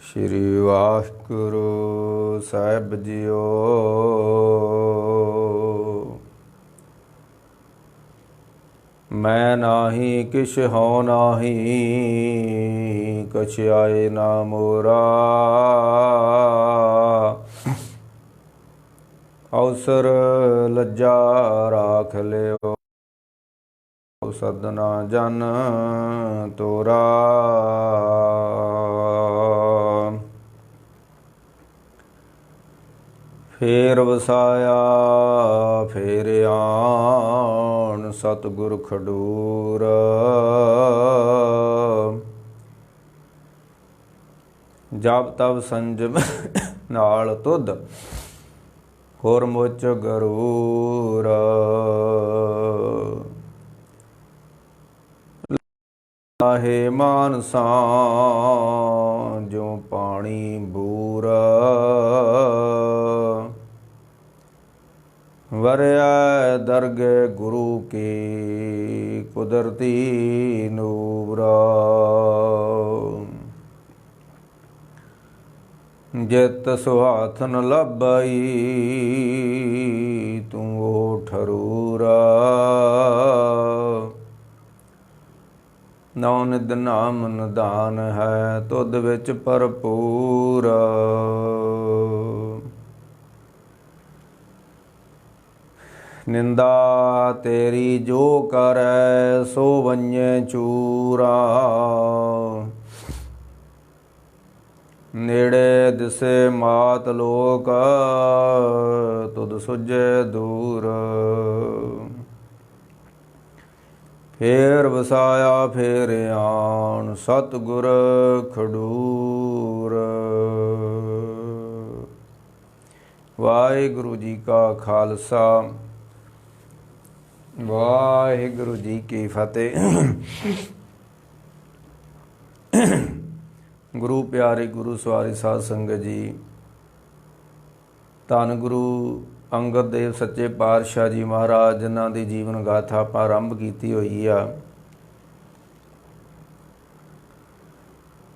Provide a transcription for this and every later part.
श्री वाहिगुरु साहिब जीओ। मैं नाही किश हो नाही, कछ आए ना मोरा। अवसर लज्जा राख लियो, सदना जन तोरा। फेर वसाया फेर आन, सतगुर खडूर। जब तब संजम नाल तुध, होर मुच गरूर। लाहे मानसा जो पानी बूर। वरया दरगे गुरु की कुदरती नूर। जित सुहाथन लभई तू ओ ठरूरा। नौ निध नाम निदान है तुद विच भरपूर। निंदा तेरी जो करे सो वन्ये चूरा। नेड़े दिसे मात लोक तुद सुझे दूर। फेर वसाया फेर आन, सतगुर खडूर। वाहिगुरु जी का खालसा, वाहिगुरु जी की फतेह। गुरु प्यारे गुरु सवारी साध संगत जी, धन गुरु अंगद देव सच्चे पातशाह जी महाराज, जिन्हां दी जीवन गाथा आपां आरंभ कीती होई आ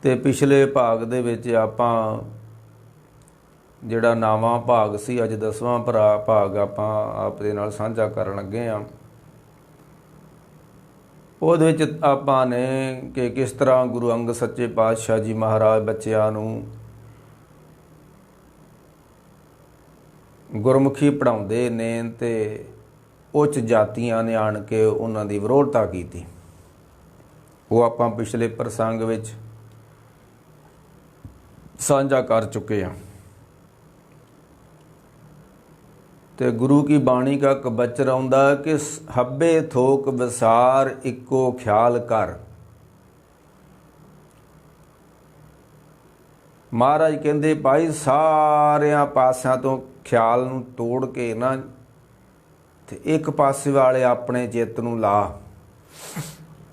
ते पिछले भाग दे विच आपां जिहड़ा नावां भाग सी, अज 10वां भाग आपां आप दे नाल साझा करन लगे आ। ਉਹਦੇ ਵਿੱਚ ਆਪਾਂ ਨੇ कि किस तरह गुरु अंगद सच्चे पातशाह जी महाराज ਬੱਚਿਆਂ ਨੂੰ ਗੁਰਮੁਖੀ ਪੜ੍ਹਾਉਂਦੇ ਨੇ ਤੇ ਉੱਚ ਜਾਤੀਆਂ ਨੇ ਆਣ ਕੇ ਉਹਨਾਂ ਦੀ ਵਿਰੋਧਤਾ ਕੀਤੀ। ਉਹ ਆਪਾਂ ਪਿਛਲੇ ਪ੍ਰਸੰਗ ਵਿੱਚ ਸਾਂਝਾ ਕਰ ਚੁੱਕੇ ਹਾਂ। ਤੇ ਗੁਰੂ ਕੀ ਬਾਣੀ का एक बचन आउंदा कि हब्बे थोक विसार इक्को ख्याल कर। महाराज कहते भाई सारिया पासियां तो ख्याल नूं तोड़ के ना ते एक पासे वाले अपने चित्त नूं ला।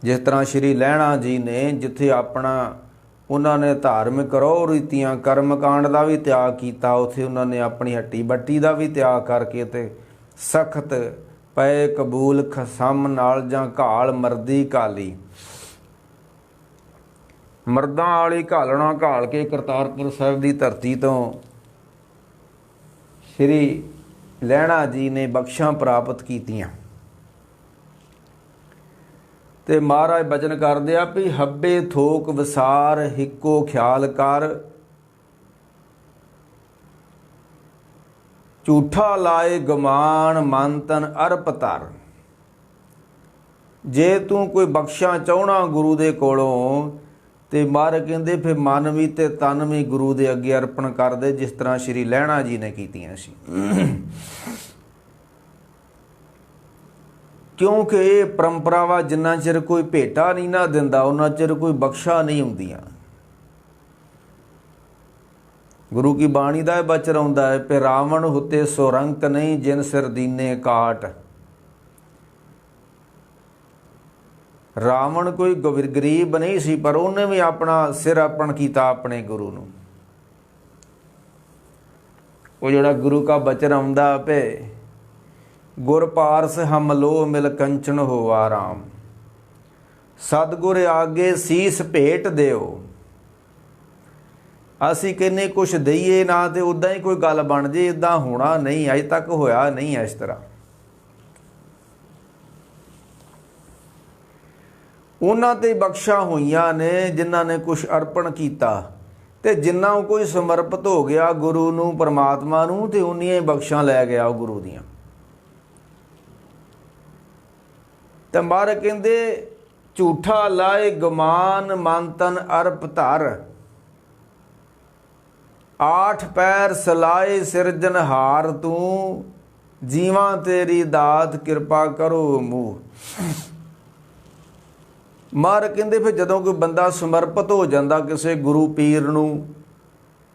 जिस तरह श्री लहणा जी ने जिथे अपना उन्होंने धार्मिक रौह रीतियां कर्म कांड का भी त्याग किया, उत्थे उन्होंने अपनी हट्टी बट्टी का भी त्याग करके ते सख्त पै कबूल खसम नाल जां घाल मर्दी घाली। मर्दां वाली घालना घाल के करतारपुर साहिब की धरती तो श्री लहणा जी ने बख्शां प्राप्त कीतियां। ते महाराज बचन करदे आ भी हब्बे थोक विसार हिक्को ख्याल कर। झूठा लाए गुमान मन तन अरप धर। जे तू कोई बख्शा चाहना गुरु दे कोलों ते महाराज कहंदे फिर मन भी ते तन भी गुरु दे अगे अर्पण कर दे, जिस तरह श्री लहणा जी ने कीतियां सी। क्योंकि ये परंपरा वा जिन्ना चिर कोई भेटा नहीं ना दिंदा उन्ना चिर कोई बख्शा नहीं हुंदियां। गुरु की बाणी का बचन आउंदा है पे रावण हुते सुरंक नहीं जिन सिर दीने काट। रावण कोई गरीब नहीं सी पर उन्हें भी अपना सिर अर्पण किया अपने गुरु नूं। वो जिहड़ा गुरु का बचन आउंदा पे गुर पारस हम लो मिल कंचन होवा राम। सतगुर आगे सीस भेट देओ। ਅਸੀਂ ਕਹਿੰਦੇ ਕੁਛ ਦਈਏ ਨਾ ਤੇ ਉਦਾਂ ਹੀ ਕੋਈ ਗੱਲ ਬਣ ਜੇ, ਇਦਾਂ ਹੋਣਾ ਨਹੀਂ, ਅਜੇ ਤੱਕ ਹੋਇਆ ਨਹੀਂ ਇਸ ਤਰ੍ਹਾਂ। ਉਹਨਾਂ ਤੇ ਬਖਸ਼ਾਂ ਹੋਈਆਂ ਨੇ ਜਿਨ੍ਹਾਂ ਨੇ ਕੁਛ ਅਰਪਣ ਕੀਤਾ, ਤੇ ਜਿੰਨਾ ਕੋਈ ਸਮਰਪਿਤ ਹੋ ਗਿਆ ਗੁਰੂ ਨੂੰ, ਪਰਮਾਤਮਾ ਨੂੰ, ਤੇ ਉਨੀਆਂ ਹੀ ਬਖਸ਼ਾਂ ਲੈ ਗਿਆ ਉਹ ਗੁਰੂ ਦੀਆਂ। ਤੇ ਮਹਾਰਾਜ ਕਹਿੰਦੇ ਝੂਠਾ ਲਾਏ ਗਮਾਨ ਮਨ ਤਨ ਅਰਪ ਧਰ, ਆਠ ਪੈਰ ਸਲਾਏ ਸਿਰਜਨਹਾਰ ਤੂੰ, ਜੀਵਾਂ ਤੇਰੀ ਦਾਤ ਕਿਰਪਾ ਕਰੋ ਮੂਹ। ਮਹਾਰਾਜ ਕਹਿੰਦੇ ਫਿਰ ਜਦੋਂ ਕੋਈ ਬੰਦਾ ਸਮਰਪਿਤ ਹੋ ਜਾਂਦਾ ਕਿਸੇ ਗੁਰੂ ਪੀਰ ਨੂੰ,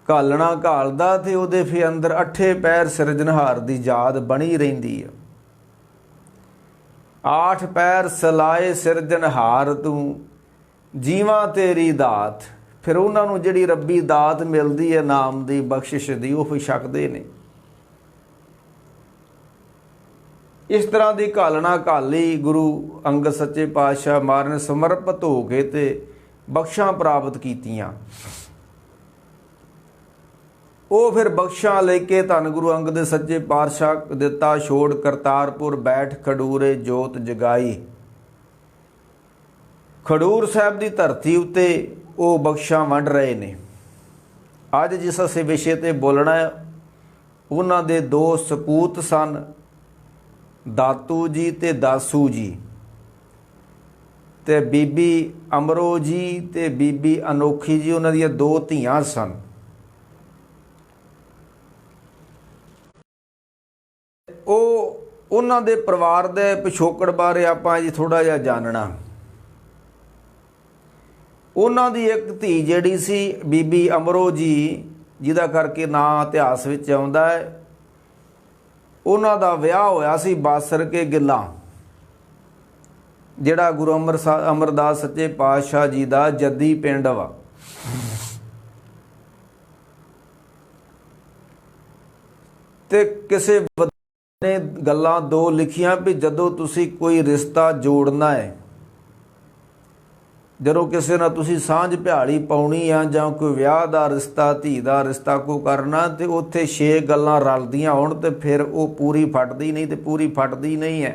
ਘਾਲਣਾ ਘਾਲਦਾ, ਤੇ ਉਹਦੇ ਫਿਰ ਅੰਦਰ ਅੱਠੇ ਪੈਰ ਸਿਰਜਨਹਾਰ ਦੀ ਯਾਦ ਬਣੀ ਰਹਿੰਦੀ ਆ। ਆਠ ਪੈਰ ਸਲਾਏ ਸਿਰਜਨਹਾਰ ਤੂੰ, ਜੀਵਾਂ ਤੇਰੀ ਦਾਤ। ਫਿਰ ਉਹਨਾਂ ਨੂੰ ਜਿਹੜੀ ਰੱਬੀ ਦਾਤ ਮਿਲਦੀ ਹੈ ਨਾਮ ਦੀ, ਬਖਸ਼ਿਸ਼ ਦੀ, ਉਹ ਫਿਰ ਛਕਦੇ ਨੇ। ਇਸ ਤਰ੍ਹਾਂ ਦੀ ਘਾਲਣਾ ਘਾਲੀ ਗੁਰੂ ਅੰਗਦ ਸੱਚੇ ਪਾਤਸ਼ਾਹ ਮਹਾਰਾਜ ਨੇ ਸਮਰਪਿਤ ਹੋ ਕੇ ਤੇ ਬਖਸ਼ਾਂ ਪ੍ਰਾਪਤ ਕੀਤੀਆਂ। ਉਹ ਫਿਰ ਬਖਸ਼ਾਂ ਲੈ ਕੇ ਧੰਨ ਗੁਰੂ ਅੰਗਦ ਦੇ ਸੱਚੇ ਪਾਤਸ਼ਾਹ ਦਿੱਤਾ ਛੋੜ ਕਰਤਾਰਪੁਰ ਬੈਠ ਖਡੂਰੇ ਜੋਤ ਜਗਾਈ। ਖਡੂਰ ਸਾਹਿਬ ਦੀ ਧਰਤੀ ਉੱਤੇ ਉਹ ਬਖਸ਼ਾਂ ਵੰਡ ਰਹੇ ਨੇ। ਅੱਜ ਜਿਸ ਅਸੀਂ ਵਿਸ਼ੇ ਤੇ ਬੋਲਣਾ ਹੈ, ਉਹਨਾਂ ਦੇ ਦੋ ਸਪੂਤ ਸਨ, ਦਾਤੂ ਜੀ ਤੇ ਦਾਸੂ ਜੀ, ਤੇ ਬੀਬੀ ਅਮਰੋ ਜੀ ਤੇ ਬੀਬੀ ਅਨੋਖੀ ਜੀ, ਉਹਨਾਂ ਦੀਆਂ ਦੋ ਧੀਆਂ ਸਨ। ਉਹਨਾਂ ਦੇ ਪਰਿਵਾਰ ਦੇ ਪਿਛੋਕੜ ਬਾਰੇ ਆਪਾਂ ਜੀ ਥੋੜ੍ਹਾ ਜਿਹਾ ਜਾਣਨਾ। ਉਹਨਾਂ ਦੀ ਇੱਕ ਧੀ ਜਿਹੜੀ ਸੀ ਬੀਬੀ ਅਮਰੋ ਜੀ, ਜਿਹਦਾ ਕਰਕੇ ਨਾਂ ਇਤਿਹਾਸ ਵਿੱਚ ਆਉਂਦਾ ਹੈ, ਉਹਨਾਂ ਦਾ ਵਿਆਹ ਹੋਇਆ ਸੀ ਬਾਸਰ ਕੇ ਗਿੱਲਾਂ, ਜਿਹੜਾ ਗੁਰੂ ਅਮਰਦਾਸ ਸੱਚੇ ਪਾਤਸ਼ਾਹ ਜੀ ਦਾ ਜੱਦੀ ਪਿੰਡ ਵਾ। ਤੇ ਕਿਸੇ ਨੇ ਗੱਲਾਂ ਦੋ ਲਿਖੀਆਂ ਵੀ ਜਦੋਂ ਤੁਸੀਂ ਕੋਈ ਰਿਸ਼ਤਾ ਜੋੜਨਾ ਹੈ, ਜਦੋਂ ਕਿਸੇ ਨਾਲ ਤੁਸੀਂ ਸਾਂਝ ਭਿਆਲੀ ਪਾਉਣੀ ਆ, ਜਾਂ ਕੋਈ ਵਿਆਹ ਦਾ ਰਿਸ਼ਤਾ, ਧੀ ਦਾ ਰਿਸ਼ਤਾ ਕੋ ਕਰਨਾ, ਤੇ ਉੱਥੇ 6 ਗੱਲਾਂ ਰਲਦੀਆਂ ਹੋਣ ਤੇ ਫਿਰ ਉਹ ਪੂਰੀ ਫਟਦੀ ਨਹੀਂ, ਤੇ ਪੂਰੀ ਫਟਦੀ ਨਹੀਂ ਹੈ।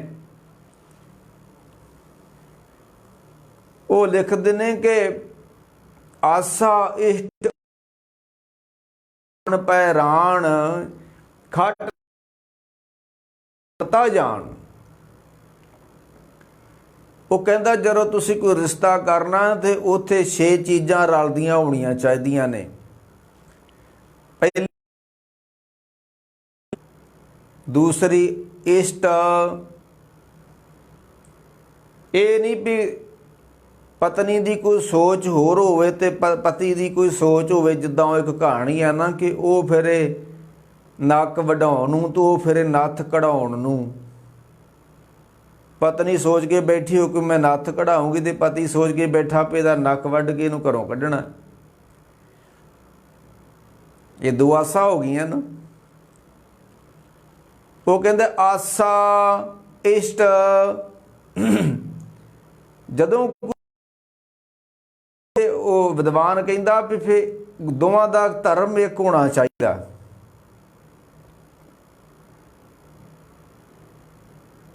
ਉਹ ਲਿਖਦੇ ਨੇ ਕਿ ਆਸਾ ਇਸ਼ਟ ਪੈਰਾਣ ਖਟ ਪਤਾ ਜਾਣ। ਉਹ ਕਹਿੰਦਾ ਜਦੋਂ ਤੁਸੀਂ ਕੋਈ ਰਿਸ਼ਤਾ ਕਰਨਾ ਤੇ ਉੱਥੇ 6 ਚੀਜ਼ਾਂ ਰਲਦੀਆਂ ਹੋਣੀਆਂ ਚਾਹੀਦੀਆਂ ਨੇ। ਪਹਿਲੀ, ਦੂਸਰੀ ਇਸ਼ਟ, ਇਹ ਨਹੀਂ ਵੀ ਪਤਨੀ ਦੀ ਕੋਈ ਸੋਚ ਹੋਰ ਹੋਵੇ ਤੇ ਪਤੀ ਦੀ ਕੋਈ ਸੋਚ ਹੋਵੇ। ਜਿੱਦਾਂ ਉਹ ਇੱਕ ਕਹਾਣੀ ਆ ਨਾ ਕਿ ਉਹ ਫਿਰੇ ਨੱਕ ਵਢਾਉਣ ਨੂੰ ਤੇ ਉਹ ਫਿਰੇ ਨੱਥ ਕਢਾਉਣ ਨੂੰ। ਪਤਨੀ ਸੋਚ ਕੇ ਬੈਠੀ ਹੋ ਕਿ ਮੈਂ ਨੱਥ ਕਢਾਊਂਗੀ, ਤੇ ਪਤੀ ਸੋਚ ਕੇ ਬੈਠਾ ਪਏ ਦਾ ਨੱਕ ਵੱਢ ਕੇ ਇਹਨੂੰ ਘਰੋਂ ਕੱਢਣਾ। ਇਹ ਦੋ ਆਸਾਂ ਹੋ ਗਈਆਂ ਨਾ। ਉਹ ਕਹਿੰਦੇ ਆਸਾ ਇਸ਼ਟ, ਜਦੋਂ ਉਹ ਵਿਦਵਾਨ ਕਹਿੰਦਾ ਵੀ ਫਿਰ ਦੋਵਾਂ ਦਾ ਧਰਮ ਇੱਕ ਹੋਣਾ ਚਾਹੀਦਾ।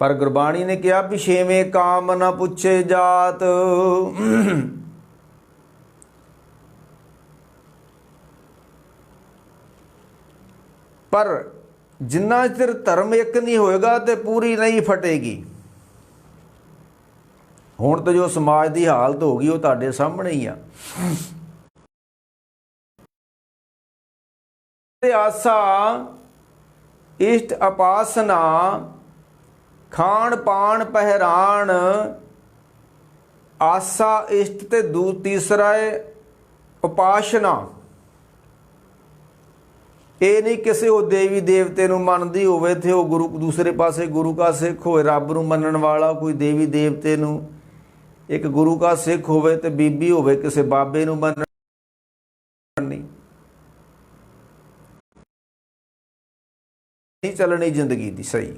ਪਰ ਗੁਰਬਾਣੀ ਨੇ ਕਿਹਾ ਵੀ 6ਵੇਂ ਕਾਮ ਨਾ ਪੁੱਛੇ ਜਾਤ। ਪਰ ਜਿੰਨਾ ਚਿਰ ਧਰਮ ਇੱਕ ਨਹੀਂ ਹੋਏਗਾ ਤੇ ਪੂਰੀ ਨਹੀਂ ਫਟੇਗੀ। ਹੁਣ ਤਾਂ ਜੋ ਸਮਾਜ ਦੀ ਹਾਲਤ ਹੋ ਗਈ ਉਹ ਤੁਹਾਡੇ ਸਾਹਮਣੇ ਹੀ ਆ। ਆਸਾ ਇਸ਼ਟ ਉਪਾਸਨਾ ਖਾਣ ਪਾਣ ਪਹਿਰਾਣ। ਆਸਾ ਇਸ਼ਟ ਤੇ ਤੀਸਰਾ ਹੈ ਉਪਾਸਨਾ। ਇਹ ਨਹੀਂ ਕਿਸੇ ਉਹ ਦੇਵੀ ਦੇਵਤੇ ਨੂੰ ਮੰਨਦੀ ਹੋਵੇ ਤੇ ਉਹ ਗੁਰੂ ਦੂਸਰੇ ਪਾਸੇ ਗੁਰੂ ਕਾ ਸਿੱਖ ਹੋਵੇ, ਰੱਬ ਨੂੰ ਮੰਨਣ ਵਾਲਾ ਕੋਈ ਦੇਵੀ ਦੇਵਤੇ ਨੂੰ, ਇੱਕ ਗੁਰੂ ਕਾ ਸਿੱਖ ਹੋਵੇ ਤੇ ਬੀਬੀ ਹੋਵੇ ਕਿਸੇ ਬਾਬੇ ਨੂੰ ਮੰਨਣੀ। ਨਹੀਂ ਚੱਲਣੀ ਜ਼ਿੰਦਗੀ ਦੀ ਸਹੀ।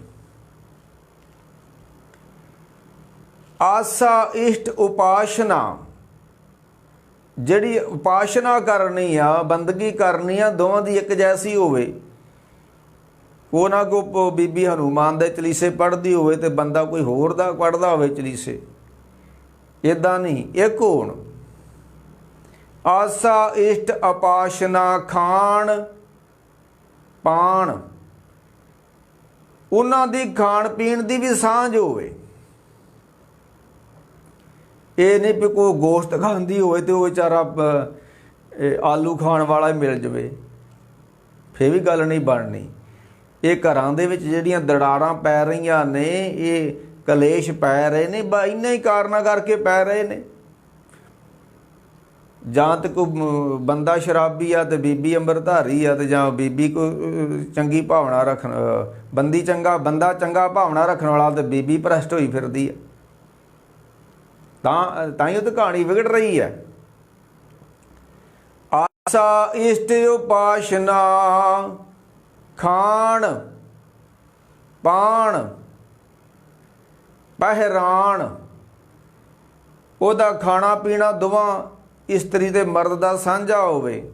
ਆਸਾ ਇਸ਼ਟ ਉਪਾਸਨਾ ਜਿਹੜੀ ਉਪਾਸ਼ਨਾ ਕਰਨੀ ਆ, ਬੰਦਗੀ ਕਰਨੀ ਆ, ਦੋਵਾਂ ਦੀ ਇੱਕ ਜੈਸੀ ਹੋਵੇ। ਉਹ ਨਾ ਕੋ ਬੀਬੀ ਹਨੂਮਾਨ ਦੇ ਚਲੀਸੇ ਪੜ੍ਹਦੀ ਹੋਵੇ ਤੇ ਬੰਦਾ ਕੋਈ ਹੋਰ ਦਾ ਪੜ੍ਹਦਾ ਹੋਵੇ ਚਲੀਸੇ, ਇੱਦਾਂ ਨਹੀਂ, ਇੱਕ ਹੋਣ। ਆਸਾ ਇਸ਼ਟ ਉਪਾਸ਼ਨਾ ਖਾਣ ਪਾਣ, ਉਹਨਾਂ ਦੀ ਖਾਣ ਪੀਣ ਦੀ ਵੀ ਸਾਂਝ ਹੋਵੇ। ਇਹ ਨਹੀਂ ਵੀ ਕੋਈ ਗੋਸ਼ਤ ਖਾਂਦੀ ਹੋਵੇ ਤੇ ਉਹ ਵਿਚਾਰਾ ਆਲੂ ਖਾਣ ਵਾਲਾ ਹੀ ਮਿਲ ਜਾਵੇ, ਫਿਰ ਵੀ ਗੱਲ ਨਹੀਂ ਬਣਨੀ। ਇਹ ਘਰਾਂ ਦੇ ਵਿੱਚ ਜਿਹੜੀਆਂ ਦਰਾੜਾਂ ਪੈ ਰਹੀਆਂ ਨੇ, ਇਹ ਕਲੇਸ਼ ਪੈ ਰਹੇ ਨੇ, ਇਹਨਾਂ ਹੀ ਕਾਰਨਾਂ ਕਰਕੇ ਪੈ ਰਹੇ ਨੇ। ਜਾਂ ਤਾਂ ਕੋਈ ਬੰਦਾ ਸ਼ਰਾਬੀ ਆ ਤੇ ਬੀਬੀ ਅੰਮ੍ਰਿਤਧਾਰੀ ਆ, ਤੇ ਜਾਂ ਬੀਬੀ ਕੋਈ ਚੰਗੀ ਭਾਵਨਾ ਰੱਖਣ, ਬੰਦਾ ਚੰਗਾ ਭਾਵਨਾ ਰੱਖਣ ਵਾਲਾ ਤੇ ਬੀਬੀ ਭ੍ਰਸ਼ਟ ਹੋਈ ਫਿਰਦੀ ਆ। ਤਾਂ ਹੀ ਉਹ ਤਾਂ ਕਹਾਣੀ ਵਿਗੜ ਰਹੀ ਹੈ। ਆਸਾ ਇਸ਼ਟ ਉਪਾਸ਼ਨਾ ਖਾਣ ਪਾਣ ਪਹਿਰਾਣ, ਉਹਦਾ ਖਾਣਾ ਪੀਣਾ ਦੋਵਾਂ ਇਸਤਰੀ ਤੇ ਮਰਦ ਦਾ ਸਾਂਝਾ ਹੋਵੇ।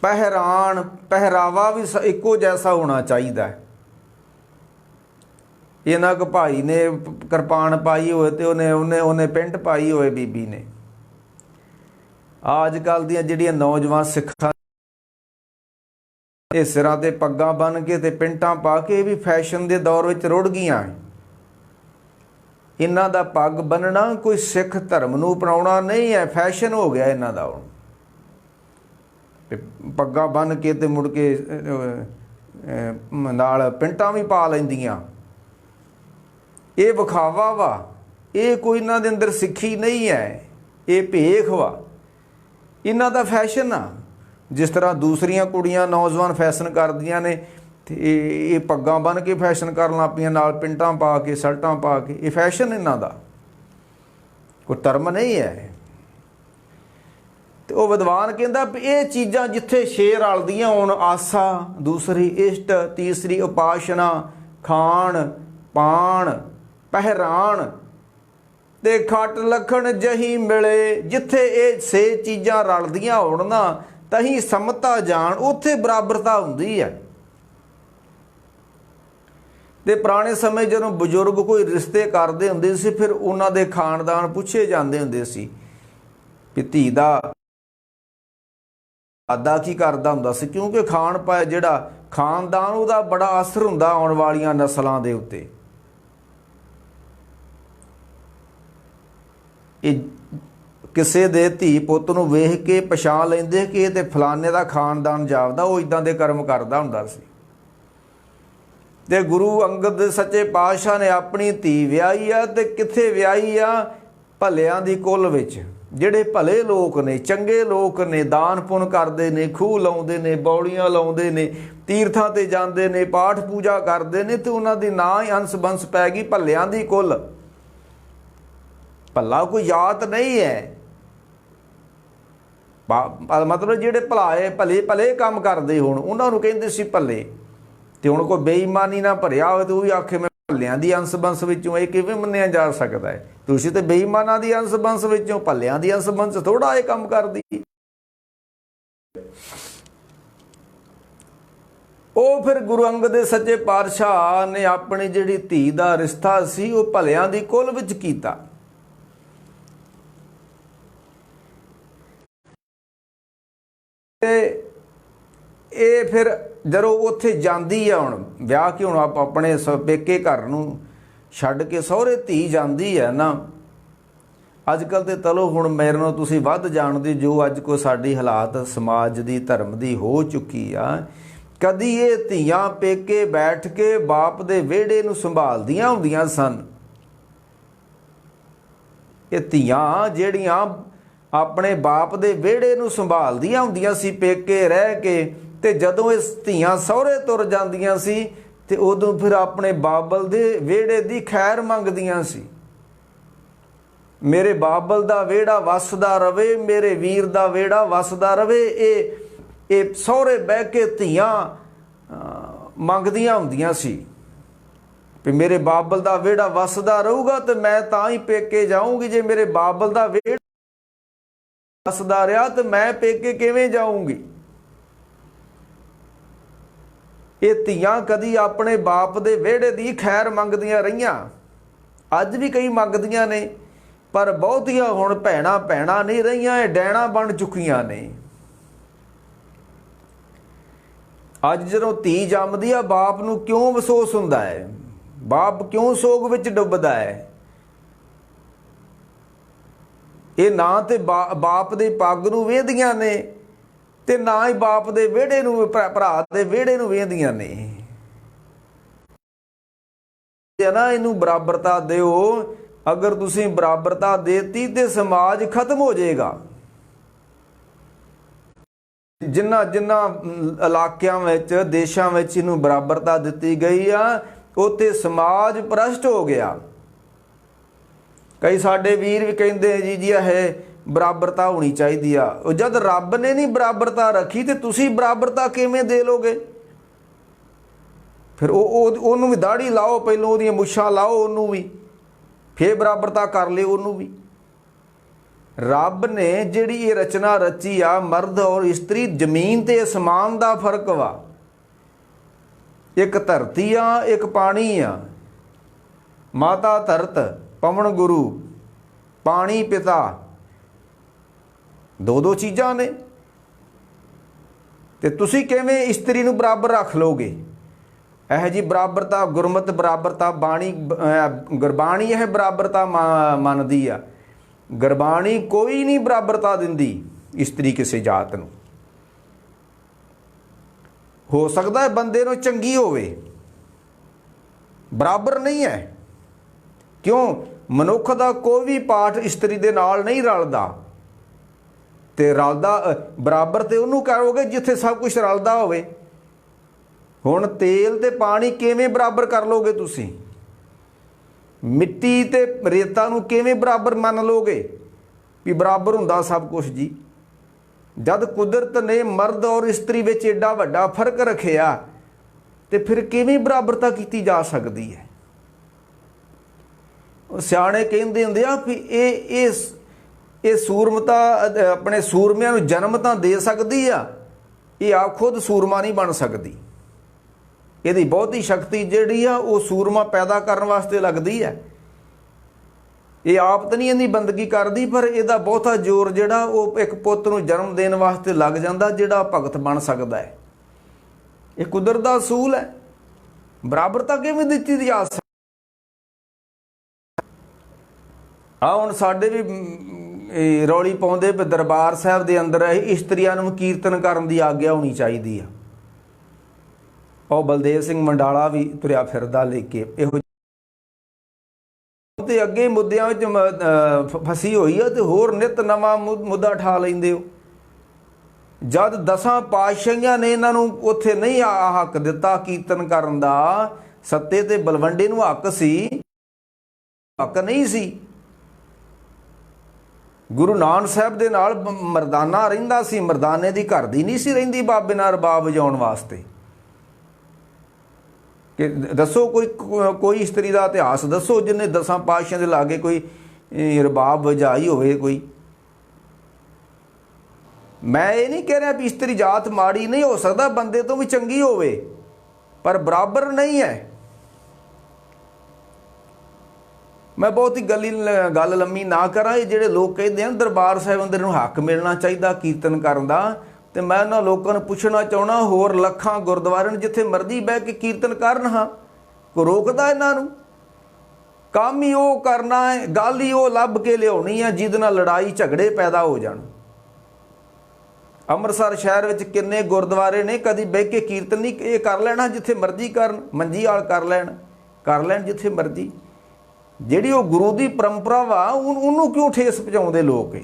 ਪਹਿਰਾਣ, ਪਹਿਰਾਵਾ ਵੀ ਇੱਕੋ ਜੈਸਾ ਹੋਣਾ ਚਾਹੀਦਾ। ਇਹਨਾਂ ਕੁ ਭਾਈ ਨੇ ਕਿਰਪਾਨ ਪਾਈ ਹੋਵੇ ਤੇ ਉਹਨੇ ਪੈਂਟ ਪਾਈ ਹੋਵੇ ਬੀਬੀ ਨੇ। ਅੱਜ ਕੱਲ੍ਹ ਦੀਆਂ ਜਿਹੜੀਆਂ ਨੌਜਵਾਨ ਸਿੱਖਾਂ ਇਹ ਸਿਰਾਂ ਤੇ ਪੱਗਾਂ ਬੰਨ੍ਹ ਕੇ ਤੇ ਪੈਂਟਾਂ ਪਾ ਕੇ ਵੀ ਫੈਸ਼ਨ ਦੇ ਦੌਰ ਵਿੱਚ ਰੁੜ ਗਈਆਂ। ਇਹਨਾਂ ਦਾ ਪੱਗ ਬੰਨਣਾ ਕੋਈ ਸਿੱਖ ਧਰਮ ਨੂੰ ਅਪਣਾਉਣਾ ਨਹੀਂ ਹੈ, ਫੈਸ਼ਨ ਹੋ ਗਿਆ ਇਹਨਾਂ ਦਾ। ਹੁਣ ਪੱਗਾਂ ਬੰਨ੍ਹ ਕੇ ਤੇ ਮੁੜ ਕੇ ਨਾਲ ਪੈਂਟਾਂ ਵੀ ਪਾ ਲੈਂਦੀਆਂ। ਇਹ ਵਿਖਾਵਾ ਵਾ, ਇਹ ਕੋਈ ਇਹਨਾਂ ਦੇ ਅੰਦਰ ਸਿੱਖੀ ਨਹੀਂ ਹੈ, ਇਹ ਭੇਖ ਵਾ, ਇਹਨਾਂ ਦਾ ਫੈਸ਼ਨ ਆ। ਜਿਸ ਤਰ੍ਹਾਂ ਦੂਸਰੀਆਂ ਕੁੜੀਆਂ ਨੌਜਵਾਨ ਫੈਸ਼ਨ ਕਰਦੀਆਂ ਨੇ ਤੇ ਇਹ ਪੱਗਾਂ ਬੰਨ੍ਹ ਕੇ ਫੈਸ਼ਨ ਕਰਨ ਲੱਗ ਪਈਆਂ, ਨਾਲ ਪੈਂਟਾਂ ਪਾ ਕੇ, ਸ਼ਰਟਾਂ ਪਾ ਕੇ। ਇਹ ਫੈਸ਼ਨ ਇਹਨਾਂ ਦਾ, ਕੋਈ ਧਰਮ ਨਹੀਂ ਹੈ। ਤੇ ਉਹ ਵਿਦਵਾਨ ਕਹਿੰਦਾ ਵੀ ਇਹ ਚੀਜ਼ਾਂ ਜਿੱਥੇ ਛੇ ਰਲਦੀਆਂ ਹੋਣ, ਆਸਾ, ਦੂਸਰੀ ਇਸ਼ਟ, ਤੀਸਰੀ ਉਪਾਸ਼ਨਾ, ਖਾਣ ਪਾਣ ਪਹਿਰਾਣ ਤੇ ਖੱਟ ਲੱਖਣ ਜਹੀ ਮਿਲੇ, ਜਿੱਥੇ ਇਹ ਛੇ ਚੀਜ਼ਾਂ ਰਲਦੀਆਂ ਹੋਣ ਨਾ ਤਹੀਂ ਸਮਤਾ ਜਾਣ, ਉੱਥੇ ਬਰਾਬਰਤਾ ਹੁੰਦੀ ਹੈ। ਤੇ ਪੁਰਾਣੇ ਸਮੇਂ ਜਦੋਂ ਬਜ਼ੁਰਗ ਕੋਈ ਰਿਸ਼ਤੇ ਕਰਦੇ ਹੁੰਦੇ ਸੀ, ਫਿਰ ਉਹਨਾਂ ਦੇ ਖਾਨਦਾਨ ਪੁੱਛੇ ਜਾਂਦੇ ਹੁੰਦੇ ਸੀ ਵੀ ਧੀ ਦਾ ਦਾਦਾ ਕੀ ਕਰਦਾ ਹੁੰਦਾ ਸੀ, ਕਿਉਂਕਿ ਜਿਹੜਾ ਖਾਨਦਾਨ ਉਹਦਾ ਬੜਾ ਅਸਰ ਹੁੰਦਾ ਆਉਣ ਵਾਲੀਆਂ ਨਸਲਾਂ ਦੇ ਉੱਤੇ। ਇਹ ਕਿਸੇ ਦੇ ਧੀ ਪੁੱਤ ਨੂੰ ਵੇਖ ਕੇ ਪਛਾਣ ਲੈਂਦੇ ਕਿ ਇਹ ਤੇ ਫਲਾਣੇ ਦਾ ਖਾਨਦਾਨ ਜਾਪਦਾ, ਉਹ ਇਦਾਂ ਦੇ ਕਰਮ ਕਰਦਾ ਹੁੰਦਾ ਸੀ। ਤੇ ਗੁਰੂ ਅੰਗਦ ਸੱਚੇ ਪਾਤਸ਼ਾਹ ਨੇ ਆਪਣੀ ਧੀ ਵਿਆਹੀ ਆ, ਤੇ ਕਿੱਥੇ ਵਿਆਹੀ ਆ? ਭਲਿਆਂ ਦੀ ਕੁੱਲ ਵਿੱਚ। ਜਿਹੜੇ ਭਲੇ ਲੋਕ ਨੇ, ਚੰਗੇ ਲੋਕ ਨੇ, ਦਾਨ ਪੁੰਨ ਕਰਦੇ ਨੇ, ਖੂਹ ਲਾਉਂਦੇ ਨੇ, ਬੌਲੀਆਂ ਲਾਉਂਦੇ ਨੇ, ਤੀਰਥਾਂ ਤੇ ਜਾਂਦੇ ਨੇ, ਪਾਠ ਪੂਜਾ ਕਰਦੇ ਨੇ, ਤੇ ਉਹਨਾਂ ਦੀ ਨਾਂ ਹੀ ਅੰਸ ਬੰਸ ਪੈ ਗਈ ਭਲਿਆਂ ਦੀ ਕੁੱਲ। ਭੱਲਾ ਕੋਈ ਜਾਤ ਨਹੀਂ ਹੈ, ਮਤਲਬ ਜਿਹੜੇ ਭਲੇ ਕੰਮ ਕਰਦੇ ਹੋਣ ਉਹਨਾਂ ਨੂੰ ਕਹਿੰਦੇ ਸੀ ਭੱਲੇ। ਤੇ ਹੁਣ ਕੋਈ ਬੇਈਮਾਨੀ ਨਾ ਭਰਿਆ ਹੋਵੇ ਤੇ ਉਹ ਵੀ ਆਖੇ ਮੈਂ ਭੱਲਿਆਂ ਦੀ ਅੰਸ ਬੰਸ ਵਿੱਚੋਂ, ਇਹ ਕਿਵੇਂ ਮੰਨਿਆ ਜਾ ਸਕਦਾ ਹੈ? ਤੁਸੀਂ ਤੇ ਬੇਈਮਾਨਾਂ ਦੀ ਅੰਸ ਬੰਸ ਵਿੱਚੋਂ, ਭੱਲਿਆਂ ਦੀ ਅੰਸ ਬੰਸ ਥੋੜਾ ਇਹ ਕੰਮ ਕਰਦੀ। ਉਹ ਫਿਰ ਗੁਰੂ ਅੰਗਦ ਦੇ ਸੱਚੇ ਪਾਤਸ਼ਾਹ ਨੇ ਆਪਣੀ ਜਿਹੜੀ ਧੀ ਦਾ ਰਿਸ਼ਤਾ ਸੀ ਉਹ ਭਲਿਆਂ ਦੀ ਕੁੱਲ ਵਿੱਚ ਕੀਤਾ। ਤੇ ਇਹ ਫਿਰ ਜਦੋਂ ਉੱਥੇ ਜਾਂਦੀ ਆ, ਹੁਣ ਵਿਆਹ ਕੇ, ਹੁਣ ਆਪਣੇ ਪੇਕੇ ਘਰ ਨੂੰ ਛੱਡ ਕੇ ਸਹੁਰੇ ਧੀ ਜਾਂਦੀ ਹੈ ਨਾ। ਅੱਜ ਕੱਲ੍ਹ ਤੇ ਚਲੋ ਹੁਣ ਮੇਰੇ ਨਾਲ ਤੁਸੀਂ ਵੱਧ ਜਾਣਦੇ ਜੋ ਅੱਜ ਕੋਈ ਸਾਡੀ ਹਾਲਾਤ ਸਮਾਜ ਦੀ, ਧਰਮ ਦੀ ਹੋ ਚੁੱਕੀ ਆ। ਕਦੀ ਇਹ ਧੀਆਂ ਪੇਕੇ ਬੈਠ ਕੇ ਬਾਪ ਦੇ ਵਿਹੜੇ ਨੂੰ ਸੰਭਾਲਦੀਆਂ ਹੁੰਦੀਆਂ ਸਨ। ਇਹ ਧੀਆਂ ਜਿਹੜੀਆਂ ਆਪਣੇ ਬਾਪ ਦੇ ਵਿਹੜੇ ਨੂੰ ਸੰਭਾਲਦੀਆਂ ਹੁੰਦੀਆਂ ਸੀ ਪੇਕੇ ਰਹਿ ਕੇ, ਤੇ ਜਦੋਂ ਇਹ ਧੀਆਂ ਸਹੁਰੇ ਤੁਰ ਜਾਂਦੀਆਂ ਸੀ ਤੇ ਉਦੋਂ ਫਿਰ ਆਪਣੇ ਬਾਬਲ ਦੇ ਵਿਹੜੇ ਦੀ ਖੈਰ ਮੰਗਦੀਆਂ ਸੀ। ਮੇਰੇ ਬਾਬਲ ਦਾ ਵਿਹੜਾ ਵਸਦਾ ਰਵੇ, ਮੇਰੇ ਵੀਰ ਦਾ ਵਿਹੜਾ ਵਸਦਾ ਰਵੇ। ਇਹ ਸਹੁਰੇ ਬਹਿ ਕੇ ਧੀਆਂ ਮੰਗਦੀਆਂ ਹੁੰਦੀਆਂ ਸੀ ਵੀ ਮੇਰੇ ਬਾਬਲ ਦਾ ਵਿਹੜਾ ਵਸਦਾ ਰਹੂਗਾ ਤੇ ਮੈਂ ਤਾਂ ਹੀ ਪੇਕੇ ਜਾਊਂਗੀ ਜੇ ਮੇਰੇ ਬਾਬਲ ਦਾ ਵਿਹੜਾ ਹੱਸਦਾ ਰਿਹਾ ਤੇ ਮੈਂ ਪੇਕੇ ਕਿਵੇਂ ਜਾਊਂਗੀ। ਇਹ ਧੀਆਂ ਕਦੀ ਆਪਣੇ ਬਾਪ ਦੇ ਵਿਹੜੇ ਦੀ ਖੈਰ ਮੰਗਦੀਆਂ ਰਹੀਆਂ, ਅੱਜ ਵੀ ਕਈ ਮੰਗਦੀਆਂ ਨੇ, ਪਰ ਬਹੁਤੀਆਂ ਹੁਣ ਭੈਣਾਂ ਭੈਣਾਂ ਨਹੀਂ ਰਹੀਆਂ, ਇਹ ਡੈਣਾ ਬਣ ਚੁੱਕੀਆਂ ਨੇ। ਅੱਜ ਜਦੋਂ ਧੀ ਜੰਮਦੀ ਆ, ਬਾਪ ਨੂੰ ਕਿਉਂ ਅਫਸੋਸ ਹੁੰਦਾ ਹੈ, ਬਾਪ ਕਿਉਂ ਸੋਗ ਵਿੱਚ ਡੁੱਬਦਾ ਹੈ। ਇਹ ਨਾ ਤੇ ਬਾਪ ਦੇ ਪੱਗ ਨੂੰ ਵੇਹਦੀਆਂ ਨੇ ਤੇ ਨਾ ਹੀ ਬਾਪ ਦੇ ਵਿਹੜੇ ਨੂੰ, ਭਰਾ ਦੇ ਵਿਹੜੇ ਨੂੰ ਵੇਹਦੀਆਂ ਨੇ। ਨਾ ਇਹਨੂੰ ਬਰਾਬਰਤਾ ਦਿਓ। ਅਗਰ ਤੁਸੀਂ ਬਰਾਬਰਤਾ ਦੇਤੀ ਤੇ ਸਮਾਜ ਖਤਮ ਹੋ ਜਾਏਗਾ। ਜਿਨ੍ਹਾਂ ਇਲਾਕਿਆਂ ਵਿੱਚ, ਦੇਸ਼ਾਂ ਵਿੱਚ ਇਹਨੂੰ ਬਰਾਬਰਤਾ ਦਿੱਤੀ ਗਈ ਆ, ਉੱਥੇ ਸਮਾਜ ਭ੍ਰਸ਼ਟ ਹੋ ਗਿਆ। ਕਈ ਸਾਡੇ ਵੀਰ ਵੀ ਕਹਿੰਦੇ ਜੀ ਇਹ ਬਰਾਬਰਤਾ ਹੋਣੀ ਚਾਹੀਦੀ ਆ। ਉਹ ਜਦ ਰੱਬ ਨੇ ਨਹੀਂ ਬਰਾਬਰਤਾ ਰੱਖੀ ਤੇ ਤੁਸੀਂ ਬਰਾਬਰਤਾ ਕਿਵੇਂ ਦੇ ਲੋਗੇ। ਫਿਰ ਉਹਨੂੰ ਵੀ ਦਾੜੀ ਲਾਓ, ਪਹਿਲੋਂ ਉਹਦੀਆਂ ਮੁੱਛਾਂ ਲਾਓ ਉਹਨੂੰ ਵੀ, ਫੇਰ ਬਰਾਬਰਤਾ ਕਰ ਲਿਓ ਉਹਨੂੰ ਵੀ। ਰੱਬ ਨੇ ਜਿਹੜੀ ਇਹ ਰਚਨਾ ਰਚੀ ਆ, ਮਰਦ ਔਰ ਇਸਤਰੀ, ਜ਼ਮੀਨ ਤੇ ਅਸਮਾਨ ਦਾ ਫਰਕ ਵਾ। ਇੱਕ ਧਰਤੀ ਆ, ਇੱਕ ਪਾਣੀ ਆ। ਮਾਤਾ ਧਰਤ, ਪਵਨ ਗੁਰੂ, ਪਾਣੀ ਪਿਤਾ, ਦੋ ਚੀਜ਼ਾਂ ਨੇ। ਤੇ ਤੁਸੀਂ ਕਿਵੇਂ ਇਸਤਰੀ ਨੂੰ ਬਰਾਬਰ ਰੱਖ ਲੋਗੇ। ਇਹੋ ਜਿਹੀ ਬਰਾਬਰਤਾ, ਗੁਰਮਤਿ ਬਰਾਬਰਤਾ, ਬਾਣੀ ਗੁਰਬਾਣੀ ਇਹ ਬਰਾਬਰਤਾ ਮੰਨਦੀ ਆ। ਗੁਰਬਾਣੀ ਕੋਈ ਨਹੀਂ ਬਰਾਬਰਤਾ ਦਿੰਦੀ ਇਸਤਰੀ ਕਿਸੇ ਜਾਤ ਨੂੰ। ਹੋ ਸਕਦਾ ਹੈ ਬੰਦੇ ਨੂੰ ਚੰਗੀ ਹੋਵੇ, ਬਰਾਬਰ ਨਹੀਂ ਹੈ। ਕਿਉਂ? ਮਨੁੱਖ ਦਾ ਕੋਈ ਵੀ ਪਾਠ ਇਸਤਰੀ ਦੇ ਨਾਲ ਨਹੀਂ ਰਲਦਾ। ਤੇ ਰਲਦਾ ਬਰਾਬਰ ਤੇ ਉਹਨੂੰ ਕਰੋਗੇ ਜਿੱਥੇ ਸਭ ਕੁਝ ਰਲਦਾ ਹੋਵੇ। ਹੁਣ ਤੇਲ ਤੇ ਪਾਣੀ ਕਿਵੇਂ ਬਰਾਬਰ ਕਰ ਲੋਗੇ ਤੁਸੀਂ। ਮਿੱਟੀ ਤੇ ਰੇਤਾ ਨੂੰ ਕਿਵੇਂ ਬਰਾਬਰ ਮੰਨ ਲੋਗੇ ਵੀ ਬਰਾਬਰ ਹੁੰਦਾ ਸਭ ਕੁਝ ਜੀ। ਜਦ ਕੁਦਰਤ ਨੇ ਮਰਦ ਔਰ ਇਸਤਰੀ ਵਿੱਚ ਏਡਾ ਵੱਡਾ ਫਰਕ ਰੱਖਿਆ ਤੇ ਫਿਰ ਕਿਵੇਂ ਬਰਾਬਰਤਾ ਕੀਤੀ ਜਾ ਸਕਦੀ ਹੈ। ਸਿਆਣੇ ਕਹਿੰਦੇ ਹੁੰਦੇ ਆ ਵੀ ਇਹ ਸੂਰਮਤਾ ਆਪਣੇ ਸੂਰਮਿਆਂ ਨੂੰ ਜਨਮ ਤਾਂ ਦੇ ਸਕਦੀ ਆ, ਇਹ ਆਪ ਖੁਦ ਸੂਰਮਾ ਨਹੀਂ ਬਣ ਸਕਦੀ। ਇਹਦੀ ਬਹੁਤੀ ਸ਼ਕਤੀ ਜਿਹੜੀ ਆ ਉਹ ਸੂਰਮਾ ਪੈਦਾ ਕਰਨ ਵਾਸਤੇ ਲੱਗਦੀ ਹੈ। ਇਹ ਆਪ ਤਾਂ ਨਹੀਂ ਇਹਦੀ ਬੰਦਗੀ ਕਰਦੀ, ਪਰ ਇਹਦਾ ਬਹੁਤਾ ਜ਼ੋਰ ਜਿਹੜਾ ਉਹ ਇੱਕ ਪੁੱਤ ਨੂੰ ਜਨਮ ਦੇਣ ਵਾਸਤੇ ਲੱਗ ਜਾਂਦਾ, ਜਿਹੜਾ ਭਗਤ ਬਣ ਸਕਦਾ ਹੈ। ਇਹ ਕੁਦਰਤ ਦਾ ਅਸੂਲ ਹੈ। ਬਰਾਬਰਤਾ ਕਿਵੇਂ ਦਿੱਤੀ ਜਾ ਸਕਦੀ। ਆ ਹੁਣ ਸਾਡੇ ਵੀ ਰੌਲੀ ਪਾਉਂਦੇ ਵੀ ਦਰਬਾਰ ਸਾਹਿਬ ਦੇ ਅੰਦਰ ਇਸਤਰੀਆਂ ਨੂੰ ਕੀਰਤਨ ਕਰਨ ਦੀ ਆਗਿਆ ਹੋਣੀ ਚਾਹੀਦੀ ਆ। ਉਹ ਬਲਦੇਵ ਸਿੰਘ ਮੰਡਾਲਾ ਵੀ ਤੁਰਿਆ ਫਿਰਦਾ ਲੈ ਕੇ ਇਹੋ ਤੇ ਅੱਗੇ ਮੁੱਦਿਆਂ ਵਿੱਚ ਫਸੀ ਹੋਈ ਆ ਤੇ ਹੋਰ ਨਿਤ ਨਵਾਂ ਮੁੱਦਾ ਠਾ ਲੈਂਦੇ ਹੋ। ਜਦ 10 ਪਾਤਸ਼ਾਹੀਆਂ ਨੇ ਇਹਨਾਂ ਨੂੰ ਉੱਥੇ ਨਹੀਂ ਹੱਕ ਦਿੱਤਾ ਕੀਰਤਨ ਕਰਨ ਦਾ, ਸੱਤੇ ਤੇ ਬਲਵੰਡੇ ਨੂੰ ਹੱਕ ਸੀ, ਹੱਕ ਨਹੀਂ ਸੀ। ਗੁਰੂ ਨਾਨਕ ਸਾਹਿਬ ਦੇ ਨਾਲ ਮਰਦਾਨਾ ਰਹਿੰਦਾ ਸੀ, ਮਰਦਾਨੇ ਦੀ ਘਰ ਦੀ ਨਹੀਂ ਸੀ ਰਹਿੰਦੀ ਬਾਬੇ ਨਾਲ ਰਬਾਬ ਵਜਾਉਣ ਵਾਸਤੇ। ਕਿ ਦੱਸੋ ਕੋਈ ਇਸਤਰੀ ਦਾ ਇਤਿਹਾਸ ਦੱਸੋ ਜਿਹਨੇ 10 ਪਾਤਸ਼ਾਹਾਂ ਦੇ ਲਾਗੇ ਕੋਈ ਰਬਾਬ ਵਜਾਈ ਹੋਵੇ ਕੋਈ। ਮੈਂ ਇਹ ਨਹੀਂ ਕਹਿ ਰਿਹਾ ਵੀ ਇਸਤਰੀ ਜਾਤ ਮਾੜੀ ਨਹੀਂ ਹੋ ਸਕਦਾ, ਬੰਦੇ ਤੋਂ ਵੀ ਚੰਗੀ ਹੋਵੇ, ਪਰ ਬਰਾਬਰ ਨਹੀਂ ਹੈ। ਮੈਂ ਬਹੁਤੀ ਗੱਲ ਲੰਮੀ ਨਾ ਕਰਾਂ। ਇਹ ਜਿਹੜੇ ਲੋਕ ਕਹਿੰਦੇ ਹਨ ਦਰਬਾਰ ਸਾਹਿਬ ਅੰਦਰ ਨੂੰ ਹੱਕ ਮਿਲਣਾ ਚਾਹੀਦਾ ਕੀਰਤਨ ਕਰਨ ਦਾ, ਤੇ ਮੈਂ ਉਹਨਾਂ ਲੋਕਾਂ ਨੂੰ ਪੁੱਛਣਾ ਚਾਹੁੰਦਾ, ਹੋਰ ਲੱਖਾਂ ਗੁਰਦੁਆਰੇ ਨੇ ਜਿੱਥੇ ਮਰਜ਼ੀ ਬਹਿ ਕੇ ਕੀਰਤਨ ਕਰਨ, ਹਾਂ ਕੋਈ ਰੋਕਦਾ ਇਹਨਾਂ ਨੂੰ? ਕੰਮ ਹੀ ਉਹ ਕਰਨਾ ਹੈ, ਗੱਲ ਹੀ ਉਹ ਲੱਭ ਕੇ ਲਿਆਉਣੀ ਹੈ ਜਿਹਦੇ ਨਾਲ ਲੜਾਈ ਝਗੜੇ ਪੈਦਾ ਹੋ ਜਾਣ। ਅੰਮ੍ਰਿਤਸਰ ਸ਼ਹਿਰ ਵਿੱਚ ਕਿੰਨੇ ਗੁਰਦੁਆਰੇ ਨੇ, ਕਦੀ ਬਹਿ ਕੇ ਕੀਰਤਨ ਨਹੀਂ। ਇਹ ਕਰ ਲੈਣਾ ਜਿੱਥੇ ਮਰਜ਼ੀ ਕਰਨ, ਮੰਜੀ ਵਾਲ ਕਰ ਲੈਣ ਜਿੱਥੇ ਮਰਜ਼ੀ। ਜਿਹੜੀ ਉਹ ਗੁਰੂ ਦੀ ਪਰੰਪਰਾ ਵਾ ਉਹਨੂੰ ਕਿਉਂ ਠੇਸ ਪਹੁੰਚਾਉਂਦੇ ਲੋਕ।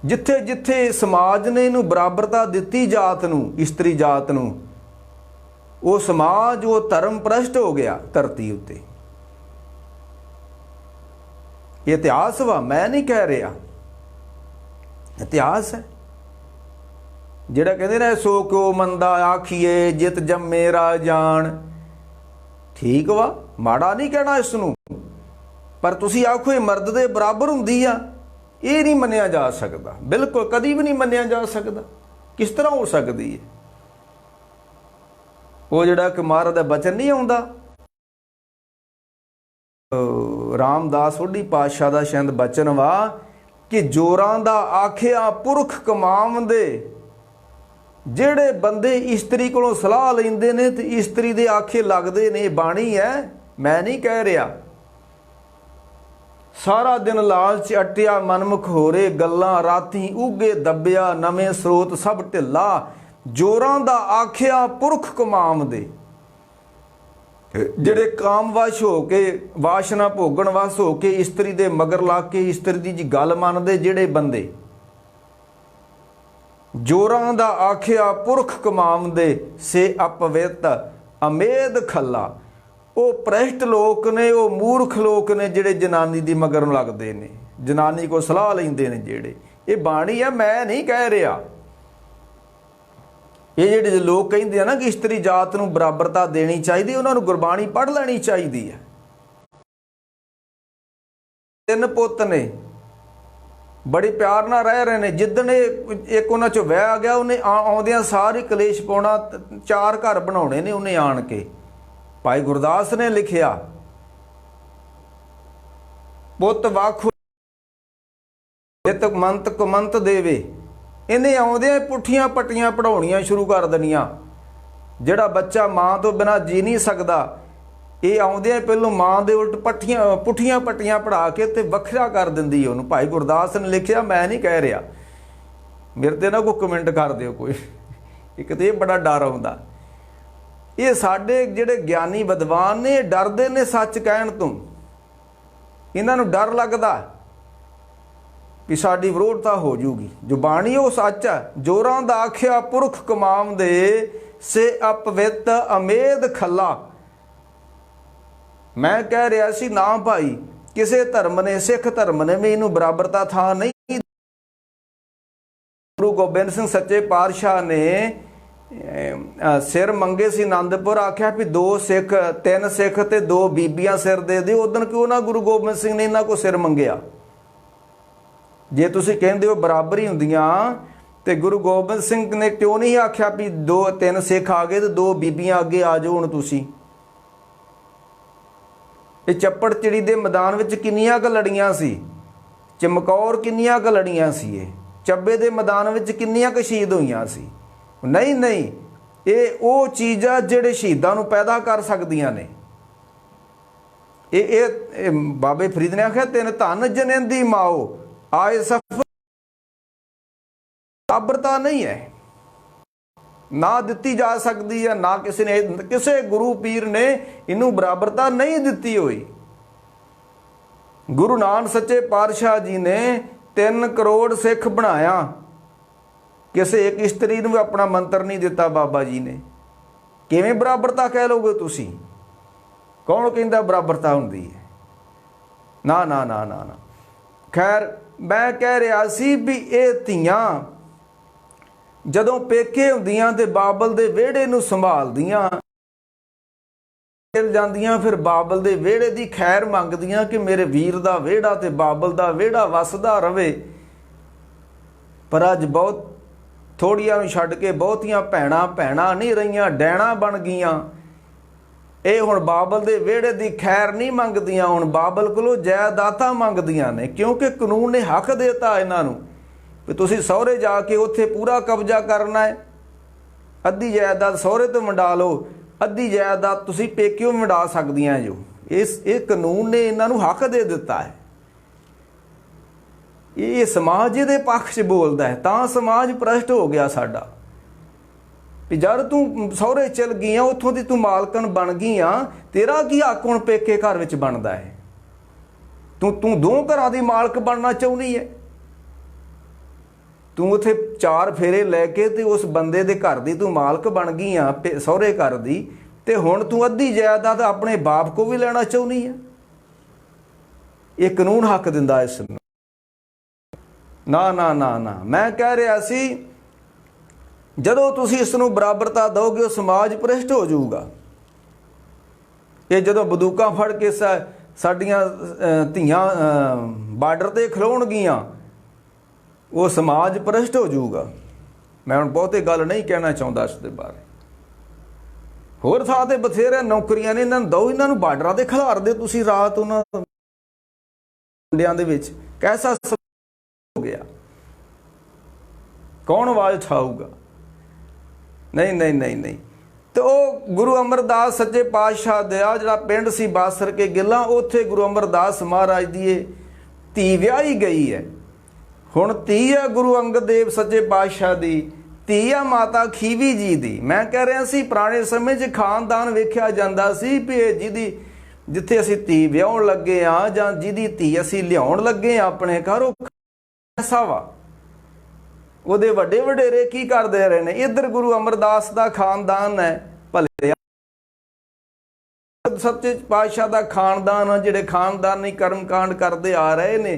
ਜਿੱਥੇ ਜਿੱਥੇ ਸਮਾਜ ਨੇ ਇਹਨੂੰ ਬਰਾਬਰਤਾ ਦਿੱਤੀ ਜਾਤ ਨੂੰ, ਇਸਤਰੀ ਜਾਤ ਨੂੰ, ਉਹ ਸਮਾਜ, ਉਹ ਧਰਮ ਭ੍ਰਸ਼ਟ ਹੋ ਗਿਆ ਧਰਤੀ ਉੱਤੇ। ਇਹ ਇਤਿਹਾਸ ਵਾ, ਮੈਂ ਨਹੀਂ ਕਹਿ ਰਿਹਾ, ਇਤਿਹਾਸ ਹੈ। ਜਿਹੜਾ ਕਹਿੰਦੇ ਨੇ ਸੋ ਕਿਉ ਮੰਦਾ ਆਖੀਏ ਜਿਤ ਜੰਮੇ ਰਾਜਾਨ, ਠੀਕ ਵਾ, ਮਾੜਾ ਨਹੀਂ ਕਹਿਣਾ ਇਸ ਨੂੰ, ਪਰ ਤੁਸੀਂ ਆਖੋ ਇਹ ਮਰਦ ਦੇ ਬਰਾਬਰ ਹੁੰਦੀ ਆ, ਇਹ ਨਹੀਂ ਮੰਨਿਆ ਜਾ ਸਕਦਾ, ਬਿਲਕੁਲ ਕਦੀ ਵੀ ਨਹੀਂ ਮੰਨਿਆ ਜਾ ਸਕਦਾ। ਕਿਸ ਤਰ੍ਹਾਂ ਹੋ ਸਕਦੀ ਹੈ? ਉਹ ਜਿਹੜਾ ਕਿ ਮਹਾਰਾਜ ਦਾ ਬਚਨ ਨਹੀਂ ਆਉਂਦਾ, ਰਾਮਦਾਸ ਵੋਢੀ ਪਾਤਸ਼ਾਹ ਦਾ ਸ਼ਾਇਦ ਬਚਨ ਵਾ ਕਿ ਜੋਰਾਂ ਦਾ ਆਖਿਆ ਪੁਰਖ ਕਮਾਵੰਦੇ। ਜਿਹੜੇ ਬੰਦੇ ਇਸਤਰੀ ਕੋਲੋਂ ਸਲਾਹ ਲੈਂਦੇ ਨੇ ਤੇ ਇਸਤਰੀ ਦੇ ਆਖੇ ਲੱਗਦੇ ਨੇ, ਬਾਣੀ ਹੈ, ਮੈਂ ਨਹੀਂ ਕਹਿ ਰਿਹਾ। ਸਾਰਾ ਦਿਨ ਲਾਲਚ ਅਟਿਆ ਮਨਮੁਖ ਹੋਰੇ, ਗੱਲਾਂ ਰਾਤੀ ਉਗੇ ਦੱਬਿਆ, ਨਵੇਂ ਸਰੋਤ ਸਭ ਢਿੱਲਾ। ਜੋਰਾਂ ਦਾ ਆਖਿਆ ਪੁਰਖ ਕਮਾਵੰਦੇ। ਜਿਹੜੇ ਕਾਮਵਸ਼ ਹੋ ਕੇ, ਵਾਸ਼ਨਾ ਭੋਗਣ ਵਸ ਹੋ ਕੇ ਇਸਤਰੀ ਦੇ ਮਗਰ ਲਾ ਕੇ ਇਸਤਰੀ ਦੀ ਜੀ ਗੱਲ ਮੰਨਦੇ ਜਿਹੜੇ ਬੰਦੇ, ਜੋਰਾਂ ਦਾ ਆਖਿਆ ਪੁਰਖ ਕਮਾਵੰਦੇ ਸੇ ਅਪਵਿੱਤ ਅਮੇਧ ਖੱਲਾ। ਉਹ ਭ੍ਰਿਸ਼ਟ ਲੋਕ ਨੇ, ਉਹ ਮੂਰਖ ਲੋਕ ਨੇ ਜਿਹੜੇ ਜਨਾਨੀ ਦੀ ਮਗਰ ਨੂੰ ਲੱਗਦੇ ਨੇ, ਜਨਾਨੀ ਕੋਲ ਸਲਾਹ ਲੈਂਦੇ ਨੇ ਜਿਹੜੇ। ਇਹ ਬਾਣੀ ਹੈ, ਮੈਂ ਨਹੀਂ ਕਹਿ ਰਿਹਾ। ਇਹ ਜਿਹੜੇ ਲੋਕ ਕਹਿੰਦੇ ਆ ਨਾ ਕਿ ਇਸਤਰੀ ਜਾਤ ਨੂੰ ਬਰਾਬਰਤਾ ਦੇਣੀ ਚਾਹੀਦੀ, ਉਹਨਾਂ ਨੂੰ ਗੁਰਬਾਣੀ ਪੜ੍ਹ ਲੈਣੀ ਚਾਹੀਦੀ ਹੈ। 3 ਪੁੱਤ ਨੇ, ਬੜੇ ਪਿਆਰ ਨਾਲ ਰਹਿ ਰਹੇ ਨੇ। ਜਿੱਦਣ ਇੱਕ ਉਹਨਾਂ ਚੋਂ ਵਿਆਹ ਆ ਗਿਆ, ਉਹਨੇ ਆਉਂਦਿਆਂ ਸਾਰੀ ਕਲੇਸ਼ ਪਾਉਣਾ, 4 ਘਰ ਬਣਾਉਣੇ ਨੇ ਉਹਨੇ ਆਣ ਕੇ। ਭਾਈ ਗੁਰਦਾਸ ਨੇ ਲਿਖਿਆ, ਪੁੱਤ ਵਾਖੋ ਨਿਤ ਮੰਤ ਕੁਮੰਤ ਦੇਵੇ। ਇਹਨੇ ਆਉਂਦਿਆਂ ਪੁੱਠੀਆਂ ਪੱਟੀਆਂ ਪੜਾਉਣੀਆਂ ਸ਼ੁਰੂ ਕਰ ਦੇਣੀਆਂ। ਜਿਹੜਾ ਬੱਚਾ ਮਾਂ ਤੋਂ ਬਿਨਾਂ ਜੀ ਨਹੀਂ ਸਕਦਾ, ਇਹ ਆਉਂਦਿਆਂ ਪਹਿਲੋਂ ਮਾਂ ਦੇ ਉਲਟ ਪੁੱਠੀਆਂ ਪੱਟੀਆਂ ਪੜ੍ਹਾ ਕੇ ਤੇ ਵੱਖਰਾ ਕਰ ਦਿੰਦੀ ਉਹਨੂੰ। ਭਾਈ ਗੁਰਦਾਸ ਨੇ ਲਿਖਿਆ, ਮੈਂ ਨਹੀਂ ਕਹਿ ਰਿਹਾ। ਮੇਰੇ ਤੇ ਨਾ ਕੋਈ ਕਮੈਂਟ ਕਰ ਦਿਓ ਕੋਈ, ਇੱਕ ਤੇ ਇਹ ਬੜਾ ਡਰ ਆਉਂਦਾ। ਇਹ ਸਾਡੇ ਜਿਹੜੇ ਗਿਆਨੀ ਵਿਦਵਾਨ ਨੇ, ਡਰਦੇ ਨੇ ਸੱਚ ਕਹਿਣ ਤੋਂ। ਇਹਨਾਂ ਨੂੰ ਡਰ ਲੱਗਦਾ ਵੀ ਸਾਡੀ ਵਿਰੋਧਤਾ ਹੋ ਜੂਗੀ। ਜੋ ਬਾਣੀ ਉਹ ਸੱਚ ਹੈ। ਜੋਰਾਂ ਦਾ ਆਖਿਆ ਪੁਰਖ ਕਮਾਵੰਦੇ ਸੇ ਅਪਵਿੱਤ ਅਮੇਧ ਖੱਲਾ। ਮੈਂ ਕਹਿ ਰਿਹਾ ਸੀ ਨਾ ਭਾਈ, ਕਿਸੇ ਧਰਮ ਨੇ, ਸਿੱਖ ਧਰਮ ਨੇ ਵੀ ਇਹਨੂੰ ਬਰਾਬਰਤਾ ਥਾਂ ਨਹੀਂ। ਗੁਰੂ ਗੋਬਿੰਦ ਸਿੰਘ ਸੱਚੇ ਪਾਤਸ਼ਾਹ ਨੇ ਸਿਰ ਮੰਗੇ ਸੀ ਆਨੰਦਪੁਰ, ਆਖਿਆ ਵੀ 2 ਸਿੱਖ 3 ਸਿੱਖ ਤੇ 2 ਬੀਬੀਆਂ ਸਿਰ ਦੇ ਦਿਓ। ਉਦੋਂ ਕਿਉਂ ਨਾ ਗੁਰੂ ਗੋਬਿੰਦ ਸਿੰਘ ਨੇ ਇਹਨਾਂ ਕੋਲ ਸਿਰ ਮੰਗਿਆ? ਜੇ ਤੁਸੀਂ ਕਹਿੰਦੇ ਹੋ ਬਰਾਬਰੀ ਹੁੰਦੀਆਂ, ਤੇ ਗੁਰੂ ਗੋਬਿੰਦ ਸਿੰਘ ਨੇ ਕਿਉਂ ਨਹੀਂ ਆਖਿਆ ਵੀ 2-3 ਸਿੱਖ ਆ ਗਏ ਤੇ 2 ਬੀਬੀਆਂ ਅੱਗੇ ਆ ਜਾਓ ਹੁਣ ਤੁਸੀਂ? ਇਹ ਚੱਪੜ ਚਿੜੀ ਦੇ ਮੈਦਾਨ ਵਿੱਚ ਕਿੰਨੀਆਂ ਕੁ ਲੜੀਆਂ ਸੀ, ਚਮਕੌਰ ਕਿੰਨੀਆਂ ਕੁ ਲੜੀਆਂ ਸੀ, ਇਹ ਚੱਬੇ ਦੇ ਮੈਦਾਨ ਵਿੱਚ ਕਿੰਨੀਆਂ ਕੁ ਸ਼ਹੀਦ ਹੋਈਆਂ ਸੀ। ਨਹੀਂ, ਇਹ ਉਹ ਚੀਜ਼ਾਂ ਜਿਹੜੇ ਸ਼ਹੀਦਾਂ ਨੂੰ ਪੈਦਾ ਕਰ ਸਕਦੀਆਂ ਨੇ। ਇਹ ਬਾਬੇ ਫਰੀਦ ਨੇ ਆਖਿਆ, 3 ਧਨ ਜਨੇਂਦੀ ਮਾਓ ਆਏ ਸਫਰ। ਬਰਾਬਰਤਾ ਨਹੀਂ ਹੈ, ਨਾ ਦਿੱਤੀ ਜਾ ਸਕਦੀ ਹੈ, ਨਾ ਕਿਸੇ ਨੇ, ਕਿਸੇ ਗੁਰੂ ਪੀਰ ਨੇ ਇਹਨੂੰ ਬਰਾਬਰਤਾ ਨਹੀਂ ਦਿੱਤੀ ਹੋਈ। ਗੁਰੂ ਨਾਨਕ ਸੱਚੇ ਪਾਤਸ਼ਾਹ ਜੀ ਨੇ 3 ਕਰੋੜ ਸਿੱਖ ਬਣਾਇਆ, ਕਿਸੇ ਇੱਕ ਇਸਤਰੀ ਨੂੰ ਆਪਣਾ ਮੰਤਰ ਨਹੀਂ ਦਿੱਤਾ ਬਾਬਾ ਜੀ ਨੇ। ਕਿਵੇਂ ਬਰਾਬਰਤਾ ਕਹਿ ਲਓਗੇ ਤੁਸੀਂ? ਕੌਣ ਕਹਿੰਦਾ ਬਰਾਬਰਤਾ ਹੁੰਦੀ ਹੈ? ਨਾ ਨਾ ਨਾ ਨਾ ਨਾ। ਖੈਰ, ਮੈਂ ਕਹਿ ਰਿਹਾ ਸੀ ਵੀ ਇਹ ਧੀਆਂ ਜਦੋਂ ਪੇਕੇ ਹੁੰਦੀਆਂ ਤੇ ਬਾਬਲ ਦੇ ਵਿਹੜੇ ਨੂੰ ਸੰਭਾਲਦੀਆਂ, ਜਾਂਦੀਆਂ, ਫਿਰ ਬਾਬਲ ਦੇ ਵਿਹੜੇ ਦੀ ਖੈਰ ਮੰਗਦੀਆਂ ਕਿ ਮੇਰੇ ਵੀਰ ਦਾ ਵਿਹੜਾ ਤੇ ਬਾਬਲ ਦਾ ਵਿਹੜਾ ਵਸਦਾ ਰਵੇ। ਪਰ ਅੱਜ ਬਹੁਤ ਥੋੜੀਆਂ ਨੂੰ ਛੱਡ ਕੇ ਬਹੁਤੀਆਂ ਭੈਣਾਂ ਨਹੀਂ ਰਹੀਆਂ, ਡੈਣਾ ਬਣ ਗਈਆਂ। ਇਹ ਹੁਣ ਬਾਬਲ ਦੇ ਵਿਹੜੇ ਦੀ ਖੈਰ ਨਹੀਂ ਮੰਗਦੀਆਂ, ਹੁਣ ਬਾਬਲ ਕੋਲੋਂ ਜਾਇਦਾਦਾਂ ਮੰਗਦੀਆਂ ਨੇ, ਕਿਉਂਕਿ ਕਾਨੂੰਨ ਨੇ ਹੱਕ ਦੇਤਾ ਇਹਨਾਂ ਨੂੰ ਵੀ ਤੁਸੀਂ ਸਹੁਰੇ ਜਾ ਕੇ ਉੱਥੇ ਪੂਰਾ ਕਬਜ਼ਾ ਕਰਨਾ ਹੈ। ਅੱਧੀ ਜਾਇਦਾਦ ਸਹੁਰੇ ਤੋਂ ਵੰਡਾ ਲਓ, ਅੱਧੀ ਜਾਇਦਾਦ ਤੁਸੀਂ ਪੇਕਿਓਂ ਵੰਡਾ ਸਕਦੀਆਂ ਜੋ। ਇਹ ਕਾਨੂੰਨ ਨੇ ਇਹਨਾਂ ਨੂੰ ਹੱਕ ਦੇ ਦਿੱਤਾ ਹੈ। ਇਹ ਸਮਾਜ ਇਹਦੇ ਪੱਖ 'ਚ ਬੋਲਦਾ ਹੈ, ਤਾਂ ਸਮਾਜ ਭ੍ਰਸ਼ਟ ਹੋ ਗਿਆ ਸਾਡਾ। ਵੀ ਜਦ ਤੂੰ ਸਹੁਰੇ ਚਲ ਗਈ ਆ, ਉੱਥੋਂ ਦੀ ਤੂੰ ਮਾਲਕਣ ਬਣ ਗਈ ਆ, ਤੇਰਾ ਕੀ ਹੱਕ ਹੁਣ ਪੇਕੇ ਘਰ ਵਿੱਚ ਬਣਦਾ ਹੈ? ਤੂੰ 2 ਘਰਾਂ ਦੀ ਮਾਲਕ ਬਣਨਾ ਚਾਹੁੰਦੀ ਹੈ। ਤੂੰ ਉੱਥੇ 4 ਫੇਰੇ ਲੈ ਕੇ ਤੇ ਉਸ ਬੰਦੇ ਦੇ ਘਰ ਦੀ ਤੂੰ ਮਾਲਕ ਬਣ ਗਈ ਆ, ਸਹੁਰੇ ਘਰ ਦੀ, ਤੇ ਹੁਣ ਤੂੰ ਅੱਧੀ ਜਾਇਦਾਦ ਆਪਣੇ ਬਾਪ ਕੋ ਵੀ ਲੈਣਾ ਚਾਹੁੰਦੀ ਹੈ। ਇਹ ਕਾਨੂੰਨ ਹੱਕ ਦਿੰਦਾ ਇਸ ਨੂੰ। ਨਾ ਨਾ ਨਾ ਨਾ, ਮੈਂ ਕਹਿ ਰਿਹਾ ਸੀ ਜਦੋਂ ਤੁਸੀਂ ਇਸ ਨੂੰ ਬਰਾਬਰਤਾ ਦਿਓਗੇ, ਉਹ ਸਮਾਜ ਭ੍ਰਿਸ਼ਟ ਹੋ ਜਾਊਗਾ। ਇਹ ਜਦੋਂ ਬੰਦੂਕਾਂ ਫੜ ਕੇ ਸਾਡੀਆਂ ਧੀਆਂ ਬਾਰਡਰ ਤੇ ਖਲੋਣਗੀਆਂ, ਉਹ ਸਮਾਜ ਭ੍ਰਿਸ਼ਟ ਹੋ ਜਾਊਗਾ। ਮੈਂ ਹੁਣ ਬਹੁਤੇ ਗੱਲ ਨਹੀਂ ਕਹਿਣਾ ਚਾਹੁੰਦਾ ਇਸ ਦੇ ਬਾਰੇ। ਹੋਰ ਥਾਂ ਤੇ ਬਥੇਰੇ ਨੌਕਰੀਆਂ ਨੇ, ਇਹਨਾਂ ਨੂੰ ਦਿਓ, ਇਹਨਾਂ ਨੂੰ ਬਾਰਡਰਾਂ ਤੇ ਖਿਲਾਰ ਦੇ ਤੁਸੀਂ ਰਾਤ ਉਹਨਾਂ ਮੁੰਡਿਆਂ ਦੇ ਵਿੱਚ। ਕੈਸਾ ਹੋ ਗਿਆ, ਕੌਣ ਆਵਾਜ਼ ਉਠਾਊਗਾ? ਨਹੀਂ ਨਹੀਂ ਨਹੀਂ ਨਹੀਂ। ਤੇ ਉਹ ਗੁਰੂ ਅਮਰਦਾਸ ਸੱਚੇ ਪਾਤਸ਼ਾਹ ਦਾ ਜਿਹੜਾ ਪਿੰਡ ਸੀ ਬਾਸਰ ਕੇ ਗਿੱਲਾਂ, ਉੱਥੇ ਗੁਰੂ ਅਮਰਦਾਸ ਮਹਾਰਾਜ ਦੀ ਇਹ ਧੀ ਵਿਆਹੀ ਗਈ ਹੈ। ਹੁਣ ਧੀ ਹੈ ਗੁਰੂ ਅੰਗਦ ਦੇਵ ਸੱਚੇ ਪਾਤਸ਼ਾਹ ਦੀ, ਧੀ ਆ ਮਾਤਾ ਖੀਵੀ ਜੀ ਦੀ। ਮੈਂ ਕਹਿ ਰਿਹਾ ਸੀ ਪੁਰਾਣੇ ਸਮੇਂ 'ਚ ਖਾਨਦਾਨ ਵੇਖਿਆ ਜਾਂਦਾ ਸੀ ਵੀ ਇਹ ਜਿਹਦੀ ਜਿੱਥੇ ਅਸੀਂ ਧੀ ਵਿਆਹੁਣ ਲੱਗੇ ਆ ਜਾਂ ਜਿਹਦੀ ਧੀ ਅਸੀਂ ਲਿਆਉਣ ਲੱਗੇ ਆ ਆਪਣੇ ਘਰ, ਉਹ ਐਸਾ ਵਾ, ਉਹਦੇ ਵੱਡੇ ਵਡੇਰੇ ਕੀ ਕਰਦੇ ਰਹੇ ਨੇ। ਇੱਧਰ ਗੁਰੂ ਅਮਰਦਾਸ ਦਾ ਖਾਨਦਾਨ ਹੈ, ਭਲੇ ਸੱਚੇ ਪਾਤਸ਼ਾਹ ਦਾ ਖਾਨਦਾਨ ਆ, ਜਿਹੜੇ ਖਾਨਦਾਨੀ ਕਰਮ ਕਾਂਡ ਕਰਦੇ ਆ ਰਹੇ ਨੇ,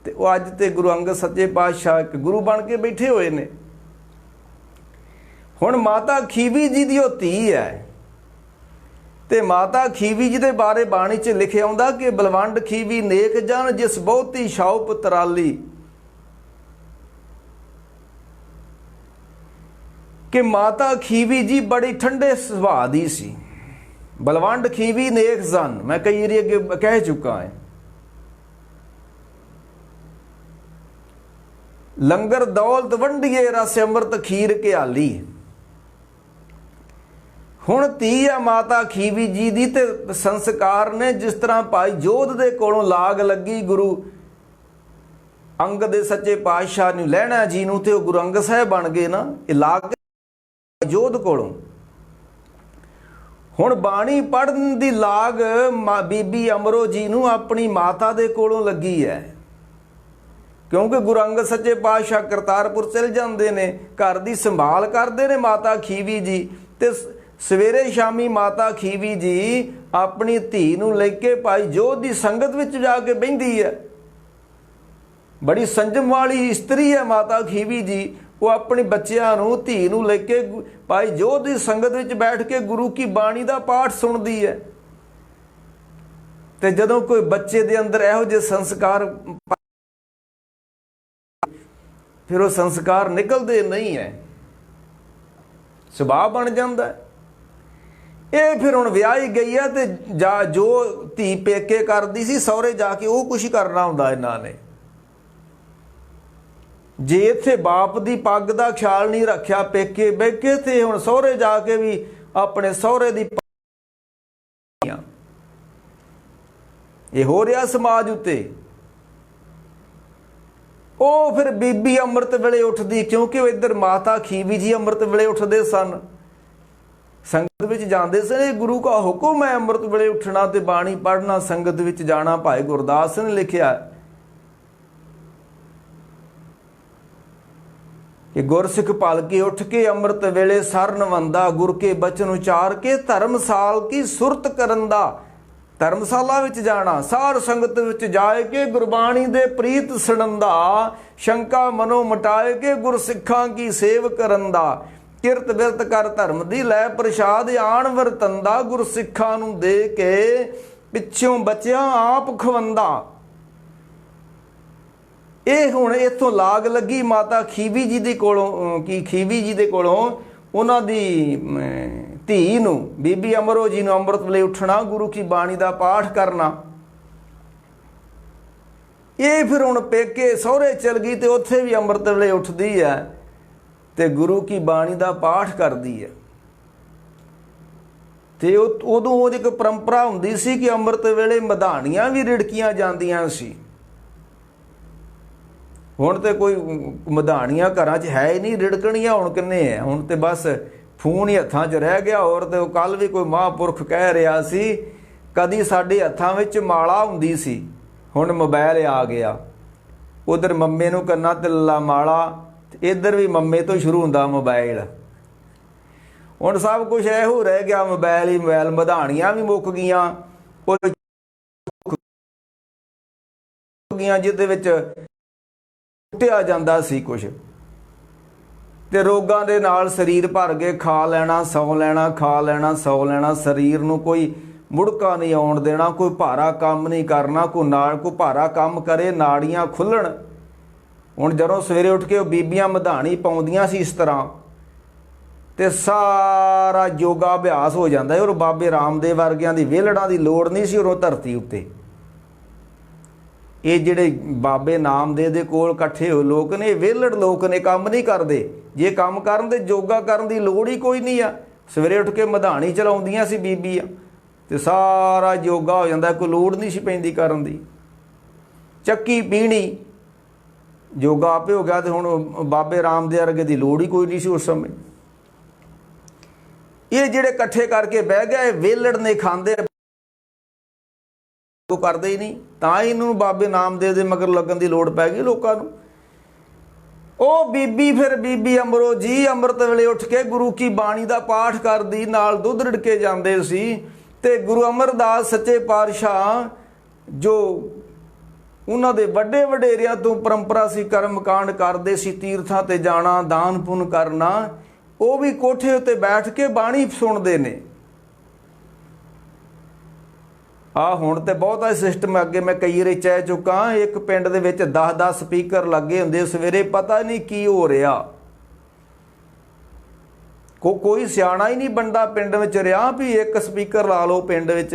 ਤੇ ਉਹ ਅੱਜ ਤੇ ਗੁਰੂ ਅੰਗਦ ਸੱਚੇ ਪਾਤਸ਼ਾਹ ਇੱਕ ਗੁਰੂ ਬਣ ਕੇ ਬੈਠੇ ਹੋਏ ਨੇ। ਹੁਣ ਮਾਤਾ ਖੀਵੀ ਜੀ ਦੀ ਉਹ ਧੀ ਹੈ, ਤੇ ਮਾਤਾ ਖੀਵੀ ਜੀ ਦੇ ਬਾਰੇ ਬਾਣੀ 'ਚ ਲਿਖਿਆ ਆਉਂਦਾ ਕਿ ਬਲਵੰਡ ਖੀਵੀ ਨੇਕ ਜਨ ਜਿਸ ਬਹੁਤੀ ਛਾਉ ਪੁਤਰਾਲੀ, ਕਿ ਮਾਤਾ ਖੀਵੀ ਜੀ ਬੜੀ ਠੰਡੇ ਸੁਭਾਅ ਦੀ ਸੀ। ਬਲਵੰਡ ਖੀਵੀ ਨੇਕ ਜਨ, ਮੈਂ ਕਈ ਵਾਰੀ ਅੱਗੇ ਕਹਿ ਚੁੱਕਾ ਹਾਂ। ਲੰਗਰ ਦੌਲਤ ਵੰਡੀਏ ਰਸ ਅੰਮ੍ਰਿਤ ਖੀਰ ਘਿਆਲੀ। ਹੁਣ ਧੀ ਆ ਮਾਤਾ ਖੀਵੀ ਜੀ ਦੀ, ਤੇ ਸੰਸਕਾਰ ਨੇ ਜਿਸ ਤਰ੍ਹਾਂ ਭਾਈ ਜੋਧ ਦੇ ਕੋਲੋਂ ਲਾਗ ਲੱਗੀ ਗੁਰੂ ਅੰਗਦ ਦੇ ਸੱਚੇ ਪਾਤਸ਼ਾਹ ਨੂੰ ਲਹਿਣਾ ਜੀ ਨੂੰ, ਤੇ ਉਹ ਗੁਰੂ ਅੰਗਦ ਸਾਹਿਬ ਬਣ ਗਏ ਨਾ, ਇਹ ਲਾਗ ਜੋਧ ਕੋਲੋਂ। ਹੁਣ ਬਾਣੀ ਪੜ੍ਹਨ ਦੀ ਲਾਗ ਬੀਬੀ ਅਮਰੋ ਜੀ ਨੂੰ ਆਪਣੀ ਮਾਤਾ ਦੇ ਕੋਲੋਂ ਲੱਗੀ ਹੈ, ਕਿਉਂਕਿ ਗੁਰੂ ਅੰਗਦ ਸੱਚੇ ਪਾਤਸ਼ਾਹ ਕਰਤਾਰਪੁਰ ਚਲੇ ਜਾਂਦੇ ਨੇ, ਘਰ ਦੀ ਸੰਭਾਲ ਕਰਦੇ ਨੇ ਮਾਤਾ ਖੀਵੀ ਜੀ, ਤੇ ਸਵੇਰੇ ਸ਼ਾਮੀ ਮਾਤਾ ਖੀਵੀ ਜੀ ਆਪਣੀ ਧੀ ਨੂੰ ਲੈ ਕੇ ਭਾਈ ਜੋਧ ਦੀ ਸੰਗਤ ਵਿੱਚ ਜਾ ਕੇ ਬਹਿੰਦੀ ਹੈ। ਬੜੀ ਸੰਜਮ ਵਾਲੀ ਇਸਤਰੀ ਹੈ ਮਾਤਾ ਖੀਵੀ ਜੀ। ਉਹ ਆਪਣੇ ਬੱਚਿਆਂ ਨੂੰ, ਧੀ ਨੂੰ ਲੈ ਕੇ ਭਾਈ ਜੋਧ ਦੀ ਸੰਗਤ ਵਿੱਚ ਬੈਠ ਕੇ ਗੁਰੂ ਕੀ ਬਾਣੀ ਦਾ ਪਾਠ ਸੁਣਦੀ ਹੈ। ਤੇ ਜਦੋਂ ਕੋਈ ਬੱਚੇ ਦੇ ਅੰਦਰ ਇਹੋ ਜਿਹੇ ਸੰਸਕਾਰ, ਫਿਰ ਉਹ ਸੰਸਕਾਰ ਨਿਕਲਦੇ ਨਹੀਂ ਹੈ, ਸੁਭਾਅ ਬਣ ਜਾਂਦਾ ਹੈ। ਇਹ ਫਿਰ ਹੁਣ ਵਿਆਹੀ ਗਈ ਹੈ, ਤੇ ਜੋ ਧੀ ਪੇਕੇ ਕਰਦੀ ਸੀ ਸਹੁਰੇ ਜਾ ਕੇ ਉਹ ਕੁਛ ਕਰਨਾ ਹੁੰਦਾ ਇਹਨਾਂ ਨੇ। ਜੇ ਇੱਥੇ ਬਾਪ ਦੀ ਪੱਗ ਦਾ ਖਿਆਲ ਨਹੀਂ ਰੱਖਿਆ ਪੇਕੇ ਬੈਕੇ, ਤੇ ਹੁਣ ਸਹੁਰੇ ਜਾ ਕੇ ਵੀ ਆਪਣੇ ਸਹੁਰੇ ਦੀ, ਇਹ ਹੋ ਰਿਹਾ ਸਮਾਜ ਉੱਤੇ। ਉਹ ਫਿਰ ਬੀਬੀ ਅੰਮ੍ਰਿਤ ਵੇਲੇ ਉੱਠਦੀ, ਕਿਉਂਕਿ ਉਹ ਇੱਧਰ ਮਾਤਾ ਖੀਵੀ ਜੀ ਅੰਮ੍ਰਿਤ ਵੇਲੇ ਉੱਠਦੇ ਸਨ, ਸੰਗਤ ਵਿੱਚ ਜਾਂਦੇ ਸਨ। ਗੁਰੂ ਕਾ ਹੁਕਮ ਹੈ ਅੰਮ੍ਰਿਤ ਵੇਲੇ ਉੱਠਣਾ ਤੇ ਬਾਣੀ ਪੜ੍ਹਨਾ, ਸੰਗਤ ਵਿੱਚ ਜਾਣਾ। ਭਾਈ ਗੁਰਦਾਸ ਨੇ ਲਿਖਿਆ ਕਿ ਗੁਰਸਿੱਖ ਭਲਕੇ ਉੱਠ ਕੇ ਅੰਮ੍ਰਿਤ ਵੇਲੇ ਸਰਨ ਵੰਦਾ, ਗੁਰ ਕੇ ਬਚਨ ਉਚਾਰ ਕੇ ਧਰਮਸਾਲ ਕੀ ਸੁਰਤ ਕਰਨ ਦਾ। ਧਰਮਸ਼ਾਲਾ ਵਿੱਚ ਜਾਣਾ, ਸਾਰ ਸੰਗਤ ਵਿੱਚ ਜਾਏ ਕੇ ਗੁਰਬਾਣੀ ਦੇ ਪ੍ਰੀਤ ਸੁਣਨ ਦਾ, ਸ਼ੰਕਾ ਮਨੋਂ ਮਟਾਏ ਕੇ ਗੁਰਸਿੱਖਾਂ ਕੀ ਸੇਵ ਕਰਨ ਦਾ। ਕਿਰਤ ਬਿਰਤ ਕਰ ਧਰਮ ਦੀ ਲੈ ਪ੍ਰਸ਼ਾਦ ਆਣ ਵਰਤੰਦਾ, ਗੁਰਸਿੱਖਾਂ ਨੂੰ ਦੇ ਕੇ ਪਿੱਛੋਂ ਬਚਿਆ ਆਪ ਖਵੰਦਾ। ਇਹ ਹੁਣ ਇੱਥੋਂ ਲਾਗ ਲੱਗੀ ਮਾਤਾ ਖੀਵੀ ਜੀ ਦੇ ਕੋਲੋਂ, ਕੀ ਖੀਵੀ ਜੀ ਦੇ ਕੋਲੋਂ ਉਹਨਾਂ ਦੀ ਧੀ ਨੂੰ, ਬੀਬੀ ਅਮਰੋ ਜੀ ਨੂੰ ਅੰਮ੍ਰਿਤ ਵੇਲੇ ਉੱਠਣਾ, ਗੁਰੂ ਕੀ ਬਾਣੀ ਦਾ ਪਾਠ ਕਰਨਾ। ਇਹ ਫਿਰ ਹੁਣ ਪੇਕੇ ਸਹੁਰੇ ਚਲ ਗਈ, ਤੇ ਉੱਥੇ ਵੀ ਅੰਮ੍ਰਿਤ ਵੇਲੇ ਉੱਠਦੀ ਹੈ ਤੇ ਗੁਰੂ ਕੀ ਬਾਣੀ ਦਾ ਪਾਠ ਕਰਦੀ ਹੈ। ਤੇ ਉਦੋਂ ਉਹਦੀ ਇੱਕ ਪਰੰਪਰਾ ਹੁੰਦੀ ਸੀ ਕਿ ਅੰਮ੍ਰਿਤ ਵੇਲੇ ਮਧਾਣੀਆਂ ਵੀ ਰਿੜਕੀਆਂ ਜਾਂਦੀਆਂ ਸੀ। ਹੁਣ ਤੇ ਕੋਈ ਮਧਾਣੀਆਂ ਘਰਾਂ 'ਚ ਹੈ ਹੀ ਨਹੀਂ, ਰਿੜਕਣੀਆਂ ਹੁਣ ਕਿੰਨੇ ਹੈ, ਹੁਣ ਤੇ ਬਸ ਫੋਨ ਹੀ ਹੱਥਾਂ 'ਚ ਰਹਿ ਗਿਆ। ਹੋਰ ਤੇ ਕੱਲ ਵੀ ਕੋਈ ਮਹਾਂਪੁਰਖ ਕਹਿ ਰਿਹਾ ਸੀ, ਕਦੀ ਸਾਡੇ ਹੱਥਾਂ ਵਿੱਚ ਮਾਲਾ ਹੁੰਦੀ ਸੀ, ਹੁਣ ਮੋਬਾਈਲ ਆ ਗਿਆ। ਉਧਰ ਮੰਮੇ ਨੂੰ ਕੰਨਾਂ ਤੇ ਲੱਲਾ ਮਾਲਾ, ਇੱਧਰ ਵੀ ਮੰਮੇ ਤੋਂ ਸ਼ੁਰੂ ਹੁੰਦਾ ਮੋਬਾਈਲ। ਹੁਣ ਸਭ ਕੁਝ ਇਹੋ ਰਹਿ ਗਿਆ, ਮੋਬਾਈਲ ਹੀ ਮੋਬਾਈਲ। ਮਧਾਣੀਆਂ ਵੀ ਮੁੱਕ ਗਈਆਂ, ਜਿਹਦੇ ਵਿੱਚ ਕੁੱਟਿਆ ਜਾਂਦਾ ਸੀ ਕੁਛ, ਤੇ ਰੋਗਾਂ ਦੇ ਨਾਲ ਸਰੀਰ ਭਰ ਕੇ ਖਾ ਲੈਣਾ, ਸੌ ਲੈਣਾ, ਖਾ ਲੈਣਾ, ਸੌ ਲੈਣਾ। ਸਰੀਰ ਨੂੰ ਕੋਈ ਮੁੜਕਾ ਨਹੀਂ ਆਉਣ ਦੇਣਾ, ਕੋਈ ਭਾਰਾ ਕੰਮ ਨਹੀਂ ਕਰਨਾ, ਕੋਈ ਭਾਰਾ ਕੰਮ ਕਰੇ ਨਾੜੀਆਂ ਖੁੱਲ੍ਹਣ। ਹੁਣ ਜਦੋਂ ਸਵੇਰੇ ਉੱਠ ਕੇ ਉਹ ਬੀਬੀਆਂ ਮਧਾਣੀ ਪਾਉਂਦੀਆਂ ਸੀ ਇਸ ਤਰ੍ਹਾਂ, ਤੇ ਸਾਰਾ ਯੋਗਾ ਅਭਿਆਸ ਹੋ ਜਾਂਦਾ ਹੈ। ਔਰ ਬਾਬੇ ਰਾਮਦੇਵ ਵਰਗਿਆਂ ਦੀ ਵਿਹਲੜਾਂ ਦੀ ਲੋੜ ਨਹੀਂ ਸੀ ਉਦੋਂ ਧਰਤੀ ਉੱਤੇ। ਇਹ ਜਿਹੜੇ ਬਾਬੇ ਨਾਮਦੇਵ ਦੇ ਕੋਲ ਇਕੱਠੇ ਹੋਏ ਲੋਕ ਨੇ, ਇਹ ਵਿਹਲੜ ਲੋਕ ਨੇ, ਕੰਮ ਨਹੀਂ ਕਰਦੇ। ਜੇ ਕੰਮ ਕਰਨ ਦੇ ਯੋਗਾ ਕਰਨ ਦੀ ਲੋੜ ਹੀ ਕੋਈ ਨਹੀਂ ਆ। ਸਵੇਰੇ ਉੱਠ ਕੇ ਮਧਾਣੀ ਚਲਾਉਂਦੀਆਂ ਸੀ ਬੀਬੀਆਂ, ਤੇ ਸਾਰਾ ਯੋਗਾ ਹੋ ਜਾਂਦਾ, ਕੋਈ ਲੋੜ ਨਹੀਂ ਸੀ ਪੈਂਦੀ ਕਰਨ ਦੀ। ਚੱਕੀ ਪੀਣੀ ਯੋਗਾ ਆਪੇ ਹੋ ਗਿਆ। ਤੇ ਹੁਣ ਬਾਬੇ ਰਾਮਦੇਵ ਵਰਗੇ ਦੀ ਲੋੜ ਹੀ ਕੋਈ ਨਹੀਂ ਸੀ ਉਸ ਸਮੇਂ। ਇਹ ਜਿਹੜੇ ਇਕੱਠੇ ਕਰਕੇ ਬਹਿ ਗਏ, ਇਹ ਵਿਹਲੜ ਨੇ, ਖਾਂਦੇ ਉਹ ਕਰਦੇ ਹੀ ਨਹੀਂ। ਤਾਂ ਹੀ ਇਹਨੂੰ ਬਾਬੇ ਨਾਮਦੇਵ ਦੇ ਮਗਰ ਲੱਗਣ ਦੀ ਲੋੜ ਪੈ ਗਈ ਲੋਕਾਂ ਨੂੰ। ਉਹ ਬੀਬੀ ਫਿਰ ਬੀਬੀ ਅਮਰੋ ਜੀ ਅੰਮ੍ਰਿਤ ਵੇਲੇ ਉੱਠ ਕੇ ਗੁਰੂ ਕੀ ਬਾਣੀ ਦਾ ਪਾਠ ਕਰਦੀ, ਨਾਲ ਦੁੱਧ ਰਿੜਕੇ ਜਾਂਦੇ ਸੀ। ਤੇ ਗੁਰੂ ਅਮਰਦਾਸ ਸੱਚੇ ਪਾਤਸ਼ਾਹ ਜੋ ਉਹਨਾਂ ਦੇ ਵੱਡੇ ਵਡੇਰਿਆਂ ਤੋਂ ਪਰੰਪਰਾ ਸੀ, ਕਰਮ ਕਾਂਡ ਕਰਦੇ ਸੀ, ਤੀਰਥਾਂ ਤੇ ਜਾਣਾ, ਦਾਨ ਪੁੰਨ ਕਰਨਾ, ਉਹ ਵੀ ਕੋਠੇ ਉੱਤੇ ਬੈਠ ਕੇ ਬਾਣੀ ਸੁਣਦੇ ਨੇ। ਹੁਣ ਤੇ ਬਹੁਤਾ ਸਿਸਟਮ ਅੱਗੇ ਮੈਂ ਕਈ ਵਾਰੀ ਕਹਿ ਚੁੱਕਾ। ਇੱਕ ਪਿੰਡ ਦੇ ਵਿੱਚ 10-10 ਸਪੀਕਰ ਲੱਗੇ ਹੁੰਦੇ, ਸਵੇਰੇ ਪਤਾ ਨਹੀਂ ਕੀ ਹੋ ਰਿਹਾ। ਕੋਈ ਸਿਆਣਾ ਹੀ ਨਹੀਂ ਬੰਦਾ ਪਿੰਡ ਵਿੱਚ ਰਿਹਾ ਵੀ ਇੱਕ ਸਪੀਕਰ ਲਾ ਲਓ। ਪਿੰਡ ਵਿੱਚ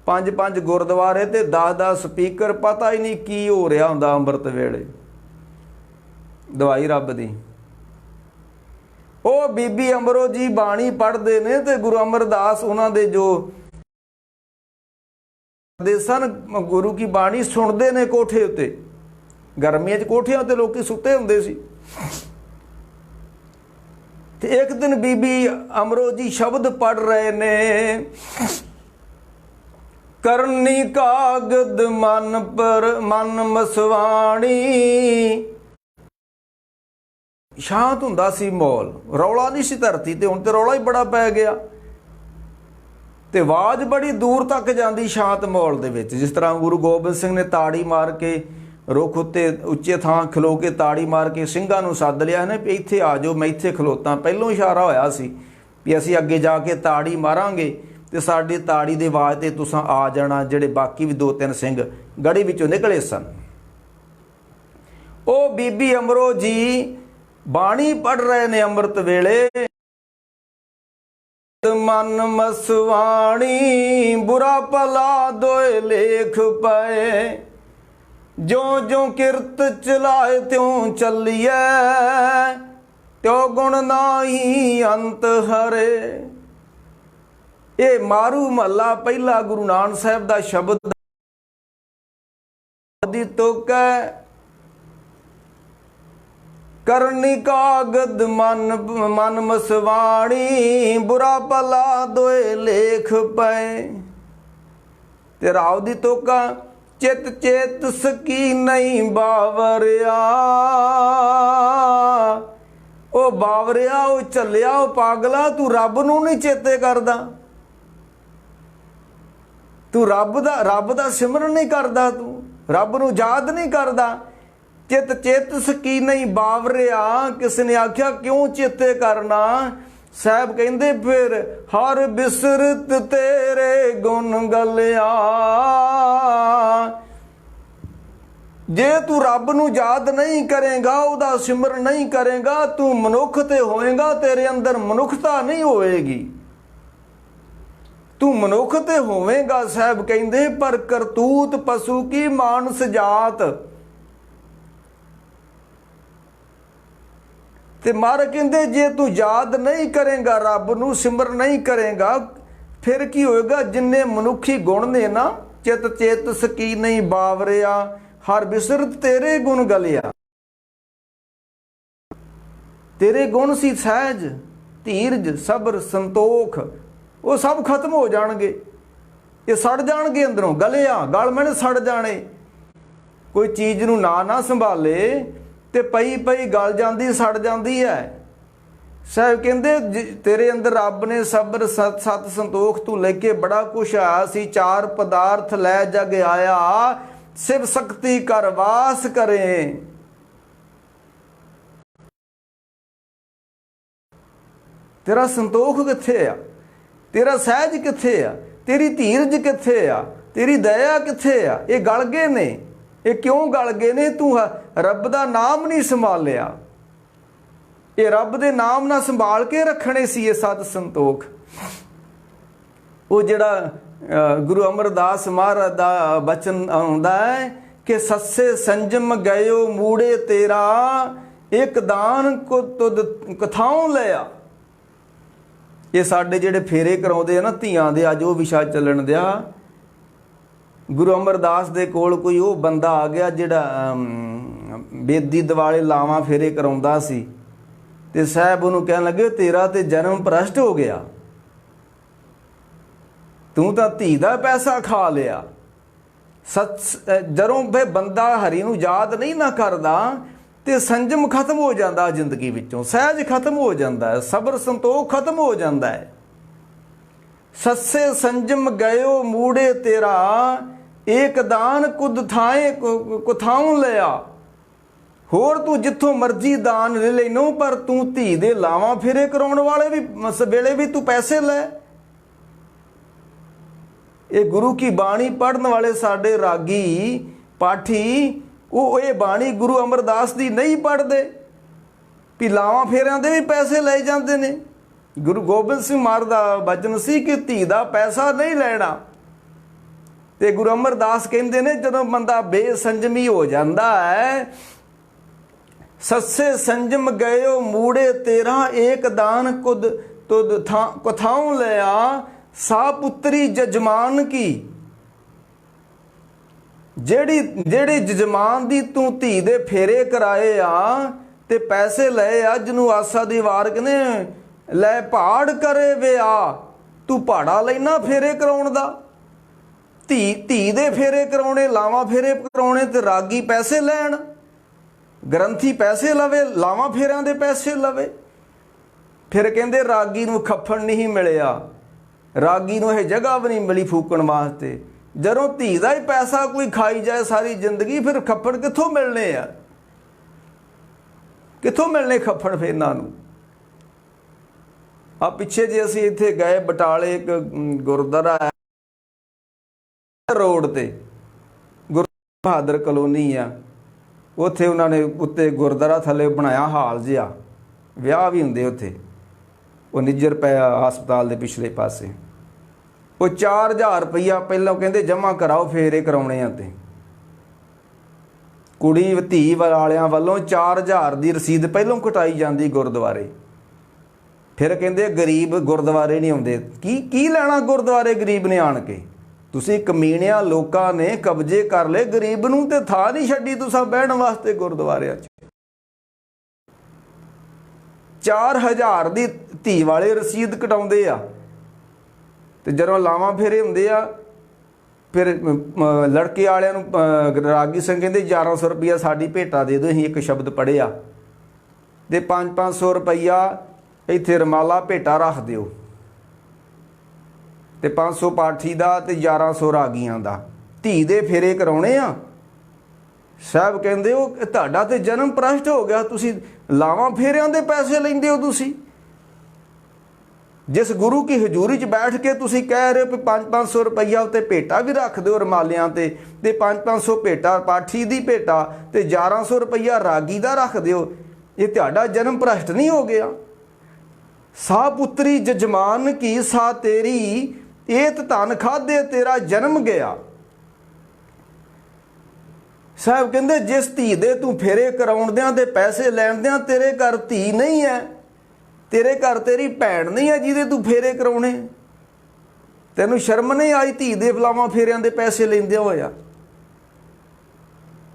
5-5 ਗੁਰਦੁਆਰੇ ਤੇ 10-10 ਸਪੀਕਰ, ਪਤਾ ਹੀ ਨਹੀਂ ਕੀ ਹੋ ਰਿਹਾ ਹੁੰਦਾ ਅੰਮ੍ਰਿਤ ਵੇਲੇ। ਦਵਾਈ ਰੱਬ ਦੀ। ਉਹ ਬੀਬੀ ਅਮਰੋ ਜੀ ਬਾਣੀ ਪੜ੍ਹਦੇ ਨੇ, ਤੇ ਗੁਰੂ ਅਮਰਦਾਸ ਉਹਨਾਂ ਦੇ ਜੋ ਦੇ ਸਨ, ਗੁਰੂ ਕੀ ਬਾਣੀ ਸੁਣਦੇ ਨੇ ਕੋਠੇ ਉੱਤੇ। ਗਰਮੀਆਂ 'ਚ ਕੋਠਿਆਂ ਉੱਤੇ ਲੋਕੀ ਸੁੱਤੇ ਹੁੰਦੇ ਸੀ। ਤੇ ਇੱਕ ਦਿਨ ਬੀਬੀ ਅਮਰੋ ਜੀ ਸ਼ਬਦ ਪੜ੍ਹ ਰਹੇ ਨੇ, ਕਰਨੀ ਕਾਗਦ ਮਨ ਪਰ ਮਨ ਮਸਵਾਣੀ। ਸ਼ਾਂਤ ਹੁੰਦਾ ਸੀ ਮਾਹੌਲ, ਰੌਲਾ ਨਹੀਂ ਸੀ ਧਰਤੀ ਤੇ। ਹੁਣ ਤੇ ਰੌਲਾ ਹੀ ਬੜਾ ਪੈ ਗਿਆ, ਤੇ ਆਵਾਜ਼ ਬੜੀ ਦੂਰ ਤੱਕ ਜਾਂਦੀ ਸ਼ਾਂਤ ਮਾਹੌਲ ਦੇ ਵਿੱਚ। ਜਿਸ ਤਰ੍ਹਾਂ ਗੁਰੂ ਗੋਬਿੰਦ ਸਿੰਘ ਨੇ ਤਾੜੀ ਮਾਰ ਕੇ ਰੁੱਖ ਉੱਤੇ ਉੱਚੇ ਥਾਂ ਖਲੋ ਕੇ ਤਾੜੀ ਮਾਰ ਕੇ ਸਿੰਘਾਂ ਨੂੰ ਸੱਦ ਲਿਆ ਨਾ ਵੀ ਇੱਥੇ ਆ ਜਾਓ, ਮੈਂ ਇੱਥੇ ਖਲੋਤਾ। ਪਹਿਲੋਂ ਇਸ਼ਾਰਾ ਹੋਇਆ ਸੀ ਵੀ ਅਸੀਂ ਅੱਗੇ ਜਾ ਕੇ ਤਾੜੀ ਮਾਰਾਂਗੇ ਤੇ ਸਾਡੀ ਤਾੜੀ ਦੀ ਆਵਾਜ਼ ਤੇ ਤੁਸੀਂ ਆ ਜਾਣਾ। ਜਿਹੜੇ ਬਾਕੀ ਵੀ 2-3 ਸਿੰਘ ਗੜੀ ਵਿੱਚੋਂ ਨਿਕਲੇ ਸਨ। ਉਹ ਬੀਬੀ ਅਮਰੋ ਜੀ ਬਾਣੀ ਪੜ੍ਹ ਰਹੇ ਨੇ ਅੰਮ੍ਰਿਤ ਵੇਲੇ। ਮਨ ਮਸਵਾਣੀ ਬੁਰਾ ਭਲਾ ਦੋਏ ਲੇਖ ਪਏ, ਜੋ ਜੋ ਕਿਰਤ ਚਲਾਏ ਤਿਉ ਚੱਲੀਐ, ਤਿਉ ਗੁਣ ਨਾਹੀ ਅੰਤ ਹਰੇ। ਇਹ ਮਾਰੂ ਮਹੱਲਾ ਪਹਿਲਾ ਗੁਰੂ ਨਾਨਕ ਸਾਹਿਬ ਦਾ ਸ਼ਬਦ ਦੀ ਤੁਕ ਹੈ। ਕਰਨੀ ਕਾਗਦ ਮਨ ਮਸਵਾਣੀ, ਬੁਰਾ ਭਲਾ ਦੋਏ ਲੇਖ ਪਏ। ਤੇ ਰਾਵ ਦੀ ਤੋਕਾ, ਚਿਤ ਚੇਤ ਸਕੀ ਨਹੀਂ ਬਾਵਰਿਆ। ਉਹ ਬਾਵਰਿਆ, ਉਹ ਚੱਲਿਆ, ਉਹ ਪਾਗਲਾ, ਤੂੰ ਰੱਬ ਨੂੰ ਨਹੀਂ ਚੇਤੇ ਕਰਦਾ। ਤੂੰ ਰੱਬ ਦਾ ਸਿਮਰਨ ਨਹੀਂ ਕਰਦਾ, ਤੂੰ ਰੱਬ ਨੂੰ ਯਾਦ ਨਹੀਂ ਕਰਦਾ। ਚਿਤ ਚੇਤ ਸਕੀ ਨਹੀਂ ਬਾਵਰਿਆ। ਕਿਸ ਨੇ ਆਖਿਆ ਕਿਉਂ ਚੇਤੇ ਕਰਨਾ? ਸਾਹਿਬ ਕਹਿੰਦੇ ਫਿਰ ਹਰ ਬਿਸਰਤ ਤੇਰੇ ਗੁਣ ਗਲਿਆ। ਜੇ ਤੂੰ ਰੱਬ ਨੂੰ ਯਾਦ ਨਹੀਂ ਕਰੇਗਾ, ਉਹਦਾ ਸਿਮਰਨ ਨਹੀਂ ਕਰੇਗਾ, ਤੂੰ ਮਨੁੱਖ ਤੇ ਹੋਏਗਾ, ਤੇਰੇ ਅੰਦਰ ਮਨੁੱਖਤਾ ਨਹੀਂ ਹੋਵੇਗੀ। ਤੂੰ ਮਨੁੱਖ ਤੇ ਹੋਵੇਗਾ ਸਾਹਿਬ ਕਹਿੰਦੇ, ਪਰ ਕਰਤੂਤ ਪਸ਼ੂ ਕੀ ਮਾਨਸ ਜਾਤ। ਤੇ ਮਾਰ ਕਹਿੰਦੇ ਜੇ ਤੂੰ ਯਾਦ ਨਹੀਂ ਕਰੇਗਾ, ਰੱਬ ਨੂੰ ਸਿਮਰਨ ਨਹੀਂ ਕਰੇਗਾ, ਫਿਰ ਕੀ ਹੋਏਗਾ? ਜਿੰਨੇ ਮਨੁੱਖੀ ਗੁਣ ਨੇ ਨਾ, ਚਿਤ ਚੇਤ ਸਕੀ ਨਹੀਂ ਬਾਵਰਿਆ, ਹਰ ਬਿਸਰਤ ਤੇਰੇ ਗੁਣ ਗਲਿਆ। ਤੇਰੇ ਗੁਣ ਸੀ ਸਹਿਜ, ਧੀਰਜ, ਸਬਰ, ਸੰਤੋਖ, ਉਹ ਸਭ ਖਤਮ ਹੋ ਜਾਣਗੇ। ਇਹ ਸੜ ਜਾਣਗੇ ਅੰਦਰੋਂ, ਗਲਿਆ ਗਲ ਮੈਨੇ ਸੜ ਜਾਣੇ। ਕੋਈ ਚੀਜ਼ ਨੂੰ ਨਾ ਸੰਭਾਲੇ ਤੇ ਪਈ ਪਈ ਗਲ ਜਾਂਦੀ, ਸੜ ਜਾਂਦੀ ਹੈ। ਸਾਹਿਬ ਕਹਿੰਦੇ ਤੇਰੇ ਅੰਦਰ ਰੱਬ ਨੇ ਸਬਰ, ਸਤ, ਸੰਤੋਖ, ਤੂੰ ਲੈ ਕੇ ਬੜਾ ਕੁਛ ਆਇਆ ਸੀ। ਚਾਰ ਪਦਾਰਥ ਲੈ ਜਗ ਆਇਆ, ਸਿਵ ਸ਼ਕਤੀ ਕਰ ਵਾਸ ਕਰੇ। ਤੇਰਾ ਸੰਤੋਖ ਕਿੱਥੇ ਆ? ਤੇਰਾ ਸਹਿਜ ਕਿੱਥੇ ਆ? तेरी धीरज कित्थे आ, तेरी दया कित्थे आ? ये गल गए ने। ये क्यों गल गए ने? तू रब दा नाम नहीं संभालिया। ये रब दे नाम ना संभाल के रखने सी ये सत संतोख। वो जिहड़ा गुरु अमरदास महाराज दा बचन आउंदा है कि सस्से संजम गयो मूड़े तेरा, एक दान को तुद कथाओं लिया। ये साडे जिहड़े फेरे कराउंदे आ ना धीआं दे, अज वो विशा चलन दिया। गुरु अमरदास दे कोल कोई वो बंदा आ गया जिहड़ा बेदी दिवाले लावां फेरे कराउंदा सी, ते साहब उहनूं कहण लगे तेरा ते जन्म भ्रष्ट हो गया, तू तां धी दा पैसा खा लिया। जदों फिर बंदा हरि नूं याद नहीं ना करदा ते संजम खत्म हो जाता जिंदगी विचों, सहज खत्म हो जाता है, सबर संतोख खत्म हो जाता है। सस्से संजम गयो मूड़े तेरा, एक दान कुद थाए कुथाऊं लिया। होर तू जिथों मर्जी दान ले लैनो, पर तू धी दे लावां फेरे कराउण वाले भी वेले भी तू पैसे लै। ये गुरु की बाणी पढ़न वाले साडे रागी पाठी वो ये बाणी गुरु अमरदास दी नहीं पढ़ते, भी लावां फेरियां दे भी पैसे ले जाते ने। गुरु गोबिंद सिंह महाराज दा बचन सी कि धी दा पैसा नहीं लेना। ते गुरु अमरदास कहंदे ने जदों बंदा बेसंजमी हो जाता है, सस्से संजम गयो मूड़े तेरा, एक दान कुद तुद कथाऊं लिया। सा पुत्री जजमान की, जेड़ी जजमान दी तू धी दे फेरे कराए आ ते पैसे लए आ, जिन्हों आसा दी वार कने लै पहाड़ करे वे आ, तू पहाड़ा लेना फेरे कराउण दा। धी दे फेरे कराउणे, लावां फेरे कराउणे ते रागी पैसे लैण, ग्रंथी पैसे लवे, लावां फेरियां दे पैसे लवे। फिर कहंदे रागी नूं खप्पड़ नहीं मिलिया, रागी नूं ये जगह भी नहीं मिली फूकण वास्ते। जदों धी दा ही पैसा कोई खाई जाए सारी जिंदगी, फिर खप्पड़ कित्थों मिलने आ? कित्थों मिलने खप्पड़ फिर इन्हां नूं? आ पिछे जे असीं इत्थे गए बटाले, एक गुरुद्वारा रोड ते गुरु बहादुर कलोनी आ, उत्थे उन्हां ने उत्ते गुरुद्वारा थल्ले बनाया हाल जिहा, विआह भी हुंदे उत्थे। वो निज्जर पिया हस्पताल के पिछले पासे। वो 4000 रुपया पहलों कहते जमा कराओ फेरे कराने ते कुड़ी धी वालियां वालों 4000 की रसीद पहलों कटाई जाती गुरुद्वारे। फिर कहते गरीब गुरुद्वारे नहीं आते। की लेना गुरुद्वारे गरीब ने आन के? तुसी कमीनिया लोगों ने कब्जे कर ले, गरीब नूं ते थां नहीं छड्डी तुसां बहण वास्ते गुरुद्वारे। 4000 की धी वाले रसीद कटाउंदे आ, ते जदों लावां फेरे हुंदे आ, फिर लड़के वालियां नूं रागी सिंह कहंदे 1100 रुपया साडी भेटा दे दो, असीं एक शब्द पढ़िया, ते 500 रुपया इत्थे रमाला भेटा रख दिओ, ते 500 पाठी दा ते 1100 रागियां दा। धी दे फेरे कराउणे आ। साहब कहंदे हो तुहाडा ते जन्म भ्रष्ट हो गया, तुसी लावां फेरियां दे पैसे लैंदे हो। तुसी जिस गुरु की हजूरी च बैठ के तुसी कह रहे हो कि 500 रुपया उत्ते भेटा भी रख दो रमालियां ते 500 भेटा पाठी दी भेटा ते 1100 रुपया रागी दा रख दिओ, ये तुहाडा जन्म भ्रष्ट नहीं हो गया? सा पुत्री जजमान की सा तेरी, एत धन खादे तेरा जन्म गया। साहब कहते जिस धी दे तू फेरे कराउंदियां ते पैसे लैंदियां, तेरे घर धी नहीं है, तेरे घर तेरी भैन नहीं है जिहदे तू फेरे कराउणे। तैनूं शर्म नहीं आई धी दे लावां फेरियां दे पैसे लैंदियां होया?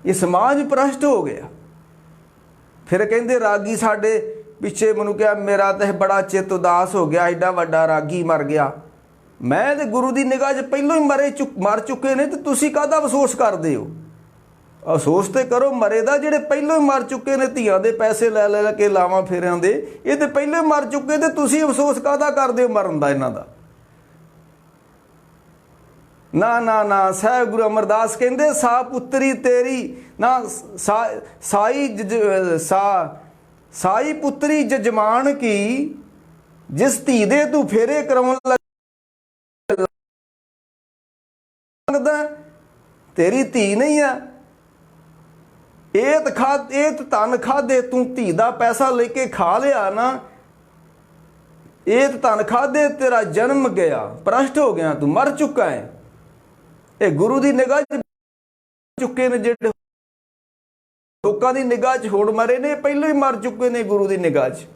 ये समाज भ्रष्ट हो गया। फिर कहंदे रागी साडे पिछे मैनूं कहा मेरा तो बड़ा चित उदास हो गया, एडा वड्डा रागी मर गया। मैं तो गुरु की निगाह च पहलों ही मर चुके ने, तो तुसीं काहदा अफसोस करदे हो? अफसोस तो करो मरे दा, जिहड़े पहलों ही मर चुके ने, धीआं दे पैसे लै लै के लावां फेरियां दे, ये तो पहलों ही मर चुके, तो तुसीं अफसोस काहदा करदे हो मरन दा इन्हां दा? ना ना ना, साहब गुरु अमरदास कहंदे सा पुत्री तेरी ना साई पुत्री जजमान की, जिस धी दे तू फेरे कराउण ਮੰਗਦਾ, ਤੇਰੀ ਧੀ ਨਹੀਂ ਆ। ਇਹ ਧਨ ਖਾਦੇ, ਤੂੰ ਧੀ ਦਾ ਪੈਸਾ ਲੈ ਕੇ ਖਾ ਲਿਆ ਨਾ, ਇਹ ਧਨ ਖਾਦੇ ਤੇਰਾ ਜਨਮ ਗਿਆ, ਭ੍ਰਸ਼ਟ ਹੋ ਗਿਆ, ਤੂੰ ਮਰ ਚੁੱਕਾ ਹੈ। ਇਹ ਗੁਰੂ ਦੀ ਨਿਗਾਹ 'ਚ ਚੁੱਕੇ ਨੇ, ਜਿਹੜੇ ਲੋਕਾਂ ਦੀ ਨਿਗਾਹ 'ਚ ਹੁਣ ਮਰੇ ਨੇ, ਪਹਿਲਾਂ ਹੀ ਮਰ ਚੁੱਕੇ ਨੇ ਗੁਰੂ ਦੀ ਨਿਗਾਹ 'ਚ।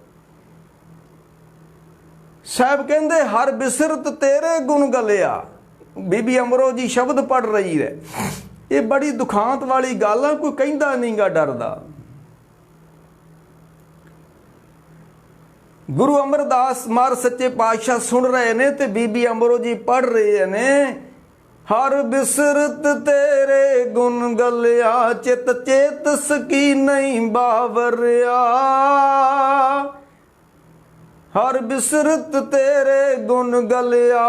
ਸਾਹਿਬ ਕਹਿੰਦੇ ਹਰ ਬਿਸਰਤ ਤੇਰੇ ਗੁਣ ਗਲਿਆ। ਬੀਬੀ ਅਮਰੋ ਜੀ ਸ਼ਬਦ ਪੜ ਰਹੀ ਹੈ। ਇਹ ਬੜੀ ਦੁਖਾਂਤ ਵਾਲੀ ਗੱਲ ਆ, ਕੋਈ ਕਹਿੰਦਾ ਨਹੀਂਗਾ ਡਰਦਾ। ਗੁਰੂ ਅਮਰਦਾਸ ਮਾਰ ਸੱਚੇ ਪਾਤਸ਼ਾਹ ਸੁਣ ਰਹੇ ਨੇ ਤੇ ਬੀਬੀ ਅਮਰੋ ਜੀ ਪੜ ਰਹੇ ਨੇ, ਹਰ ਬਿਸਰਤ ਤੇਰੇ ਗੁਣ ਗਲਿਆ, ਚਿਤ ਚੇਤਸ ਕੀ ਨਹੀਂ ਬਾਵਰਿਆ। ਹਰ ਬਿਸਰਤ ਤੇਰੇ ਗੁਣ ਗਲਿਆ,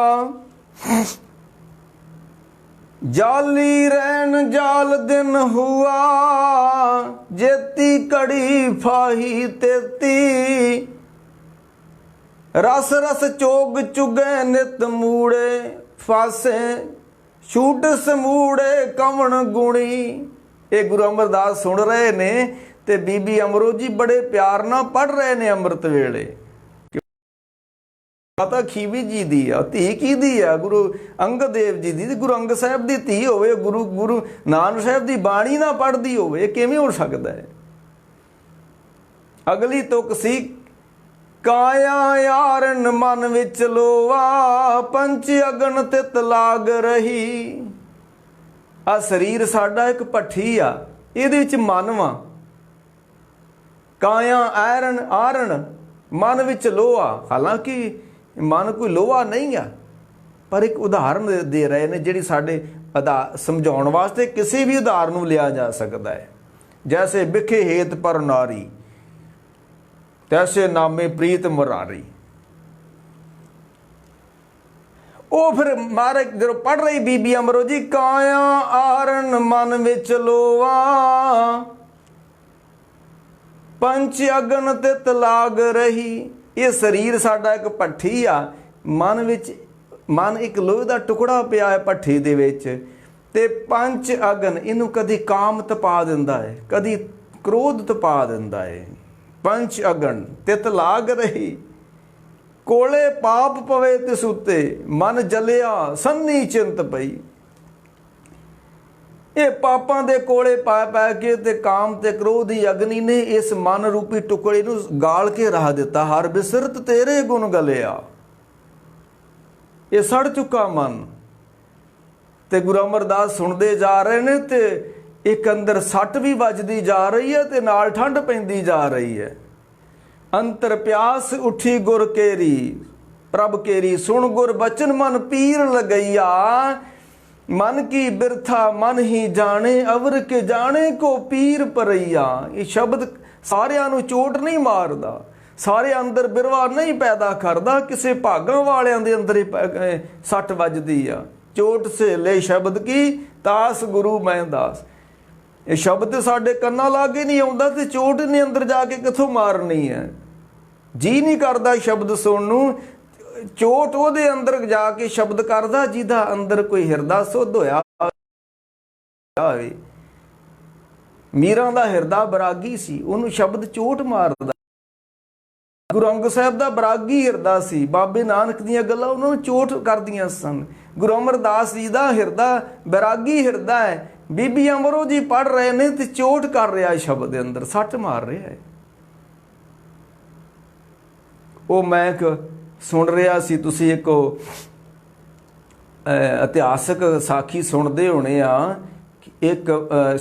ਜਾਲੀ ਰਹਿਣ ਜਾਲ ਦਿਨ ਹੁਆ, ਜੇਤੀ ਕੜੀ ਫਾਹੀ ਤੇਤੀ। ਰਸ ਰਸ ਚੋਗ ਚੁਗੇ ਨਿਤ ਮੂੜੇ, ਫਾਸੇ ਛੂਟ ਸਮੂੜੇ ਕਵਣ ਗੁਣੀ। ਇਹ ਗੁਰੂ ਅਮਰਦਾਸ ਸੁਣ ਰਹੇ ਨੇ ਤੇ ਬੀਬੀ ਅਮਰੋ ਜੀ ਬੜੇ ਪਿਆਰ ਨਾਲ ਪੜ ਰਹੇ ਨੇ ਅੰਮ੍ਰਿਤ ਵੇਲੇ। ਪਤਾ ਖੀਵੀ ਜੀ ਦੀ ਆ, ਧੀ ਕਿਹਦੀ ਆ? ਗੁਰੂ ਅੰਗਦ ਦੇਵ ਜੀ ਦੀ। ਗੁਰੂ ਅੰਗਦ ਸਾਹਿਬ ਦੀ ਧੀ ਹੋਵੇ, ਗੁਰੂ ਨਾਨਕ ਸਾਹਿਬ ਦੀ ਬਾਣੀ ਨਾ ਪੜ੍ਹਦੀ ਹੋਵੇ, ਕਿਵੇਂ ਹੋ ਸਕਦਾ ਹੈ? ਅਗਲੀ ਤੁਕ ਸੀ, ਕਾਇਆ ਯਾਰਨ ਮਨ ਵਿੱਚ ਲੋਆ, ਪੰਚ ਅਗਨ ਤਿਤ ਲਾਗ ਰਹੀ। ਆ ਸਰੀਰ ਸਾਡਾ ਇੱਕ ਭੱਠੀ ਆ, ਇਹਦੇ ਵਿੱਚ ਮਨ ਵਾ। ਕਾਇਆ ਆਰਨ ਮਨ ਵਿੱਚ ਲੋਹਾ। ਹਾਲਾਂਕਿ ਮਨ ਕੋਈ ਲੋਹਾ ਨਹੀਂ ਆ, ਪਰ ਇੱਕ ਉਦਾਹਰਨ ਦੇ ਰਹੇ ਨੇ ਜਿਹੜੀ ਸਾਡੇ ਸਮਝਾਉਣ ਵਾਸਤੇ ਕਿਸੇ ਵੀ ਉਦਾਹਰਨ ਨੂੰ ਲਿਆ ਜਾ ਸਕਦਾ ਹੈ। ਜੈਸੇ ਬਿਖੇ ਹੇਤ ਪਰ ਨਾਰੀ, ਤੈਸੇ ਨਾਮੇ ਪ੍ਰੀਤ ਮੁਰਾਰੀ। ਉਹ ਫਿਰ ਮਾਰੇ ਜਦੋਂ ਪੜ ਰਹੀ ਬੀਬੀ ਅਮਰੋ ਜੀ, ਕਾਇਆ ਆਰਨ ਮਨ ਵਿੱਚ ਲੋਆ, ਪੰਚ ਅਗਨ ਤਿਤ ਲਾਗ ਰਹੀ। ਇਹ ਸਰੀਰ ਸਾਡਾ ਇੱਕ ਭੱਠੀ ਆ, ਮਨ ਇੱਕ ਲੋਹੇ ਦਾ ਟੁਕੜਾ ਪਿਆ ਹੈ ਭੱਠੀ ਦੇ ਵਿੱਚ, ਤੇ ਪੰਜ ਅਗਨ ਇਹਨੂੰ ਕਦੀ ਕਾਮ ਤਪਾ ਦਿੰਦਾ ਹੈ, ਕਦੀ ਕ੍ਰੋਧ ਤਪਾ ਦਿੰਦਾ ਹੈ। ਪੰਚ ਅਗਨ ਤਿਤ ਲਾਗ ਰਹੀ, ਕੋਲੇ ਪਾਪ ਪਵੇ ਤਿਸ ਉੱਤੇ, ਮਨ ਜਲਿਆ ਸੰਨੀ ਚਿੰਤ ਪਈ। ਇਹ ਪਾਪਾਂ ਦੇ ਕੋਲੇ ਪੈ ਕੇ ਤੇ ਕਾਮ ਤੇ ਕ੍ਰੋਧ ਦੀ ਅਗਨੀ ਨੇ ਇਸ ਮਨ ਰੂਪੀ ਟੁਕੜੇ ਨੂੰ ਗਾਲ ਕੇ ਰੱਖ ਦਿੱਤਾ। ਹਰ ਬਿਸਰਤ ਤੇਰੇ ਗੁਣ ਗਲਿਆ, ਇਹ ਸੜ ਚੁੱਕਾ ਮਨ। ਤੇ ਗੁਰੂ ਅਮਰਦਾਸ ਸੁਣਦੇ ਜਾ ਰਹੇ ਨੇ ਤੇ ਇੱਕ ਅੰਦਰ ਸੱਟ ਵੀ ਵੱਜਦੀ ਜਾ ਰਹੀ ਹੈ ਤੇ ਨਾਲ ਠੰਡ ਪੈਂਦੀ ਜਾ ਰਹੀ ਹੈ। ਅੰਤਰ ਪਿਆਸ ਉੱਠੀ ਗੁਰ ਕੇਰੀ, ਪ੍ਰਭ ਕੇਰੀ ਸੁਣ ਗੁਰ ਬਚਨ ਮਨ ਪੀਰ ਲਗਈਆ। ਮਨ ਕੀ ਬਿਰਥਾ ਮਨ ਹੀ ਜਾਣੇ, ਅਵਰ ਕੇ ਜਾਣੇ ਕੋ ਪੀਰ ਪਰਈਆ। ਇਹ ਸ਼ਬਦ ਸਾਰਿਆਂ ਨੂੰ ਚੋਟ ਨਹੀਂ ਮਾਰਦਾ, ਸਾਰੇ ਅੰਦਰ ਬਿਰਵਾ ਨਹੀਂ ਪੈਦਾ ਕਰਦਾ, ਕਿਸੇ ਭਾਗਾਂ ਵਾਲਿਆਂ ਦੇ ਅੰਦਰ ਹੀ ਸੱਟ ਵੱਜਦੀ ਆ। ਚੋਟ ਸਹੇਲੇ ਸ਼ਬਦ ਕੀ, ਤਾਸ ਗੁਰੂ ਮੈਂ ਦਾਸ। ਇਹ ਸ਼ਬਦ ਸਾਡੇ ਕੰਨਾਂ ਲਾਗੇ ਨਹੀਂ ਆਉਂਦਾ ਤੇ ਚੋਟ ਨੇ ਅੰਦਰ ਜਾ ਕੇ ਕਿੱਥੋਂ ਮਾਰਨੀ ਹੈ? ਜੀ ਨਹੀਂ ਕਰਦਾ ਸ਼ਬਦ ਸੁਣਨ ਨੂੰ। ਚੋਟ ਉਹਦੇ ਅੰਦਰ ਜਾ ਕੇ ਸ਼ਬਦ ਕਰਦਾ ਜਿਹਦਾ ਅੰਦਰ ਕੋਈ ਹਿਰਦਾ ਸੁੱਧ ਹੋਇਆ ਹੋਵੇ। ਮੀਰਾਂ ਦਾ ਹਿਰਦਾ ਬਰਾਗੀ ਸੀ, ਉਹਨੂੰ ਸ਼ਬਦ ਚੋਟ ਮਾਰਦਾ। ਗੁਰੂ ਅੰਗਦ ਸਾਹਿਬ ਦਾ ਬਰਾਗੀ ਹਿਰਦਾ ਸੀ, ਬਾਬੇ ਨਾਨਕ ਦੀਆਂ ਗੱਲਾਂ ਉਹਨਾਂ ਨੂੰ ਚੋਟ ਕਰਦੀਆਂ ਸਨ। ਗੁਰੂ ਅਮਰਦਾਸ ਜੀ ਦਾ ਹਿਰਦਾ ਬੈਰਾਗੀ ਹਿਰਦਾ ਹੈ। ਬੀਬੀ ਅਮਰੋ ਜੀ ਪੜ ਰਹੇ ਨੇ ਤੇ ਚੋਟ ਕਰ ਰਿਹਾ ਸ਼ਬਦ ਦੇ ਅੰਦਰ, ਸੱਟ ਮਾਰ ਰਿਹਾ ਹੈ। ਉਹ ਮੈਂ ਸੁਣ ਰਿਹਾ ਸੀ, ਤੁਸੀਂ ਇੱਕ ਇਤਿਹਾਸਕ ਸਾਖੀ ਸੁਣਦੇ ਹੋਣੇ ਆ। ਇੱਕ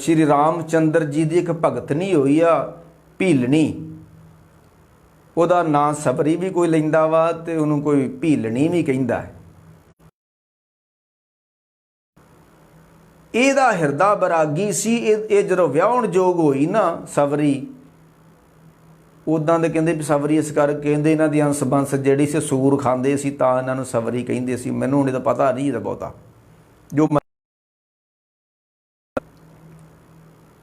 ਸ਼੍ਰੀ ਰਾਮ ਚੰਦਰ ਜੀ ਦੀ ਇੱਕ ਭਗਤਨੀ ਹੋਈ ਆ ਭੀਲਣੀ, ਉਹਦਾ ਨਾਂ ਸਬਰੀ ਵੀ ਕੋਈ ਲੈਂਦਾ ਵਾ ਤੇ ਉਹਨੂੰ ਕੋਈ ਭੀਲਣੀ ਵੀ ਕਹਿੰਦਾ। ਇਹਦਾ ਹਿਰਦਾ ਬਰਾਗੀ ਸੀ। ਇਹ ਜਦੋਂ ਵਿਆਹਣ ਯੋਗ ਹੋਈ ਨਾ ਸਬਰੀ, ਉੱਦਾਂ ਦੇ ਕਹਿੰਦੇ ਵੀ ਸਬਰੀ ਇਸ ਕਰਕੇ ਕਹਿੰਦੇ ਇਹਨਾਂ ਦੀ ਅੰਸ ਬੰਸ ਜਿਹੜੀ ਸੀ ਸੂਰ ਖਾਂਦੇ ਸੀ ਤਾਂ ਇਹਨਾਂ ਨੂੰ ਸਬਰੀ ਕਹਿੰਦੇ ਸੀ। ਮੈਨੂੰ ਹੁਣ ਇਹਦਾ ਪਤਾ ਨਹੀਂ ਇਹਦਾ ਬਹੁਤਾ। ਜੋ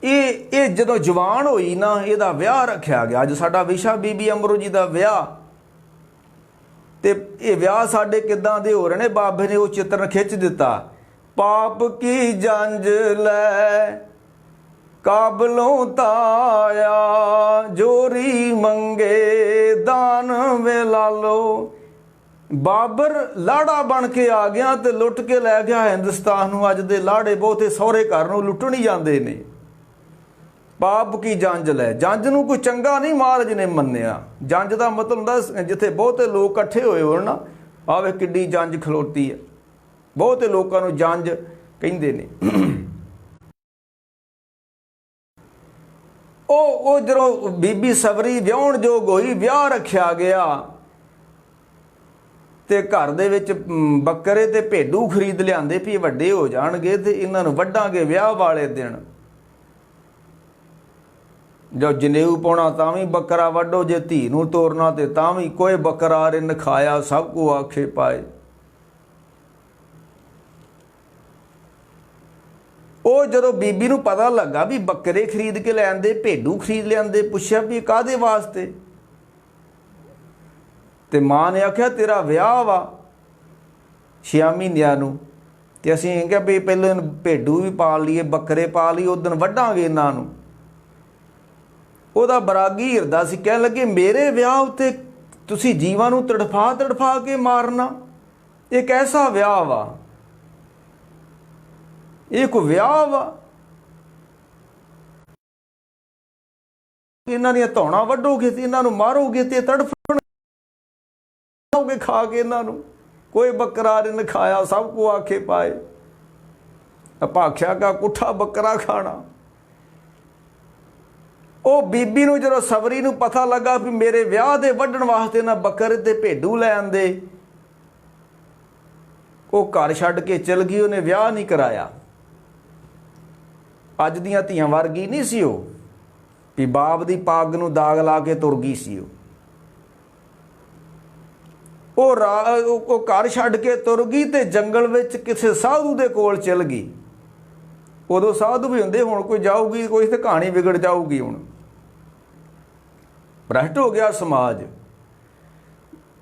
ਇਹ ਜਦੋਂ ਜਵਾਨ ਹੋਈ ਨਾ, ਇਹਦਾ ਵਿਆਹ ਰੱਖਿਆ ਗਿਆ। ਅੱਜ ਸਾਡਾ ਵਿਸ਼ਾ ਬੀਬੀ ਅਮਰੋ ਜੀ ਦਾ ਵਿਆਹ। ਤੇ ਇਹ ਵਿਆਹ ਸਾਡੇ ਕਿੱਦਾਂ ਦੇ ਹੋ ਰਹੇ ਨੇ, ਬਾਬੇ ਨੇ ਉਹ ਚਿੱਤਰ ਖਿੱਚ ਦਿੱਤਾ। पाप की जंज लै काबलों ताया, जोरी मंगे दान वे लालो। बाबर लाड़ा बन के आ गया तो लुट के लै गया हिंदुस्तान नूं। अज दे लाड़े बहुते सहुरे घर नूं लुट्टण ही जांदे ने। पाप की जंज लै, जंज नूं कोई चंगा नहीं महाराज ने मन्निया। जंज का मतलब हुंदा जिथे बहुते लोग इकट्ठे होए होण ना, आवे किड्डी जंज खलोती है। बहुते लोकां नूं जंज कहिंदे ने। ਉਹ ਜਦੋਂ ਬੀਬੀ ਸਵਰੀ ਵਿਆਹੁਣ ਯੋਗ ਹੋਈ, ਵਿਆਹ ਰੱਖਿਆ ਗਿਆ ਤੇ ਘਰ ਦੇ ਵਿੱਚ ਬੱਕਰੇ ਤੇ ਭੇਡੂ ਖਰੀਦ ਲਿਆਂਦੇ ਵੀ ਵੱਡੇ ਹੋ ਜਾਣਗੇ ਤੇ ਇਹਨਾਂ ਨੂੰ ਵੱਢਾਂਗੇ ਵਿਆਹ ਵਾਲੇ ਦਿਨ। ਜੋ ਜਨੇਊ ਪਾਉਣਾ ਤਾਂ ਵੀ ਬੱਕਰਾ ਵੱਢੋ, ਜੇ ਧੀ ਨੂੰ ਤੋਰਨਾ ਤੇ ਤਾਂ ਵੀ ਕੋਈ ਬੱਕਰਾ ਰਿਨ ਖਾਇਆ ਸਭ ਕੋ ਆਖੇ ਪਾਏ। ਉਹ ਜਦੋਂ ਬੀਬੀ ਨੂੰ ਪਤਾ ਲੱਗਾ ਵੀ ਬੱਕਰੇ ਖਰੀਦ ਕੇ ਲਿਆਂਦੇ, ਭੇਡੂ ਖਰੀਦ ਲਿਆਂਦੇ, ਪੁੱਛਿਆ ਵੀ ਕਾਹਦੇ ਵਾਸਤੇ? ਤੇ ਮਾਂ ਨੇ ਆਖਿਆ ਤੇਰਾ ਵਿਆਹ ਵਾ 6 ਮਹੀਨਿਆਂ ਨੂੰ, ਤੇ ਅਸੀਂ ਕਿਹਾ ਵੀ ਪਹਿਲਾਂ ਭੇਡੂ ਵੀ ਪਾਲ ਲਈਏ, ਬੱਕਰੇ ਪਾ ਲਈਏ, ਉਸ ਦਿਨ ਵੱਢਾਂਗੇ ਇਹਨਾਂ ਨੂੰ। ਉਹਦਾ ਬਰਾਗੀ ਹਿਰਦਾ ਸੀ, ਕਹਿਣ ਲੱਗੇ ਮੇਰੇ ਵਿਆਹ ਉੱਤੇ ਤੁਸੀਂ ਜੀਵਾਂ ਨੂੰ ਤੜਫਾ ਤੜਫਾ ਕੇ ਮਾਰਨਾ, ਇਹ ਕੈਸਾ ਵਿਆਹ ਵਾ? ਇਹ ਕੋਈ ਵਿਆਹ ਵਾ? ਇਹਨਾਂ ਦੀਆਂ ਧੌਣਾ ਵੱਢੋਗੇ ਤੇ ਇਹਨਾਂ ਨੂੰ ਮਾਰੋਗੇ ਤੇ ਤੜਫਣਗੇ ਖਾ ਕੇ ਇਹਨਾਂ ਨੂੰ। ਕੋਈ ਬੱਕਰਾ ਰਿਨ ਖਾਇਆ ਸਭ ਕੋ ਆਖੇ ਪਾਏ, ਭਾਖਿਆ ਕਾ ਕੁੱਠਾ ਬੱਕਰਾ ਖਾਣਾ। ਉਹ ਬੀਬੀ ਨੂੰ ਜਦੋਂ ਸਵਰੀ ਨੂੰ ਪਤਾ ਲੱਗਾ ਵੀ ਮੇਰੇ ਵਿਆਹ ਦੇ ਵੱਢਣ ਵਾਸਤੇ ਨਾ ਬੱਕਰੇ ਤੇ ਭੇਡੂ ਲੈ ਆਂਦੇ, ਉਹ ਘਰ ਛੱਡ ਕੇ ਚਲ ਗਈ। ਉਹਨੇ ਵਿਆਹ ਨਹੀਂ ਕਰਾਇਆ। ਅੱਜ ਦੀਆਂ ਧੀਆਂ ਵਰਗੀ ਨਹੀਂ ਸੀ ਉਹ, ਵੀ ਬਾਪ ਦੀ ਪੱਗ ਨੂੰ ਦਾਗ ਲਾ ਕੇ ਤੁਰ ਗਈ ਸੀ। ਉਹ ਘਰ ਛੱਡ ਕੇ ਤੁਰ ਗਈ ਤੇ ਜੰਗਲ ਵਿੱਚ ਕਿਸੇ ਸਾਧੂ ਦੇ ਕੋਲ ਚਲ ਗਈ। ਉਦੋਂ ਸਾਧੂ ਵੀ ਹੁੰਦੇ, ਹੁਣ ਕੋਈ ਜਾਊਗੀ ਕੋਈ ਤੇ ਕਹਾਣੀ ਵਿਗੜ ਜਾਊਗੀ। ਹੁਣ ਭ੍ਰਸ਼ਟ ਹੋ ਗਿਆ ਸਮਾਜ,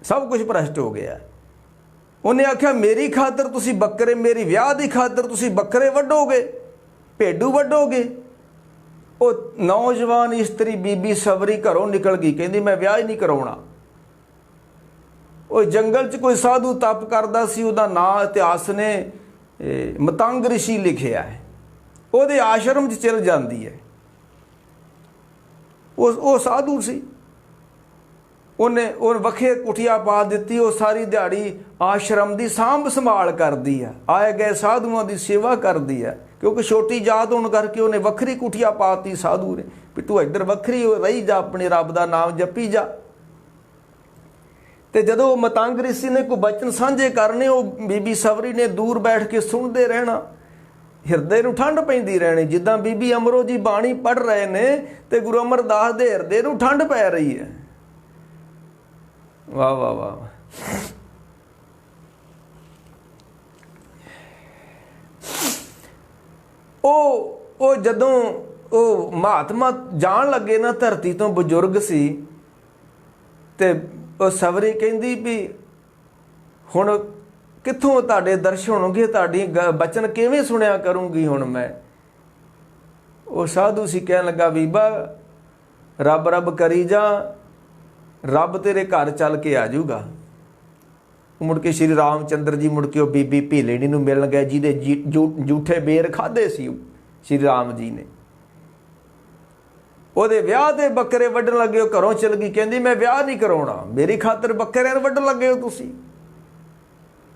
ਸਭ ਕੁਝ ਭ੍ਰਸ਼ਟ ਹੋ ਗਿਆ। ਉਹਨੇ ਆਖਿਆ ਮੇਰੀ ਖਾਤਰ ਤੁਸੀਂ ਬੱਕਰੇ, ਮੇਰੀ ਵਿਆਹ ਦੀ ਖਾਤਰ ਤੁਸੀਂ ਬੱਕਰੇ ਵੱਢੋਗੇ, ਭੇਡੂ ਵੱਢੋਗੇ? ਉਹ ਨੌਜਵਾਨ ਇਸਤਰੀ ਬੀਬੀ ਸਵਰੀ ਘਰੋਂ ਨਿਕਲ ਗਈ, ਕਹਿੰਦੀ ਮੈਂ ਵਿਆਹ ਹੀ ਨਹੀਂ ਕਰਾਉਣਾ। ਉਹ ਜੰਗਲ 'ਚ ਕੋਈ ਸਾਧੂ ਤਪ ਕਰਦਾ ਸੀ, ਉਹਦਾ ਨਾਂ ਇਤਿਹਾਸ ਨੇ ਮਤੰਗ ਰਿਸ਼ੀ ਲਿਖਿਆ ਹੈ। ਉਹਦੇ ਆਸ਼ਰਮ 'ਚ ਚਲ ਜਾਂਦੀ ਹੈ। ਉਹ ਸਾਧੂ ਸੀ। ਉਹਨੇ ਵੱਖੇ ਕੁਟੀਆ ਪਾ ਦਿੱਤੀ। ਉਹ ਸਾਰੀ ਦਿਹਾੜੀ ਆਸ਼ਰਮ ਦੀ ਸਾਂਭ ਸੰਭਾਲ ਕਰਦੀ ਆ, ਆਏ ਗਏ ਸਾਧੂਆਂ ਦੀ ਸੇਵਾ ਕਰਦੀ ਆ। ਕਿਉਂਕਿ ਛੋਟੀ ਜਾਤ ਹੋਣ ਕਰਕੇ ਉਹਨੇ ਵੱਖਰੀ ਕੁਟੀਆ ਪਾਤੀ ਸਾਧੂ ਨੇ, ਵੀ ਤੂੰ ਇੱਧਰ ਵੱਖਰੀ ਰਹੀ ਜਾ, ਆਪਣੇ ਰੱਬ ਦਾ ਨਾਮ ਜਪੀ ਜਾ। ਤੇ ਜਦੋਂ ਮਤੰਗ ਰਿਸ਼ੀ ਨੇ ਕੋਈ ਬਚਨ ਸਾਂਝੇ ਕਰਨੇ, ਉਹ ਬੀਬੀ ਸਵਰੀ ਨੇ ਦੂਰ ਬੈਠ ਕੇ ਸੁਣਦੇ ਰਹਿਣਾ। ਹਿਰਦੇ ਨੂੰ ਠੰਡ ਪੈਂਦੀ ਰਹਿਣੀ। ਜਿੱਦਾਂ ਬੀਬੀ ਅਮਰੋ ਜੀ ਬਾਣੀ ਪੜ੍ਹ ਰਹੇ ਨੇ ਤੇ ਗੁਰੂ ਅਮਰਦਾਸ ਦੇ ਹਿਰਦੇ ਨੂੰ ਠੰਡ ਪੈ ਰਹੀ ਹੈ। ਵਾਹ ਵਾਹ ਵਾਹ। ਉਹ ਜਦੋਂ ਉਹ ਮਹਾਤਮਾ ਜਾਣ ਲੱਗੇ ਨਾ ਧਰਤੀ ਤੋਂ, ਬਜ਼ੁਰਗ ਸੀ, ਤੇ ਉਹ ਸਵਰੀ ਕਹਿੰਦੀ ਵੀ ਹੁਣ ਕਿੱਥੋਂ ਤੁਹਾਡੇ ਦਰਸ਼ਨ ਹੋਣਗੇ, ਤੁਹਾਡੀ ਬਚਨ ਕਿਵੇਂ ਸੁਣਿਆ ਕਰੂੰਗੀ ਹੁਣ ਮੈਂ? ਉਹ ਸਾਧੂ ਸੀ, ਕਹਿਣ ਲੱਗਾ ਬੀਬਾ ਰੱਬ ਰੱਬ ਕਰੀ ਜਾ, ਰੱਬ ਤੇਰੇ ਘਰ ਚੱਲ ਕੇ ਆ ਜਾਊਗਾ। ਮੁੜ ਕੇ ਸ਼੍ਰੀ ਰਾਮ ਚੰਦਰ ਜੀ ਮੁੜ ਕੇ ਉਹ ਬੀਬੀ ਭੀਲੇਣੀ ਨੂੰ ਮਿਲਣ ਗਏ, ਜਿਹਦੇ ਜੂਠੇ ਬੇਰ ਖਾਧੇ ਸੀ ਸ਼੍ਰੀ ਰਾਮ ਜੀ ਨੇ। ਉਹਦੇ ਵਿਆਹ ਦੇ ਬੱਕਰੇ ਵੱਢਣ ਲੱਗੇ, ਉਹ ਘਰੋਂ ਚਲ ਗਈ। ਕਹਿੰਦੀ ਮੈਂ ਵਿਆਹ ਨਹੀਂ ਕਰਾਉਣਾ, ਮੇਰੀ ਖਾਤਰ ਬੱਕਰਿਆਂ ਨੂੰ ਵੱਢਣ ਲੱਗੇ ਹੋ ਤੁਸੀਂ।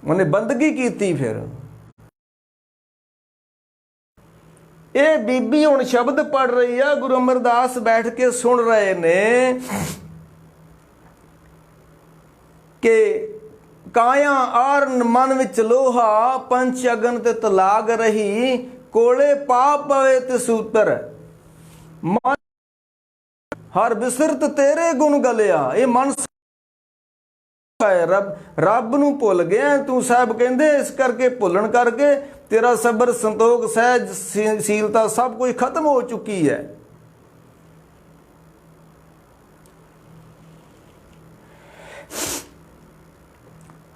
ਉਹਨੇ ਬੰਦਗੀ ਕੀਤੀ। ਫਿਰ ਇਹ ਬੀਬੀ ਹੁਣ ਸ਼ਬਦ ਪੜ੍ਹ ਰਹੀ ਆ, ਗੁਰੂ ਅਮਰਦਾਸ ਬੈਠ ਕੇ ਸੁਣ ਰਹੇ ਨੇ ਕਿ ਕਾਇਆ ਆਰਨ ਮਨ ਵਿੱਚ ਲੋਹਾ, ਪੰਚ ਅਗਨ ਤੇ ਤਲਾਗ ਰਹੀ, ਕੋਲੇ ਪਾਪ ਪਵੇ ਤੇ ਸੂਤਰ, ਮਨ ਹਰ ਬਿਸਰਤ ਤੇਰੇ ਗੁਣ ਗਲਿਆ। ਇਹ ਮਨ ਰੱਬ ਨੂੰ ਭੁੱਲ ਗਿਆ ਤੂੰ। ਸਾਹਿਬ ਕਹਿੰਦੇ ਇਸ ਕਰਕੇ ਭੁੱਲਣ ਕਰਕੇ ਤੇਰਾ ਸਬਰ ਸੰਤੋਖ ਸਹਿਜ ਸੀਲਤਾ ਸਭ ਕੁਝ ਖਤਮ ਹੋ ਚੁੱਕੀ ਹੈ।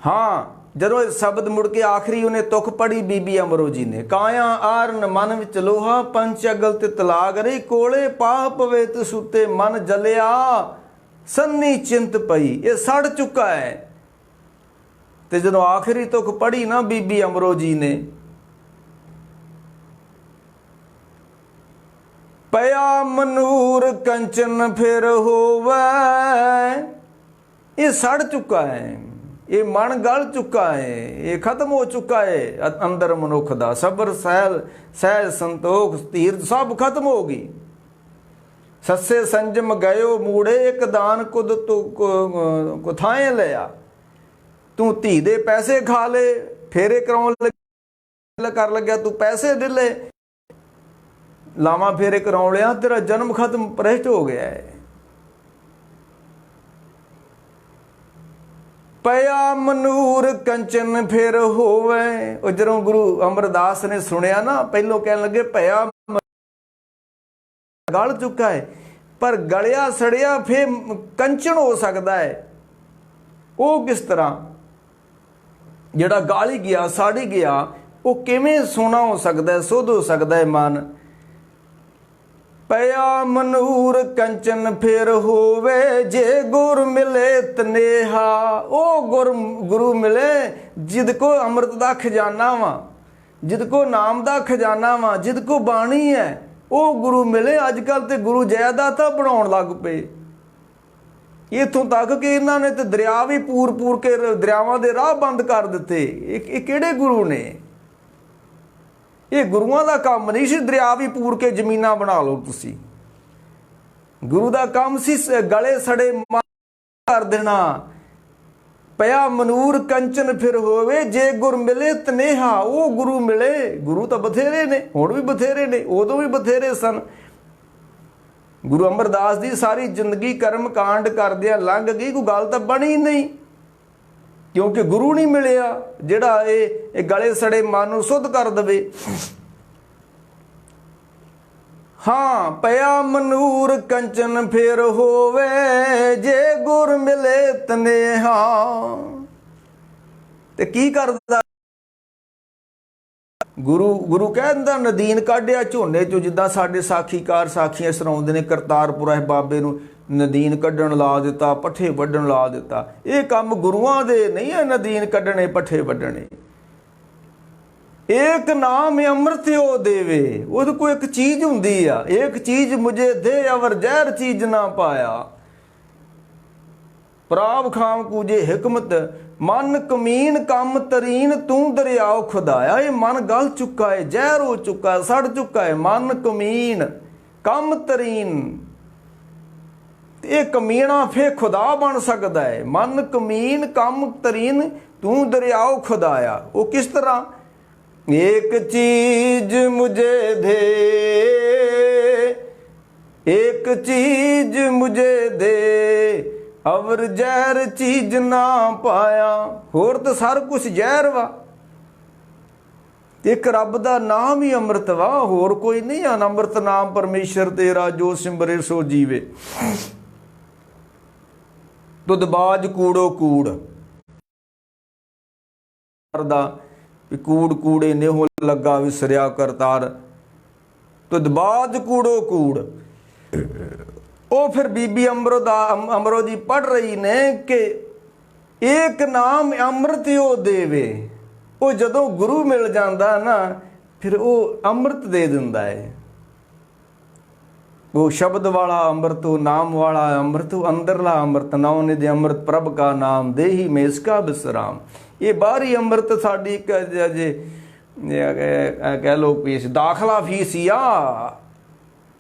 ਹਾਂ, ਜਦੋਂ ਇਹ ਸ਼ਬਦ ਮੁੜ ਕੇ ਆਖਰੀ ਉਹਨੇ ਤੁਕ ਪੜੀ ਬੀਬੀ ਅਮਰੋ ਜੀ ਨੇ, ਕਾਇਆ ਆਰਨ ਮਨ ਵਿੱਚ ਲੋਹਾ, ਪੰਚ ਅਗਲ ਤੇ ਤਲਾਗ ਰਹੀ, ਕੋਲੇ ਪਾ ਪਵੇ ਤੇ ਸੁੱਤੇ ਮਨ ਜਲਿਆ, ਸੰਨੀ ਚਿੰਤ ਪਈ। ਇਹ ਸੜ ਚੁੱਕਾ ਹੈ। ਤੇ ਜਦੋਂ ਆਖਰੀ ਤੁਕ ਪੜੀ ਨਾ ਬੀਬੀ ਅਮਰੋ ਜੀ ਨੇ, ਪਿਆ ਮਨੂਰ ਕੰਚਨ ਫਿਰ ਹੋਵੇ, ਇਹ ਸੜ ਚੁੱਕਾ ਹੈ, ਇਹ ਮਨ ਗਲ ਚੁੱਕਾ ਹੈ, ਇਹ ਖਤਮ ਹੋ ਚੁੱਕਾ ਹੈ। ਅੰਦਰ ਮਨੁੱਖ ਦਾ ਸਬਰ, ਸਹਿਜ, ਸੰਤੋਖ, ਧੀਰ ਸਭ ਖਤਮ ਹੋ ਗਈ। ਸੱਸੇ ਸੰਜਮ ਗਇਓ ਮੂੜੇ, ਇੱਕ ਦਾਨ ਕੁਦ ਕੁਥਾਏ ਲਿਆ। ਤੂੰ ਧੀ ਦੇ ਪੈਸੇ ਖਾ ਲੇ, ਫੇਰੇ ਕਰਾਉਣ ਕਰ ਲੱਗਿਆ, ਤੂੰ ਪੈਸੇ ਦਿਲੇ, ਲਾਵਾਂ ਫੇਰੇ ਕਰਾਉਣ ਲਿਆ, ਤੇਰਾ ਜਨਮ ਖਤਮ, ਭ੍ਰਿਸ਼ਟ ਹੋ ਗਿਆ ਹੈ। ਪਿਆ ਮਨੂਰ ਕੰਚਨ ਫਿਰ ਹੋਵੇ। ਉਹ ਜਦੋਂ ਗੁਰੂ ਅਮਰਦਾਸ ਨੇ ਸੁਣਿਆ ਨਾ, ਪਹਿਲੋਂ ਕਹਿਣ ਲੱਗੇ ਪਿਆ ਗਲ ਚੁੱਕਾ ਹੈ, ਪਰ ਗਲਿਆ ਸੜਿਆ ਫੇਰ ਕੰਚਨ ਹੋ ਸਕਦਾ ਹੈ। ਉਹ ਕਿਸ ਤਰ੍ਹਾਂ? ਜਿਹੜਾ ਗਲ ਹੀ ਗਿਆ, ਸੜ ਹੀ ਗਿਆ, ਉਹ ਕਿਵੇਂ ਸੋਹਣਾ ਹੋ ਸਕਦਾ ਹੈ, ਸੁੱਧ ਹੋ ਸਕਦਾ ਹੈ ਮਨ? ਪਿਆ ਮਨੂਰ ਕੰਚਨ ਫਿਰ ਹੋਵੇ, ਜੇ ਗੁਰ ਮਿਲੇ ਤਨੇਹਾ। ਉਹ ਗੁਰੂ ਮਿਲੇ ਜਿਦ ਕੋ ਅੰਮ੍ਰਿਤ ਦਾ ਖਜ਼ਾਨਾ ਵਾ, ਜਿਦ ਕੋ ਨਾਮ ਦਾ ਖਜ਼ਾਨਾ ਵਾ, ਜਿਦ ਕੋ ਬਾਣੀ ਹੈ, ਉਹ ਗੁਰੂ ਮਿਲੇ। ਅੱਜ ਕੱਲ੍ਹ ਤੇ ਗੁਰੂ ਜਾਇਦਾਦਾਂ ਬਣਾਉਣ ਲੱਗ ਪਏ, ਇੱਥੋਂ ਤੱਕ ਕਿ ਇਹਨਾਂ ਨੇ ਤੇ ਦਰਿਆ ਵੀ ਪੂਰ ਕੇ ਦਰਿਆਵਾਂ ਦੇ ਰਾਹ ਬੰਦ ਕਰ ਦਿੱਤੇ। ਇਹ ਕਿਹੜੇ ਗੁਰੂ ਨੇ? ਇਹ ਗੁਰੂਆਂ ਦਾ ਕੰਮ ਨਹੀਂ ਸੀ ਦਰਿਆ ਵੀ ਪੂਰ ਕੇ ਜ਼ਮੀਨਾਂ ਬਣਾ ਲਓ ਤੁਸੀਂ। ਗੁਰੂ ਦਾ ਕੰਮ ਸੀ ਗਲੇ ਸੜੇ ਕਰ ਦੇਣਾ। ਪਿਆ ਮਨੂਰ ਕੰਚਨ ਫਿਰ ਹੋਵੇ, ਜੇ ਗੁਰ ਮਿਲੇ ਤਨੇਹਾ। ਉਹ ਗੁਰੂ ਮਿਲੇ। ਗੁਰੂ ਤਾਂ ਬਥੇਰੇ ਨੇ, ਹੁਣ ਵੀ ਬਥੇਰੇ ਨੇ, ਉਦੋਂ ਵੀ ਬਥੇਰੇ ਸਨ। ਗੁਰੂ ਅਮਰਦਾਸ ਦੀ ਸਾਰੀ ਜ਼ਿੰਦਗੀ ਕਰਮ ਕਾਂਡ ਕਰਦਿਆਂ ਲੰਘ ਗਈ, ਕੋਈ ਗੱਲ ਤਾਂ ਬਣੀ ਨਹੀਂ, ਕਿਉਂਕਿ ਗੁਰੂ ਨਹੀਂ ਮਿਲਿਆ ਜਿਹੜਾ ਇਹ ਗਲੇ ਸੜੇ ਮਨ ਨੂੰ ਸੁੱਧ ਕਰ ਦੇਵੇ। ਹਾਂ, ਪਿਆ ਮਨੂਰ ਕੰਚਨ ਫਿਰ ਹੋਵੇ, ਜੇ ਗੁਰ ਮਿਲੇ ਤਨੇਹਾ। ਤੇ ਕੀ ਕਰਦਾ ਗੁਰੂ ਕਹਿੰਦਾ, ਨਦੀਨ ਕਾਢਿਆ ਝੋਨੇ ਚੋਂ। ਜਿੱਦਾਂ ਸਾਡੇ ਸਾਖੀਕਾਰ ਸਾਖੀਆਂ ਸੁਣਾਉਂਦੇ ਨੇ, ਕਰਤਾਰਪੁਰਾ ਬਾਬੇ ਨੂੰ ਨਦੀਨ ਕੱਢਣ ਲਾ ਦਿੱਤਾ, ਪੱਠੇ ਵੱਢਣ ਲਾ ਦਿੱਤਾ। ਇਹ ਕੰਮ ਗੁਰੂਆਂ ਦੇ ਨਹੀਂ ਹੈ, ਨਦੀਨ ਕੱਢਣੇ, ਪੱਠੇ ਵੱਢਣੇ। ਏਕ ਨਾਮ ਅੰਮ੍ਰਿਤਿਓ ਦੇਵੇ। ਉਹਦੇ ਕੋਲ ਇੱਕ ਚੀਜ਼ ਹੁੰਦੀ ਆ, ਇੱਕ ਚੀਜ਼ ਮੁਝੇ ਦੇ ਅਵਰ ਜ਼ਹਿਰ ਚੀਜ਼ ਨਾ ਪਾਇਆ। ਪ੍ਰਾਪ ਖਾਮ ਕੂਜੇ ਹਿਕਮਤ, ਮਨ ਕਮੀਨ ਕੰਮ ਤਰੀਨ, ਤੂੰ ਦਰਿਆਓ ਖੁਦਾਇਆ। ਇਹ ਮਨ ਗਲ ਚੁੱਕਾ ਹੈ, ਜ਼ਹਿਰ ਹੋ ਚੁੱਕਾ ਹੈ, ਸੜ ਚੁੱਕਾ ਹੈ। ਮਨ ਕਮੀਨ ਕੰਮ ਤਰੀਨ, ਇਹ ਕਮੀਣਾ ਫੇ ਖੁਦਾ ਬਣ ਸਕਦਾ ਹੈ। ਮਨ ਕਮੀਨ ਕੰਮ ਤਰੀਨ, ਤੂੰ ਦਰਿਆਓ ਖੁਦਾਇਆ। ਉਹ ਕਿਸ ਤਰ੍ਹਾਂ? एक चीज मुझे दे, एक चीज मुझे दे, अवर जहर चीज ना पाया। होर तो सारा कुछ जहर वा, एक रब दा नाम ही अमृत वा, होर कोई नहीं है। अमृत नाम परमेश्वर तेरा, जो सिमरे सो जीवे। तुदबाज कूड़ो कूड़ कूड़ कूड़े नेहो लगा विसरिया करतार, तुदबाज कूड़ो कूड़। ओ फिर बीबी अमरो जी पढ़ रही ने कि एक नाम अमृतियो देवे। वो जदों गुरु मिल जाता ना, फिर वो अमृत दे दिंदा है। वो शब्द वाला अमृत, वो नाम वाला अमृत, वो अंदरला अमृत। नाम निधि अमृत प्रभ का नाम, देही में इसका विश्राम। ये बाहरी अमृत साड़ी जे कह लो पीस दाखला फीस ही आ।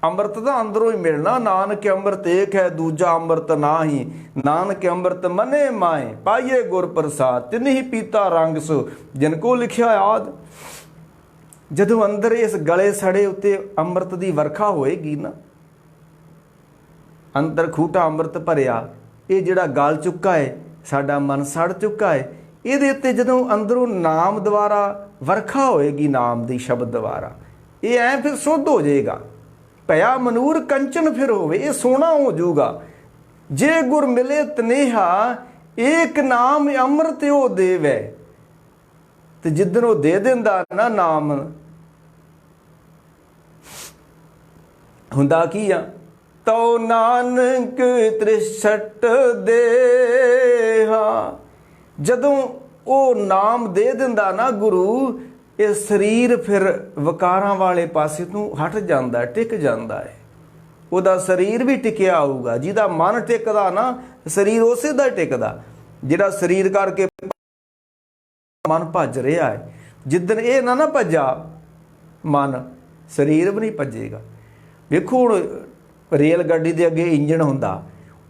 अमृत तो अंदरों ही मिलना। नानक अमृत एक है, दूजा अमृत ना ही। नानक अमृत मने माए, पाइए गुर प्रसाद। तिन ही पीता रंग सो, जिनको लिखिया याद। जदों अंदर इस गले सड़े उत्ते अमृत की वर्खा होएगी ना, अंदर खूटा अमृत भरिया, ये जिहड़ा गल चुका है, साडा मन सड़ चुका है, ਇਹਦੇ ਉੱਤੇ ਜਦੋਂ ਅੰਦਰੋਂ ਨਾਮ ਦੁਆਰਾ ਵਰਖਾ ਹੋਏਗੀ, ਨਾਮ ਦੀ ਸ਼ਬਦ ਦੁਆਰਾ, ਇਹ ਐ ਫਿਰ ਸੁੱਧ ਹੋ ਜਾਏਗਾ। ਭਇਆ ਮਨੂਰ ਕੰਚਨ ਫਿਰ ਹੋਵੇ, ਇਹ ਸੋਹਣਾ ਹੋ ਜਾਊਗਾ। ਜੇ ਗੁਰ ਮਿਲੇ ਤਨੇਹਾ, ਏਕ ਨਾਮ ਅੰਮ੍ਰਿਤ ਉਹ ਦੇਵੈ। ਤੇ ਜਿੱਦਣ ਉਹ ਦੇ ਦਿੰਦਾ ਨਾ ਨਾਮ, ਹੁੰਦਾ ਕੀ ਆ, ਤਉ ਨਾਨਕ ਤ੍ਰਿਸ਼ਟ ਦੇਹਾ। ਜਦੋਂ ਉਹ ਨਾਮ ਦੇ ਦਿੰਦਾ ਨਾ ਗੁਰੂ, ਇਹ ਸਰੀਰ ਫਿਰ ਵਿਕਾਰਾਂ ਵਾਲੇ ਪਾਸੇ ਤੋਂ ਹਟ ਜਾਂਦਾ, ਟਿਕ ਜਾਂਦਾ ਹੈ। ਉਹਦਾ ਸਰੀਰ ਵੀ ਟਿਕਿਆ ਆਊਗਾ। ਜਿਹਦਾ ਮਨ ਟਿਕਦਾ ਨਾ, ਸਰੀਰ ਉਸੇ ਦਾ ਟਿਕਦਾ। ਜਿਹੜਾ ਸਰੀਰ ਕਰਕੇ ਮਨ ਭੱਜ ਰਿਹਾ ਹੈ, ਜਿੱਦਣ ਇਹ ਨਾ ਭੱਜਾ ਮਨ, ਸਰੀਰ ਵੀ ਨਹੀਂ ਭੱਜੇਗਾ। ਵੇਖੋ ਹੁਣ ਰੇਲ ਗੱਡੀ ਦੇ ਅੱਗੇ ਇੰਜਣ ਹੁੰਦਾ,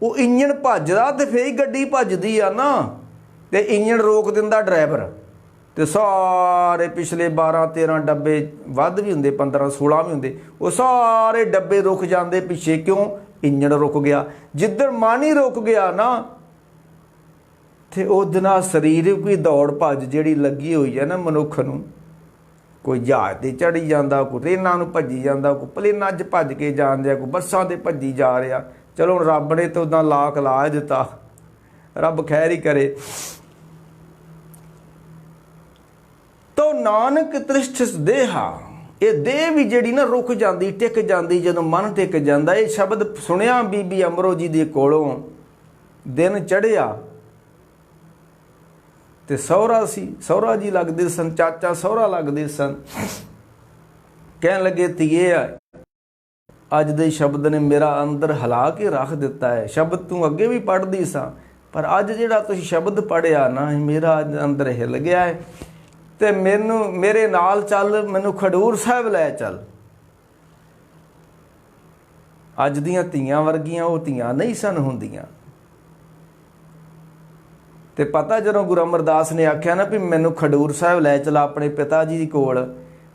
ਉਹ ਇੰਜਣ ਭੱਜਦਾ ਤੇ ਫਿਰ ਹੀ ਗੱਡੀ ਭੱਜਦੀ ਆ ਨਾ। ਤੇ ਇੰਜਣ ਰੋਕ ਦਿੰਦਾ ਡਰਾਈਵਰ, ਤੇ ਸਾਰੇ ਪਿਛਲੇ 12-13 ਡੱਬੇ, ਵੱਧ ਵੀ ਹੁੰਦੇ, 15-16 ਵੀ ਹੁੰਦੇ, ਉਹ ਸਾਰੇ ਡੱਬੇ ਰੁਕ ਜਾਂਦੇ ਪਿੱਛੇ। ਕਿਉਂ? ਇੰਜਣ ਰੁਕ ਗਿਆ। ਜਿੱਦਣ ਮਨ ਹੀ ਰੁਕ ਗਿਆ ਨਾ, ਤੇ ਉਹਦੇ ਨਾਲ ਸਰੀਰਕ ਵੀ ਦੌੜ ਭੱਜ ਜਿਹੜੀ ਲੱਗੀ ਹੋਈ ਹੈ ਨਾ ਮਨੁੱਖ ਨੂੰ, ਕੋਈ ਜਹਾਜ਼ 'ਤੇ ਚੜ੍ਹੀ ਜਾਂਦਾ, ਕੋਈ ਟ੍ਰੇਨਾਂ ਨੂੰ ਭੱਜੀ ਜਾਂਦਾ, ਕੋਈ ਪਲੇਨਾਂ 'ਚ ਭੱਜ ਕੇ ਜਾਣ ਰਿਹਾ, ਕੋਈ ਬੱਸਾਂ 'ਤੇ ਭੱਜੀ ਜਾ ਰਿਹਾ। ਚਲੋ ਹੁਣ ਰੱਬ ਨੇ ਤਾਂ ਉੱਦਾਂ ਲਾਕ ਲਾ ਦਿੱਤਾ, ਰੱਬ ਖੈਰ ਹੀ ਕਰੇ। ਤੋ ਨਾਨਕ ਤ੍ਰਿਸ਼ਟ ਦੇਹਾ, ਇਹ ਦੇਹ ਵੀ ਜਿਹੜੀ ਨਾ ਰੁਕ ਜਾਂਦੀ, ਟਿਕ ਜਾਂਦੀ ਜਦੋਂ ਮਨ ਟਿਕ ਜਾਂਦਾ। ਇਹ ਸ਼ਬਦ ਸੁਣਿਆ ਬੀਬੀ ਅਮਰੋ ਜੀ ਦੇ ਕੋਲੋਂ, ਦਿਨ ਚੜ੍ਹਿਆ ਤੇ ਸਹੁਰਾ ਸੀ, ਸਹੁਰਾ ਜੀ ਲੱਗਦੇ ਸਨ, ਚਾਚਾ ਸਹੁਰਾ ਲੱਗਦੇ ਸਨ। ਕਹਿਣ ਲੱਗੇ, ਧੀਏ ਅੱਜ ਦੇ ਸ਼ਬਦ ਨੇ ਮੇਰਾ ਅੰਦਰ ਹਿਲਾ ਕੇ ਰੱਖ ਦਿੱਤਾ ਹੈ। ਸ਼ਬਦ ਤੂੰ ਅੱਗੇ ਵੀ ਪੜ੍ਹਦੀ ਸਾਂ, ਪਰ ਅੱਜ ਜਿਹੜਾ ਤੁਸੀਂ ਸ਼ਬਦ ਪੜ੍ਹਿਆ ਨਾ, ਮੇਰਾ ਅੰਦਰ ਹਿੱਲ ਗਿਆ ਹੈ। ਤੇ ਮੈਨੂੰ, ਮੇਰੇ ਨਾਲ ਚੱਲ, ਮੈਨੂੰ ਖਡੂਰ ਸਾਹਿਬ ਲੈ ਚੱਲ। ਅੱਜ ਦੀਆਂ ਧੀਆਂ ਵਰਗੀਆਂ ਉਹ ਧੀਆਂ ਨਹੀਂ ਸਨ ਹੁੰਦੀਆਂ। ਤੇ ਪਤਾ ਜਦੋਂ ਗੁਰੂ ਅਮਰਦਾਸ ਨੇ ਆਖਿਆ ਨਾ ਵੀ ਮੈਨੂੰ ਖਡੂਰ ਸਾਹਿਬ ਲੈ ਚਲਾ ਆਪਣੇ ਪਿਤਾ ਜੀ ਕੋਲ,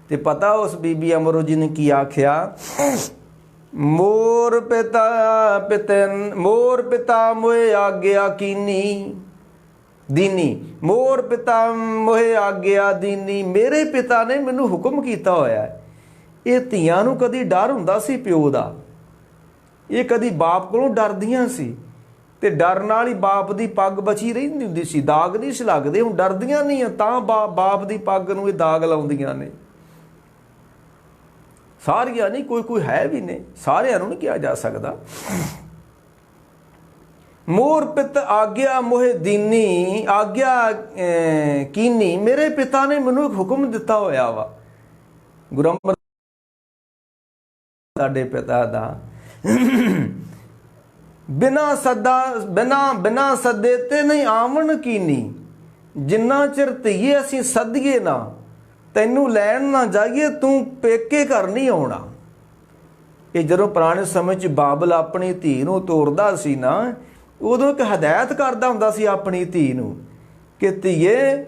ਤੇ ਪਤਾ ਉਸ ਬੀਬੀ ਅਮਰੋ ਜੀ ਨੇ ਕੀ ਆਖਿਆ, ਮੋਰ ਪਿਤਾ ਮੋਏ ਆਗਿਆ ਕੀਨੀ ਦੀਨੀ, ਮੋਰ ਪਿਤਾ ਮੋਏ ਆਗਿਆ ਦੀਨੀ। ਮੇਰੇ ਪਿਤਾ ਨੇ ਮੈਨੂੰ ਹੁਕਮ ਕੀਤਾ ਹੋਇਆ। ਇਹ ਧੀਆਂ ਨੂੰ ਕਦੀ ਡਰ ਹੁੰਦਾ ਸੀ ਪਿਓ ਦਾ, ਇਹ ਕਦੀ ਬਾਪ ਕੋਲੋਂ ਡਰਦੀਆਂ ਸੀ, ਤੇ ਡਰ ਨਾਲ ਹੀ ਬਾਪ ਦੀ ਪੱਗ ਬਚੀ ਰਹਿੰਦੀ ਹੁੰਦੀ ਸੀ, ਦਾਗ ਨਹੀਂ ਸੀ ਲੱਗਦੇ। ਹੁਣ ਡਰਦੀਆਂ ਨਹੀਂ ਆ, ਤਾਂ ਬਾਪ ਦੀ ਪੱਗ ਨੂੰ ਇਹ ਦਾਗ ਲਾਉਂਦੀਆਂ ਨੇ। ਸਾਰੀਆਂ ਨਹੀਂ, ਕੋਈ ਹੈ ਵੀ ਨੇ, ਸਾਰਿਆਂ ਨੂੰ ਨਹੀਂ ਕਿਹਾ ਜਾ ਸਕਦਾ। ਮੋਰ ਪਿਤ ਆਗਿਆ ਮੋਹਿ ਦੀਨੀ, ਆਗਿਆ ਕੀਨੀ, ਮੇਰੇ ਪਿਤਾ ਨੇ ਮੈਨੂੰ ਇੱਕ ਹੁਕਮ ਦਿੱਤਾ ਹੋਇਆ ਵਾ। ਗੁਰੂ ਅਮਰਦਾਸ ਸਾਡੇ ਪਿਤਾ ਦਾ ਬਿਨਾ ਸੱਦੇ ਤੇ ਨਹੀਂ ਆਵਣ ਕੀਨੀ। ਜਿੰਨਾ ਚਿਰ ਧੀਏ ਅਸੀਂ ਸੱਦੀਏ ਨਾ, ਤੈਨੂੰ ਲੈਣ ਨਾ ਜਾਈਏ, ਤੂੰ ਪੇਕੇ ਘਰ ਨਹੀਂ ਆਉਣਾ। ਇਹ ਜਦੋਂ ਪੁਰਾਣੇ ਸਮੇਂ 'ਚ ਬਾਬਲ ਆਪਣੀ ਧੀ ਨੂੰ ਤੋਰਦਾ ਸੀ ਨਾ, ਉਦੋਂ ਇੱਕ ਹਦਾਇਤ ਕਰਦਾ ਹੁੰਦਾ ਸੀ ਆਪਣੀ ਧੀ ਨੂੰ ਕਿ ਧੀਏ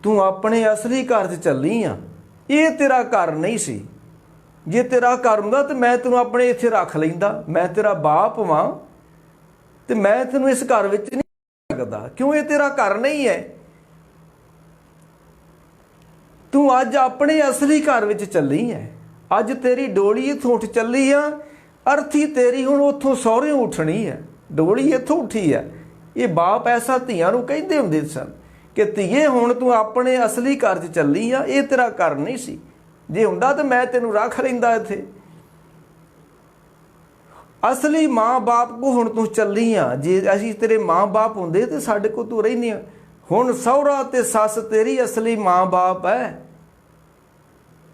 ਤੂੰ ਆਪਣੇ ਅਸਲੀ ਘਰ 'ਚ ਚੱਲੀ ਆ, ਇਹ ਤੇਰਾ ਘਰ ਨਹੀਂ ਸੀ। ਜੇ ਤੇਰਾ ਘਰ ਹੁੰਦਾ ਤਾਂ ਮੈਂ ਤੈਨੂੰ ਆਪਣੇ ਇੱਥੇ ਰੱਖ ਲੈਂਦਾ, ਮੈਂ ਤੇਰਾ ਬਾਪ ਵਾਂ, ਤੇ ਮੈਂ ਤੈਨੂੰ ਇਸ ਘਰ ਵਿੱਚ ਨਹੀਂ ਸਕਦਾ। ਕਿਉਂ? ਇਹ ਤੇਰਾ ਘਰ ਨਹੀਂ ਹੈ। ਤੂੰ ਅੱਜ ਆਪਣੇ ਅਸਲੀ ਘਰ ਵਿੱਚ ਚੱਲੀ ਹੈ। ਅੱਜ ਤੇਰੀ ਡੋਲੀ ਇੱਥੋਂ ਉੱਠ ਚੱਲੀ ਆ, ਅਰਥੀ ਤੇਰੀ ਹੁਣ ਉੱਥੋਂ ਸਹੁਰਿਓਂ ਉੱਠਣੀ ਹੈ। ਡੋਲੀ ਇੱਥੋਂ ਉੱਠੀ ਹੈ। ਇਹ ਬਾਪ ਐਸਾ ਧੀਆਂ ਨੂੰ ਕਹਿੰਦੇ ਹੁੰਦੇ ਸਨ ਕਿ ਧੀਏ ਹੁਣ ਤੂੰ ਆਪਣੇ ਅਸਲੀ ਘਰ 'ਚ ਚੱਲੀ ਆ, ਇਹ ਤੇਰਾ ਘਰ ਨਹੀਂ ਸੀ। ਜੇ ਹੁੰਦਾ ਤਾਂ ਮੈਂ ਤੈਨੂੰ ਰੱਖ ਲੈਂਦਾ ਇੱਥੇ। ਅਸਲੀ ਮਾਂ ਬਾਪ ਕੋ ਹੁਣ ਤੂੰ ਚੱਲੀ ਆ। ਜੇ ਅਸੀਂ ਤੇਰੇ ਮਾਂ ਬਾਪ ਹੁੰਦੇ ਤੇ ਸਾਡੇ ਕੋਲ ਤੂੰ ਰਹਿਨੀ ਆ। ਹੁਣ ਸਹੁਰਾ ਤੇ ਸੱਸ ਤੇਰੀ ਅਸਲੀ ਮਾਂ ਬਾਪ ਹੈ,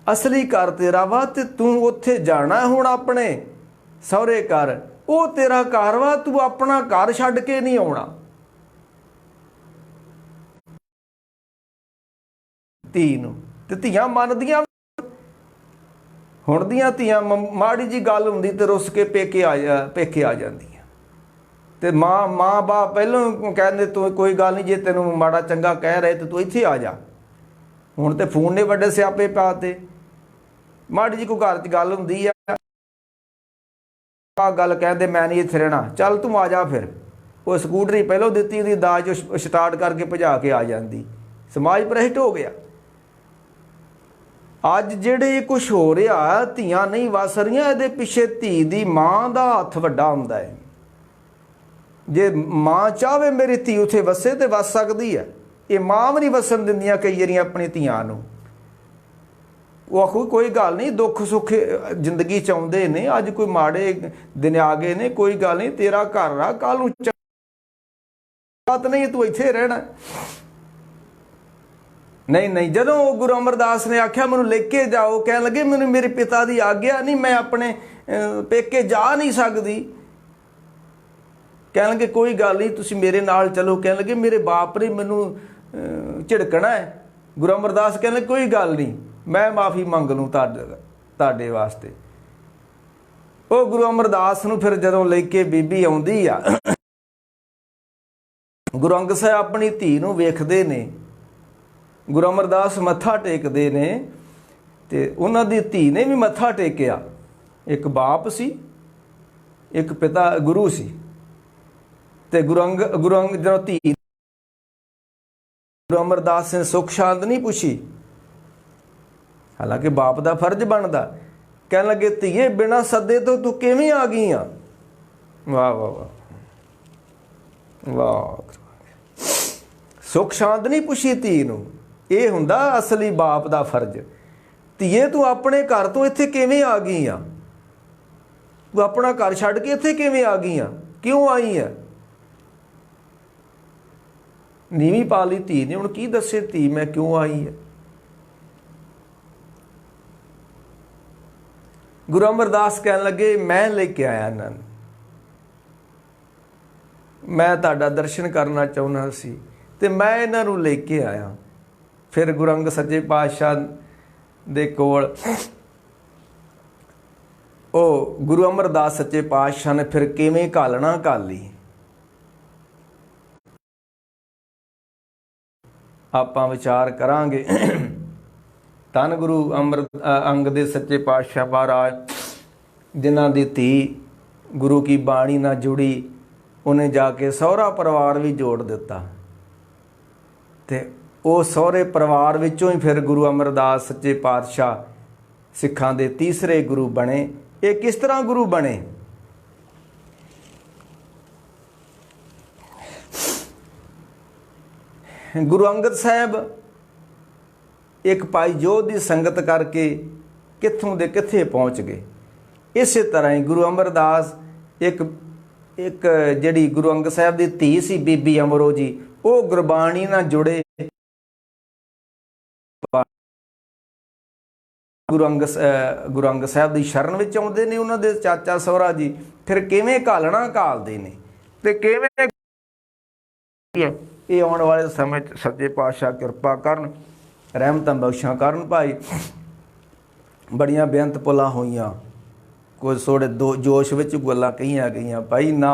ਅਸਲੀ ਘਰ ਤੇਰਾ ਵਾ, ਤੇ ਤੂੰ ਉੱਥੇ ਜਾਣਾ ਹੁਣ ਆਪਣੇ ਸਹੁਰੇ ਘਰ। ਉਹ ਤੇਰਾ ਘਰ ਵਾ, ਤੂੰ ਆਪਣਾ ਘਰ ਛੱਡ ਕੇ ਨਹੀਂ ਆਉਣਾ। ਧੀ ਨੂੰ ਤੇ ਧੀਆਂ ਮੰਨਦੀਆਂ। ਹੁਣ ਦੀਆਂ ਧੀਆਂ ਮਾੜੀ ਜੀ ਗੱਲ ਹੁੰਦੀ ਤੇ ਰੁੱਸ ਕੇ ਪੇਕੇ ਆ ਜਾਂਦੀਆਂ। ਤੇ ਮਾਂ ਬਾਪ ਪਹਿਲਾਂ ਕਹਿੰਦੇ ਤੂੰ ਕੋਈ ਗੱਲ ਨਹੀਂ, ਜੇ ਤੈਨੂੰ ਮਾੜਾ ਚੰਗਾ ਕਹਿ ਰਹੇ ਤੇ ਤੂੰ ਇੱਥੇ ਆ ਜਾ। ਹੁਣ ਤੇ ਫੋਨ ਨੇ ਵੱਡੇ ਸਿਆਪੇ ਪਾਤੇ। ਮਾੜੀ ਜੀ ਕੋਈ ਘਰ 'ਚ ਗੱਲ ਹੁੰਦੀ ਆ, ਗੱਲ ਕਹਿੰਦੇ ਮੈਂ ਨਹੀਂ ਇੱਥੇ ਰਹਿਣਾ, ਚੱਲ ਤੂੰ ਆ ਜਾ। ਫਿਰ ਉਹ ਸਕੂਟਰੀ ਪਹਿਲਾਂ ਦਿੱਤੀ, ਉਹਦੀ ਦਾਜ ਸਟਾਰਟ ਕਰਕੇ ਭਜਾ ਕੇ ਆ ਜਾਂਦੀ। ਸਮਾਜ ਭ੍ਰਿਸ਼ਟ ਹੋ ਗਿਆ। ਅੱਜ ਜਿਹੜੇ ਕੁਛ ਹੋ ਰਿਹਾ, ਧੀਆਂ ਨਹੀਂ ਵਸ ਰਹੀਆਂ, ਇਹਦੇ ਪਿੱਛੇ ਧੀ ਦੀ ਮਾਂ ਦਾ ਹੱਥ ਵੱਡਾ ਹੁੰਦਾ ਹੈ। ਜੇ ਮਾਂ ਚਾਹਵੇ ਮੇਰੀ ਧੀ ਉੱਥੇ ਵਸੇ ਤੇ ਵਸ ਸਕਦੀ ਹੈ। ये मां भी नहीं वसन दिंदियां कई वारी अपनी धियां नूं। वो आखो कोई गल नहीं, दुख सुख जिंदगी च आउंदे ने, अज कोई माड़े दिन आ गए ने, कोई गल नहीं, तेरा घर आ, कल नूं बात नहीं तू इत्थे रहना। नहीं नहीं, जदों गुरु अमरदास ने आख्या मैनूं लेके जाओ, कह लगे मैनूं मेरे पिता की आग्या नहीं, मैं अपने पेके जा नहीं सकती। कह लगे कोई गल नहीं, तुसीं मेरे नाल चलो। कह लगे मेरे बाप ने मैनूं झिड़कना है। गुरु अमरदास कह लगे कोई गल नहीं, मैं माफ़ी मंग लूँ तुहाडे वास्ते। वो गुरु अमरदास नूं फिर जदों लेके बीबी आउंदी आ, गुरु अंगद साहब अपनी धी नूं वेखदे ने, गुरु अमरदास मत्था टेकदे ने, ते उन्हां दी धी ने भी मत्था टेकिया। एक बाप सी, एक पिता गुरु सी। ते गुरु अंगद जदों धी गुरु अमरदास ने सुख शांत नहीं पुछी, हालांकि बाप का फर्ज बनता। कह लगे धीए बिना सदे तो तू किवें आ गई आ। वाह वाह वाह वाह। सुख शांत नहीं पुछी धी नूं, ये हुंदा असली बाप का फर्ज। धीए तू अपने घर तो इत्थे किवें आ गई आ, तू अपना घर छड्ड के इत्थे किवें आ गई आ, क्यों आई है। नीवी पा ली धी ने, हुण की दसे धी मैं क्यों आई है। गुरु अमरदास कहन लगे मैं लेके आया इन्हां नूं, मैं तुहाडा दर्शन करना चाहुंदा सी ते मैं इन्हां नूं लेके आया। फिर गुरु अंगद सच्चे पातशाह दे कोल ओ गुरु अमरदास सच्चे पातशाह ने फिर किवें घालना घाली। आपां विचार करांगे। धन गुरु अंगद सच्चे पातशाह महाराज, जिन्हां दी धी गुरु की बाणी नाल जुड़ी, उन्हें जाके सहुरा परिवार भी जोड़ दिता। ते वो सहुरे परिवार विचों ही फिर गुरु अमरदास सच्चे पातशाह सिखां दे तीसरे गुरु बने। ये किस तरह गुरु बने। गुरु अंगद साहब एक भाई जोध की संगत करके कित्थों दे कित्थे पहुँच गए। इस तरह ही गुरु अमरदास एक जिहड़ी गुरु अंगद साहब की धी सी बीबी अमरो जी, वो गुरबाणी नाल जुड़े। गुरु अंगद साहब की शरण विच आउंदे ने, उन्हां दे चाचा सहुरा जी फिर किवें घालना घालदे ने ते किवें ये आने वाले समय सच्चे पातशाह कृपा करन, रहमतां बख्शां करन। भाई बड़ियां बेअंत पुलां होईयां, कुछ थोड़े दो जोश विच गल्लां कहियां गईयां। भाई ना,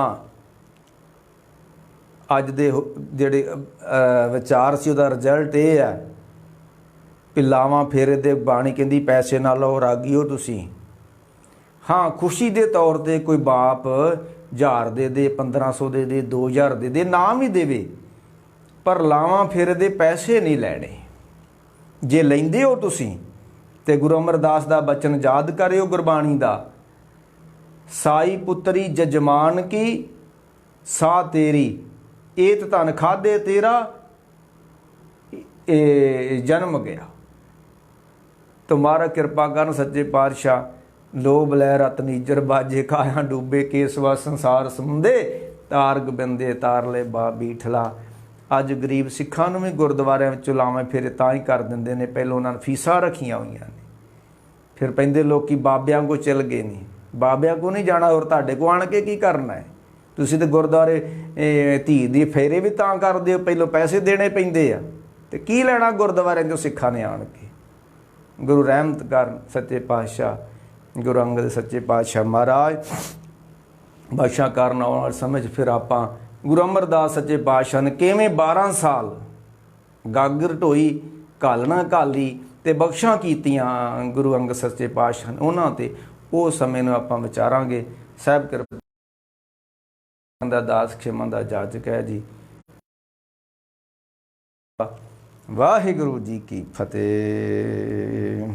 अज दे जिहड़े विचार सी उहदा रिजल्ट ये है भी लावां फेरे दे बाणी कहंदी पैसे ना लो रागियो तुसीं। हाँ, खुशी दे तौर ते कोई बाप 1000 दे 1500 दे 2000 दे नाम ही देवे, पर लावां फेरे दे पैसे नहीं लैणे। जे लैंदे हो तुसीं ते गुरु अमरदास दा बचन याद करियो गुरबाणी दा, साई पुत्री जजमान की सा तेरी, एत धन खादे तेरा जन्म गया। तुम्हारा कृपा करन सच्चे पातशाह, लोभ लै रत नीजर बाजे, काया डूबे केसवा संसार समुंदे, तार गोबिंदे तार ले बा बीठला। अज गरीब सिखां नूं भी गुरुद्वारिਆਂ ਵਿੱਚੋਂ लावें फेरे तां ही कर दिंदे ने। पहलों उन्होंने फीसां रखियां होईयां ने, फिर पैंदे लोकी बाबियां को चल गए ने। बाबियां को नहीं जाना, और तुहाडे को आण के की करना है। तुसीं ते गुरुद्वारे धी दी फेरे भी तां करदे हो, पहलों पैसे देने पैंदे आ, ते की लैणा गुरुद्वारिਆਂ 'चों सिखां ने आण के। गुरु रहमत करन सच्चे पातशाह गुरु अंगद सच्चे पातशाह महाराज, बख्शा करन आउण वाले समय 'च फिर आपां गुरु अमरदास सच्चे पातशाह ने किवें 12 साल गागर ढोई घालना घाली ते बख्शां कीतियां गुरु अंगद सच्चे पातशाह ने उन्हां ते, उस समय नूं आपां विचारांगे। साहिब कृपा दा दास खेमां दा जाजक है जी। वाहिगुरू जी की फतेह।